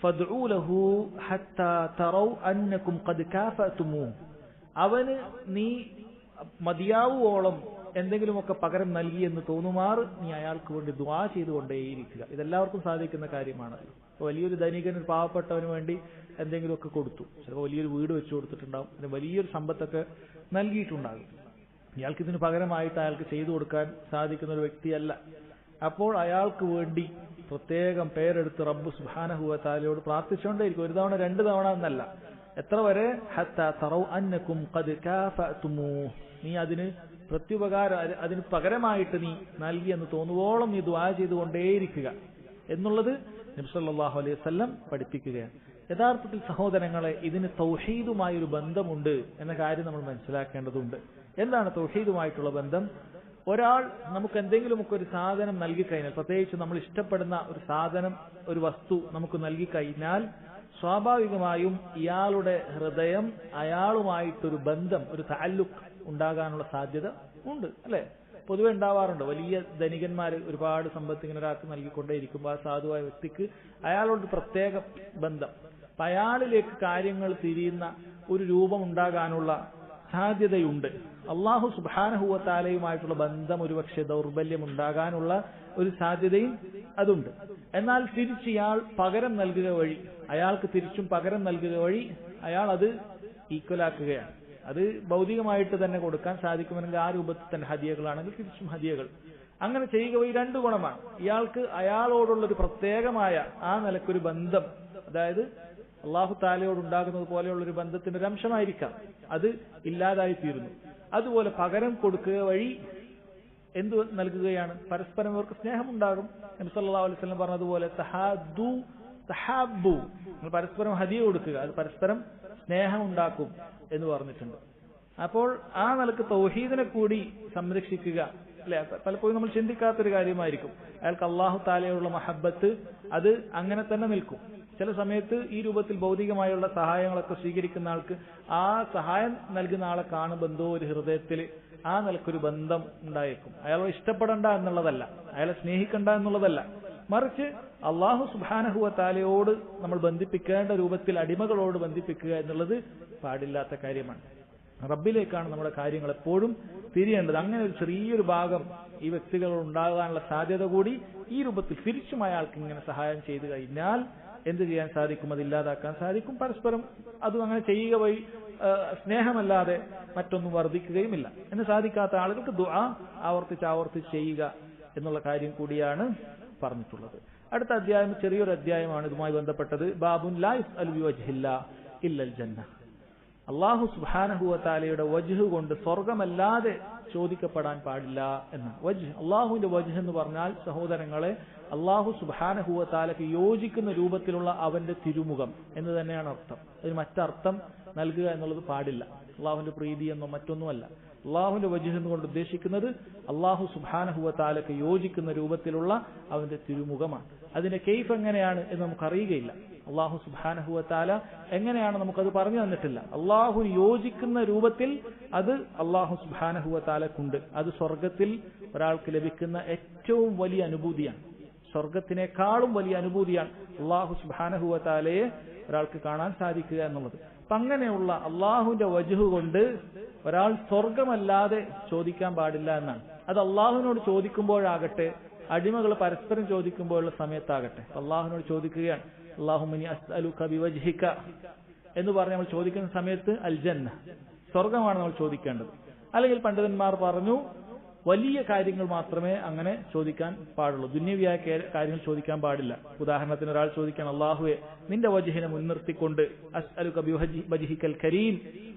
ഫദ്ഉ ലഹു ഹത്താ തറൗ അന്നകും ഖദ് കാഫഅതുമൂഹു, അവന് നീ മതിയാവുവോളം എന്തെങ്കിലുമൊക്കെ പകരം നൽകി എന്ന് തോന്നുമാറ് നീ അയാൾക്ക് വേണ്ടി ദുആ ചെയ്തുകൊണ്ടേയിരിക്കുക. ഇതെല്ലാവർക്കും സാധിക്കുന്ന കാര്യമാണല്ലോ. വലിയൊരു ധനികൻ ഒരു പാവപ്പെട്ടവന് വേണ്ടി എന്തെങ്കിലുമൊക്കെ കൊടുത്തു, ചിലപ്പോൾ വലിയൊരു വീട് വെച്ചു കൊടുത്തിട്ടുണ്ടാവും, പിന്നെ വലിയൊരു സമ്പത്തൊക്കെ നൽകിയിട്ടുണ്ടാകും. ഇയാൾക്ക് ഇതിന് പകരമായിട്ട് അയാൾക്ക് ചെയ്തു കൊടുക്കാൻ സാധിക്കുന്ന ഒരു വ്യക്തിയല്ല. അപ്പോൾ അയാൾക്ക് വേണ്ടി പ്രത്യേകം പേരെടുത്ത് റബ്ബ് സുബ്ഹാനഹു വ തആലയോട് പ്രാർത്ഥിച്ചുകൊണ്ടേയിരിക്കും. ഒരു തവണ രണ്ട് തവണ എന്നല്ല, എത്ര വരെ? ഹത്താ തറൗ അന്നകും ഖദ് കാഫഅതുമൂഹു, നീ അതിന് പ്രത്യുപകാരം, അതിന് പകരമായിട്ട് നീ നൽകി എന്ന് തോന്നുവോളം നീ ദുആ ചെയ്തുകൊണ്ടേയിരിക്കുക എന്നുള്ളത് നബി സല്ലല്ലാഹു അലൈഹി വസല്ലം പഠിപ്പിക്കുകയാണ്. യഥാർത്ഥത്തിൽ സഹോദരങ്ങളെ, ഇതിന് തൗഹീദുമായൊരു ബന്ധമുണ്ട് എന്ന കാര്യം നമ്മൾ മനസ്സിലാക്കേണ്ടതുണ്ട്. എന്താണ് തൗഹീദുമായിട്ടുള്ള ബന്ധം? ഒരാൾ നമുക്ക് എന്തെങ്കിലുമൊക്കെ ഒരു സാധനം നൽകിക്കഴിഞ്ഞാൽ, പ്രത്യേകിച്ച് നമ്മൾ ഇഷ്ടപ്പെടുന്ന ഒരു സാധനം, ഒരു വസ്തു നമുക്ക് നൽകിക്കഴിഞ്ഞാൽ സ്വാഭാവികമായും ഇയാളുടെ ഹൃദയം അയാളുമായിട്ടൊരു ബന്ധം, ഒരു തഅല്ലുഖ് ഉണ്ടാകാനുള്ള സാധ്യത ഉണ്ട്, അല്ലെ? പൊതുവെ ഉണ്ടാവാറുണ്ട്. വലിയ ധനികന്മാര് ഒരുപാട് സമ്പത്ത് ഇങ്ങനെ ഒരാൾക്ക് നൽകിക്കൊണ്ടേയിരിക്കുമ്പോൾ ആ സാധുവായ വ്യക്തിക്ക് അയാളോട് പ്രത്യേക ബന്ധം, അപ്പൊ അയാളിലേക്ക് കാര്യങ്ങൾ തിരിയുന്ന ഒരു രൂപം ഉണ്ടാകാനുള്ള സാധ്യതയുണ്ട്. അല്ലാഹു സുബ്ഹാനഹു വ തആലയുമായിട്ടുള്ള ബന്ധം ഒരുപക്ഷെ ദൗർബല്യം ഉണ്ടാകാനുള്ള ഒരു സാധ്യതയും അതുണ്ട്. എന്നാൽ തിരിച്ച് ഇയാൾ പകരം നൽകുക വഴി, അയാൾക്ക് തിരിച്ചും പകരം നൽകുക വഴി അയാൾ അത് ഈക്വലാക്കുകയാണ്. അത് ഭൗതികമായിട്ട് തന്നെ കൊടുക്കാൻ സാധിക്കുമെങ്കിൽ ആ രൂപത്തിൽ തന്നെ ഹദിയകളാണെങ്കിൽ തിരിച്ചും ഹദിയകൾ. അങ്ങനെ ചെയ്യുക വഴി രണ്ട് ഗുണമാണ്. ഇയാൾക്ക് അയാളോടുള്ള ഒരു പ്രത്യേകമായ ആ നിലക്കൊരു ബന്ധം, അതായത് അല്ലാഹു തആലയോട് ഉണ്ടാകുന്നത് പോലെയുള്ള ഒരു ബന്ധത്തിന്റെ ഒരു അംശമായിരിക്കാം, അത് ഇല്ലാതായി തീരുന്നു. അതുപോലെ പകരം കൊടുക്കുക വഴി എന്ത് നൽകുകയാണ്? പരസ്പരം അവർക്ക് സ്നേഹമുണ്ടാകും. നബി സല്ലല്ലാഹു അലൈഹി വസല്ലം പറഞ്ഞതുപോലെ തഹാദ്ദു തഹാബ്ബു, നിങ്ങൾ പരസ്പരം ഹദിയ കൊടുക്കുക, അത് പരസ്പരം സ്നേഹം ഉണ്ടാക്കും എന്ന് പറഞ്ഞിട്ടുണ്ട്. അപ്പോൾ ആ നിലക്ക് തൗഹീദിനെ കൂടി സംരക്ഷിക്കുക, അല്ലെ? പലപ്പോഴും നമ്മൾ ചിന്തിക്കാത്തൊരു കാര്യമായിരിക്കും. അയാൾക്ക് അല്ലാഹു തആലയോടുള്ള മഹബ്ബത്ത് അത് അങ്ങനെ തന്നെ നിൽക്കും. ചില സമയത്ത് ഈ രൂപത്തിൽ ഭൗതികമായുള്ള സഹായങ്ങളൊക്കെ സ്വീകരിക്കുന്ന ആൾക്ക് ആ സഹായം നൽകുന്ന ആളെ കാണുമ്പോൾ എന്തോ ഒരു ഹൃദയത്തിൽ ആ നിലക്കൊരു ബന്ധം ഉണ്ടായേക്കും. അയാളെ ഇഷ്ടപ്പെടണ്ട എന്നുള്ളതല്ല, അയാളെ സ്നേഹിക്കണ്ട എന്നുള്ളതല്ല, മറിച്ച് അല്ലാഹു സുബ്ഹാനഹു വ തആലയോട് നമ്മൾ ബന്ധിപ്പിക്കേണ്ട രൂപത്തിൽ അടിമകളോട് ബന്ധിപ്പിക്കുക എന്നുള്ളത് പാടില്ലാത്ത കാര്യമാണ്. റബ്ബിലേക്കാണ് നമ്മുടെ കാര്യങ്ങൾ എപ്പോഴും തിരിയേണ്ടത്. അങ്ങനെ ഒരു ചെറിയൊരു ഭാഗം ഈ വ്യക്തികളോട് ഉണ്ടാകാനുള്ള സാധ്യത കൂടി ഈ രൂപത്തിൽ തിരിച്ചും അയാൾക്ക് ഇങ്ങനെ സഹായം ചെയ്തു കഴിഞ്ഞാൽ എന്ത് ചെയ്യാൻ സാധിക്കും? അത് ഇല്ലാതാക്കാൻ സാധിക്കും. പരസ്പരം അതും അങ്ങനെ ചെയ്യുക വഴി സ്നേഹമല്ലാതെ മറ്റൊന്നും വർദ്ധിക്കുകയുമില്ല. എന്ന് സാധിക്കാത്ത ആളുകൾക്ക് ദുആ ആവർത്തിച്ച് ചെയ്യുക എന്നുള്ള കാര്യം കൂടിയാണ് പറഞ്ഞിട്ടുള്ളത്. അടുത്ത അധ്യായം ചെറിയൊരു അധ്യായമാണ് ഇതുമായി ബന്ധപ്പെട്ടത്. ബാബുൻ ലാ യുസ്അലു ബിവജ്ഹില്ലാ ഇല്ലൽ ജന്ന. അല്ലാഹു സുബ്ഹാനഹു വ തആലയുടെ വജ്ഹ് കൊണ്ട് സ്വർഗ്ഗമല്ലാതെ ചോദിക്കപ്പെടാൻ പാടില്ല എന്ന്. വജ്ഹ്, അല്ലാഹുവിന്റെ വജ്ഹ് എന്ന് പറഞ്ഞാൽ സഹോദരങ്ങളെ, അല്ലാഹു സുബ്ഹാനഹു വ തആലയ്ക്ക് യോജിക്കുന്ന രൂപത്തിലുള്ള അവന്റെ തിരുമുഖം എന്ന് തന്നെയാണ് അർത്ഥം. അതിന് മറ്റർത്ഥം നൽകുക എന്നുള്ളത് പാടില്ല. അല്ലാഹുവിന്റെ പ്രീതി എന്നോ മറ്റൊന്നുമല്ല. അല്ലാഹുവിന്റെ വജ്ഹ് എന്നുകൊണ്ട് ഉദ്ദേശിക്കുന്നത് അല്ലാഹു സുബ്ഹാനഹു വ തആലയ്ക്ക് യോജിക്കുന്ന രൂപത്തിലുള്ള അവന്റെ തിരുമുഖമാണ്. അതിന്റെ കെയ്ഫ് എങ്ങനെയാണ് എന്ന് നമുക്കറിയുകയില്ല. അല്ലാഹു സുബ്ഹാനഹു വ തആല എങ്ങനെയാണ് നമുക്കത് പറഞ്ഞു തന്നിട്ടില്ല. അല്ലാഹു യോജിക്കുന്ന രൂപത്തിൽ അത് അല്ലാഹു സുബ്ഹാനഹു വ തആലക്കുണ്ട്. അത് സ്വർഗത്തിൽ ഒരാൾക്ക് ലഭിക്കുന്ന ഏറ്റവും വലിയ അനുഭൂതിയാണ്. സ്വർഗത്തിനേക്കാളും വലിയ അനുഭൂതിയാണ് അല്ലാഹു സുബ്ഹാനഹു വ തആലയെ ഒരാൾക്ക് കാണാൻ സാധിക്കുക എന്നുള്ളത്. അപ്പൊ അങ്ങനെയുള്ള അല്ലാഹുവിന്റെ വജ്ഹ് കൊണ്ട് ഒരാൾ സ്വർഗമല്ലാതെ ചോദിക്കാൻ പാടില്ല എന്നാണ്. അത് അല്ലാഹുവിനോട് ചോദിക്കുമ്പോഴാകട്ടെ, അടിമകൾ പരസ്പരം ചോദിക്കുമ്പോഴുള്ള സമയത്താകട്ടെ, അല്ലാഹുവിനോട് ചോദിക്കുകയാണ് അല്ലാഹുമ്മ ഇന്നി അസ്അലുക ബിവജ്ഹിക എന്ന് പറഞ്ഞ് നമ്മൾ ചോദിക്കുന്ന സമയത്ത് അൽ ജന്ന, സ്വർഗമാണ് നമ്മൾ ചോദിക്കേണ്ടത്. അല്ലെങ്കിൽ പണ്ഡിതന്മാർ പറഞ്ഞു വലിയ കാര്യങ്ങൾ മാത്രമേ അങ്ങനെ ചോദിക്കാൻ പാടുള്ളൂ, ദുന്യവിയായ കാര്യങ്ങൾ ചോദിക്കാൻ പാടില്ല. ഉദാഹരണത്തിന് ഒരാൾ ചോദിക്കാൻ അല്ലാഹുവേ നിന്റെ വജ്ഹിനെ മുൻനിർത്തിക്കൊണ്ട് അസ്അലുക ബിവജ്ഹികൽ കരീം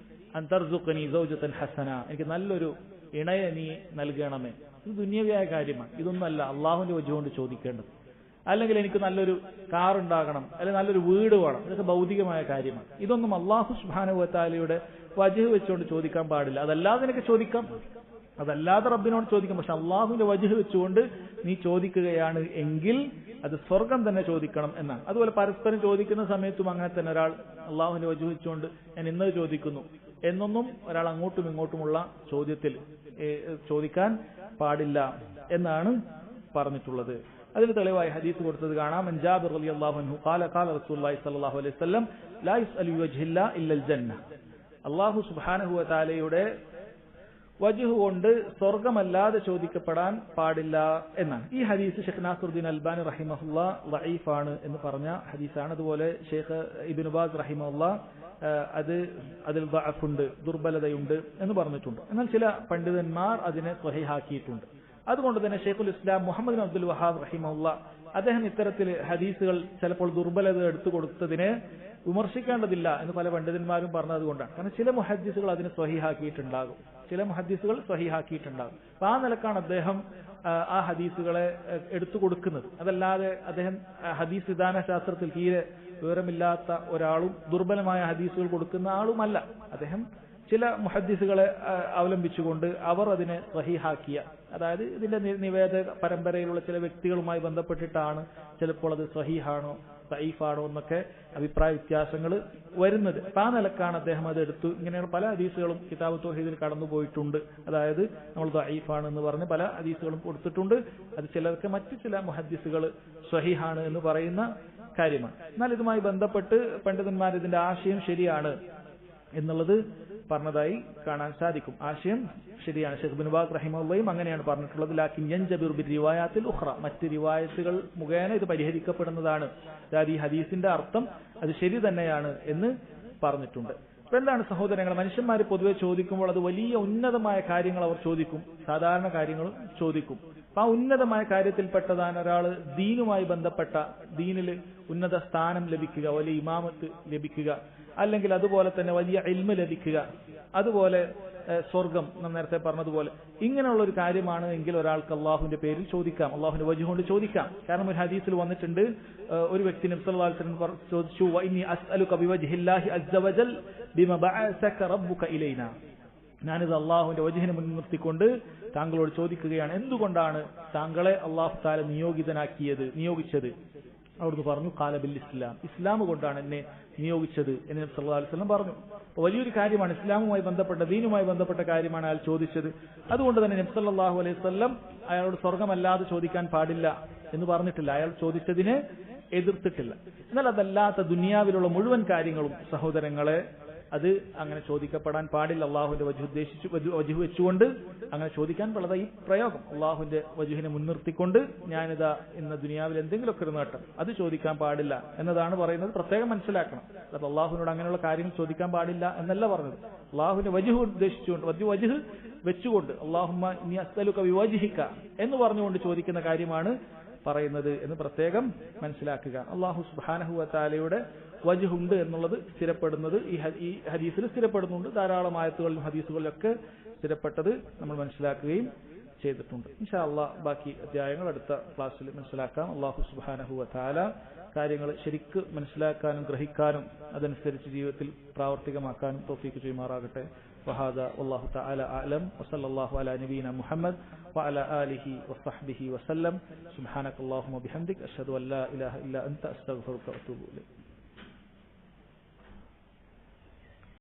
അൻ തർസുഖനി സൗജതൻ ഹസന, എനിക്ക് നല്ലൊരു ഇണയെ നീ നൽകണമേ. ഇത് ദുന്യവിയായ കാര്യമാണ്. ഇതൊന്നുമല്ല അല്ലാഹുവിന്റെ വജ്ഹ് കൊണ്ട് ചോദിക്കേണ്ടത്. അല്ലെങ്കിൽ എനിക്ക് നല്ലൊരു കാർ ഉണ്ടാകണം, അല്ലെങ്കിൽ നല്ലൊരു വീട് വേണം, ഇതൊക്കെ ഭൗതികമായ കാര്യമാണ്. ഇതൊന്നും അല്ലാഹു സുബ്ഹാനഹു വ തആലയുടെ വജ്ഹ് വെച്ചുകൊണ്ട് ചോദിക്കാൻ പാടില്ല. അതല്ലാതെ നിനക്ക് ചോദിക്കാം, അതല്ലാതെ റബ്ബിനോട് ചോദിക്കാം. പക്ഷെ അല്ലാഹുവിന്റെ വജ്ഹ് വെച്ചുകൊണ്ട് നീ ചോദിക്കുകയാണ് എങ്കിൽ അത് സ്വർഗം തന്നെ ചോദിക്കണം എന്നാണ്. അതുപോലെ പരസ്പരം ചോദിക്കുന്ന സമയത്തും അങ്ങനെ തന്നെ ഒരാൾ അല്ലാഹുവിന്റെ വജ്ഹ് വെച്ചുകൊണ്ട് ഞാൻ ഇന്നത് ചോദിക്കുന്നു എന്നൊന്നും ഒരാൾ അങ്ങോട്ടും ഇങ്ങോട്ടുമുള്ള ചോദ്യത്തിൽ ചോദിക്കാൻ പാടില്ല എന്നാണ് പറഞ്ഞിട്ടുള്ളത്. അതിന് തെളിവായി ഹദീസ് കൊടുത്തത് കാണാം. ജാബിർ റളിയല്ലാഹു അൻഹു ഖാല ഖാല റസൂലുള്ളാഹി സ്വല്ലല്ലാഹു അലൈഹി വസല്ലം ലാ യുസ്അലു ബിവജ്ഹില്ലാ ഇല്ലൽ ജന്ന. അല്ലാഹു സുബ്ഹാനഹു വ തആലയുടെ വജ്ഹ് കൊണ്ട് സ്വർഗമല്ലാതെ ചോദിക്കപ്പെടാൻ പാടില്ല എന്നാണ്. ഈ ഹദീസ് ഷെയ്ഖ് നാസറുദ്ദീൻ അൽബാനി റഹിമഹുല്ലാഹ് ദഈഫാണ് എന്ന് പറഞ്ഞ ഹദീസാണ്. അതുപോലെ ഷെയ്ഖ് ഇബ്നു ബാസ് റഹിമഹുല്ലാഹ് അതിൽ ദഅഫുണ്ട്, ദുർബലതയുണ്ട് എന്ന് പറഞ്ഞിട്ടുണ്ട്. എന്നാൽ ചില പണ്ഡിതന്മാർ അതിനെ സ്വഹീഹാക്കിയിട്ടുണ്ട്. അതുകൊണ്ട് തന്നെ ഷെയ്ഖുൽ ഇസ്ലാം മുഹമ്മദ് ബിൻ അബ്ദുൽ വഹാബ് റഹിമഹുല്ലാഹ് അദ്ദേഹം ഇത്തരത്തിൽ ഹദീസുകൾ ചിലപ്പോൾ ദുർബലത എടുത്തു കൊടുത്തതിനെ വിമർശിക്കേണ്ടതില്ല എന്ന് പല പണ്ഡിതന്മാരും പറഞ്ഞത് കൊണ്ടാണ്. കാരണം ചില മുഹദ്ദിസുകൾ അതിനെ സ്വഹീഹാക്കിയിട്ടുണ്ടാകും, അപ്പൊ ആ നിലക്കാണ് അദ്ദേഹം ആ ഹദീസുകളെ എടുത്തു കൊടുക്കുന്നത്. അതല്ലാതെ അദ്ദേഹം ഹദീസ് വിധാന ശാസ്ത്രത്തിൽ തീരെ വിവരമില്ലാത്ത ഒരാളും ദുർബലമായ ഹദീസുകൾ കൊടുക്കുന്ന ആളുമല്ല. അദ്ദേഹം ചില മുഹദ്ദിസുകളെ അവലംബിച്ചുകൊണ്ട് അവർ അതിനെ സ്വഹീഹാക്കിയ, അതായത് ഇതിന്റെ നിവേദക പരമ്പരയിലുള്ള ചില വ്യക്തികളുമായി ബന്ധപ്പെട്ടിട്ടാണ് ചിലപ്പോൾ അത് സ്വഹീഹാണോ ദഈഫാണോ എന്നൊക്കെ അഭിപ്രായ വ്യത്യാസങ്ങൾ വരുന്നത്. അപ്പൊ ആ നിലക്കാണ് അദ്ദേഹം അത് എടുത്തു. ഇങ്ങനെയുള്ള പല ഹദീസുകളും കിതാബ് തൗഹീദിൽ കടന്നുപോയിട്ടുണ്ട്. അതായത് നമ്മൾ ദഈഫാണ് എന്ന് പറഞ്ഞ് പല ഹദീസുകളും കൊടുത്തിട്ടുണ്ട്. അത് ചിലർക്ക് മറ്റു ചില മുഹദ്ദിസുകൾ സ്വഹീഹാണ് എന്ന് പറയുന്ന കാര്യമാണ്. എന്നാൽ ഇതുമായി ബന്ധപ്പെട്ട് പണ്ഡിതന്മാർ ഇതിന്റെ ആശയം ശരിയാണ് എന്നുള്ളത് പറഞ്ഞതായി കാണാൻ സാധിക്കും. ആശയം ശരിയാണ്. ഷെയ്ഖ് ഇബ്നു ബാസ് റഹിമഹുള്ളയും അങ്ങനെയാണ് പറഞ്ഞിട്ടുള്ളത്. ലാകിൻ യൻജബിറു ബിർരിവായാത്തിൽ ഉഖ്റ, മറ്റ് റിവായത്തുകൾ മുഖേന ഇത് പരിഹരിക്കപ്പെടുന്നതാണ്. അതായത് ഈ ഹദീസിന്റെ അർത്ഥം അത് ശരി തന്നെയാണ് എന്ന് പറഞ്ഞിട്ടുണ്ട്. അപ്പൊ എന്താണ് സഹോദരങ്ങൾ, മനുഷ്യന്മാർ പൊതുവെ ചോദിക്കുമ്പോൾ അത് വലിയ ഉന്നതമായ കാര്യങ്ങൾ അവർ ചോദിക്കും, സാധാരണ കാര്യങ്ങളും ചോദിക്കും. അപ്പൊ ആ ഉന്നതമായ കാര്യത്തിൽപ്പെട്ടതാണ് ഒരാൾ ദീനുമായി ബന്ധപ്പെട്ട, ദീനിൽ ഉന്നത സ്ഥാനം ലഭിക്കുക, വലിയ ഇമാമത്ത് ലഭിക്കുക, അല്ലെങ്കിൽ അതുപോലെ തന്നെ വലിയ ഇൽമ് ലഭിക്കുക, അതുപോലെ സ്വർഗം നാം നേരത്തെ പറഞ്ഞതുപോലെ ഇങ്ങനെയുള്ള ഒരു കാര്യമാണ് എങ്കിൽ ഒരാൾക്ക് അള്ളാഹുവിന്റെ പേരിൽ ചോദിക്കാം, അള്ളാഹുവിന്റെ വജ്ഹ് കൊണ്ട് ചോദിക്കാം. കാരണം ഒരു ഹദീസിൽ വന്നിട്ടുണ്ട്, ഒരു വ്യക്തി നബി സല്ലല്ലാഹു അലൈഹി വസല്ലം ചോദിച്ചു, വഇന്നി അസ്അലുക ബിവജ്ഹില്ലാഹി അസ്സ വജൽ ബിമാ ബഅസക റബ്ബുക ഇലൈനാ, ഞാനിത് അള്ളാഹുവിന്റെ വജ്ഹിനെ മുൻനിർത്തിക്കൊണ്ട് താങ്കളോട് ചോദിക്കുകയാണ്, എന്തുകൊണ്ടാണ് താങ്കളെ അള്ളാഹു തആല നിയോഗിച്ചത്? അവിടുന്ന് പറഞ്ഞു, ഖാല ബിൽ ഇസ്ലാം, ഇസ്ലാം കൊണ്ടാണ് എന്നെ നിയോഗിച്ചത് എന്ന് നബി സല്ലല്ലാഹു അലൈഹി വസല്ലം പറഞ്ഞു. അപ്പോൾ വലിയൊരു കാര്യമാണ്, ഇസ്ലാമുമായി ബന്ധപ്പെട്ട, ദീനുമായി ബന്ധപ്പെട്ട കാര്യമാണ് അയാൾ ചോദിച്ചത്. അതുകൊണ്ട് തന്നെ നബി സല്ലല്ലാഹു അലൈഹി വസല്ലം അയാളോട് സ്വർഗമല്ലാതെ ചോദിക്കാൻ പാടില്ല എന്ന് പറഞ്ഞിട്ടില്ല, അയാൾ ചോദിച്ചതിനെ എതിർത്തിട്ടില്ല. എന്നാൽ അതല്ലാത്ത ദുനിയാവിലുള്ള മുഴുവൻ കാര്യങ്ങളും സഹോദരങ്ങളെ അത് അങ്ങനെ ചോദിക്കപ്പെടാൻ പാടില്ല. അള്ളാഹുവിന്റെ വജുഹ് വെച്ചുകൊണ്ട് അങ്ങനെ ചോദിക്കാൻ വളരെ ഈ പ്രയോഗം അള്ളാഹുവിന്റെ വജുഹിനെ മുൻനിർത്തിക്കൊണ്ട് ഞാനിതാ ഇന്ന് ദുനിയാവിൽ എന്തെങ്കിലുമൊക്കെ ഒരു നേട്ടം അത് ചോദിക്കാൻ പാടില്ല എന്നതാണ് പറയുന്നത്. പ്രത്യേകം മനസ്സിലാക്കണം. അത് അള്ളാഹുവിനോട് അങ്ങനെയുള്ള കാര്യങ്ങൾ ചോദിക്കാൻ പാടില്ല എന്നല്ല പറഞ്ഞത്. അള്ളാഹുവിന്റെ വജുഹ് ഉദ്ദേശിച്ചുകൊണ്ട് വജുഹ് വെച്ചുകൊണ്ട് അല്ലാഹുമ്മ ഇന്നി അസ്അലുക ബിവജ്ഹിക എന്ന് പറഞ്ഞുകൊണ്ട് ചോദിക്കുന്ന കാര്യമാണ് പറയുന്നത് എന്ന് പ്രത്യേകം മനസ്സിലാക്കുക. അല്ലാഹു സുബ്ഹാനഹു വ തആലയുടെ വജ്ഹ് ഉണ്ട് എന്നുള്ളത് സ്ഥിരപ്പെടുന്നത് ഈ ഹദീസിൽ സ്ഥിരപ്പെടുന്നുണ്ട്. ധാരാളം ആയത്തുകളിലും ഹദീസുകളിലൊക്കെ സ്ഥിരപ്പെട്ടത് നമ്മൾ മനസ്സിലാക്കുകയും ചെയ്തിട്ടുണ്ട്. ഇൻഷാ അല്ലാഹ് ബാക്കി അധ്യായങ്ങൾ അടുത്ത ക്ലാസ്സിൽ മനസ്സിലാക്കാം. അല്ലാഹു സുബ്ഹാനഹു വ തആല കാര്യങ്ങൾ ശരിക്ക് മനസ്സിലാക്കാനും ഗ്രഹിക്കാനും അതനുസരിച്ച് ജീവിതത്തിൽ പ്രാവർത്തികമാക്കാനും തൗഫീഖ് ചെയ്യുമാറാകട്ടെ. وهذا والله تعالى أعلم وصلى الله على نبينا محمد وعلى آله وصحبه وسلم. سبحانك اللهم وبحمدك أشهد أن لا إله إلا أنت أستغفرك وأتوب إليك.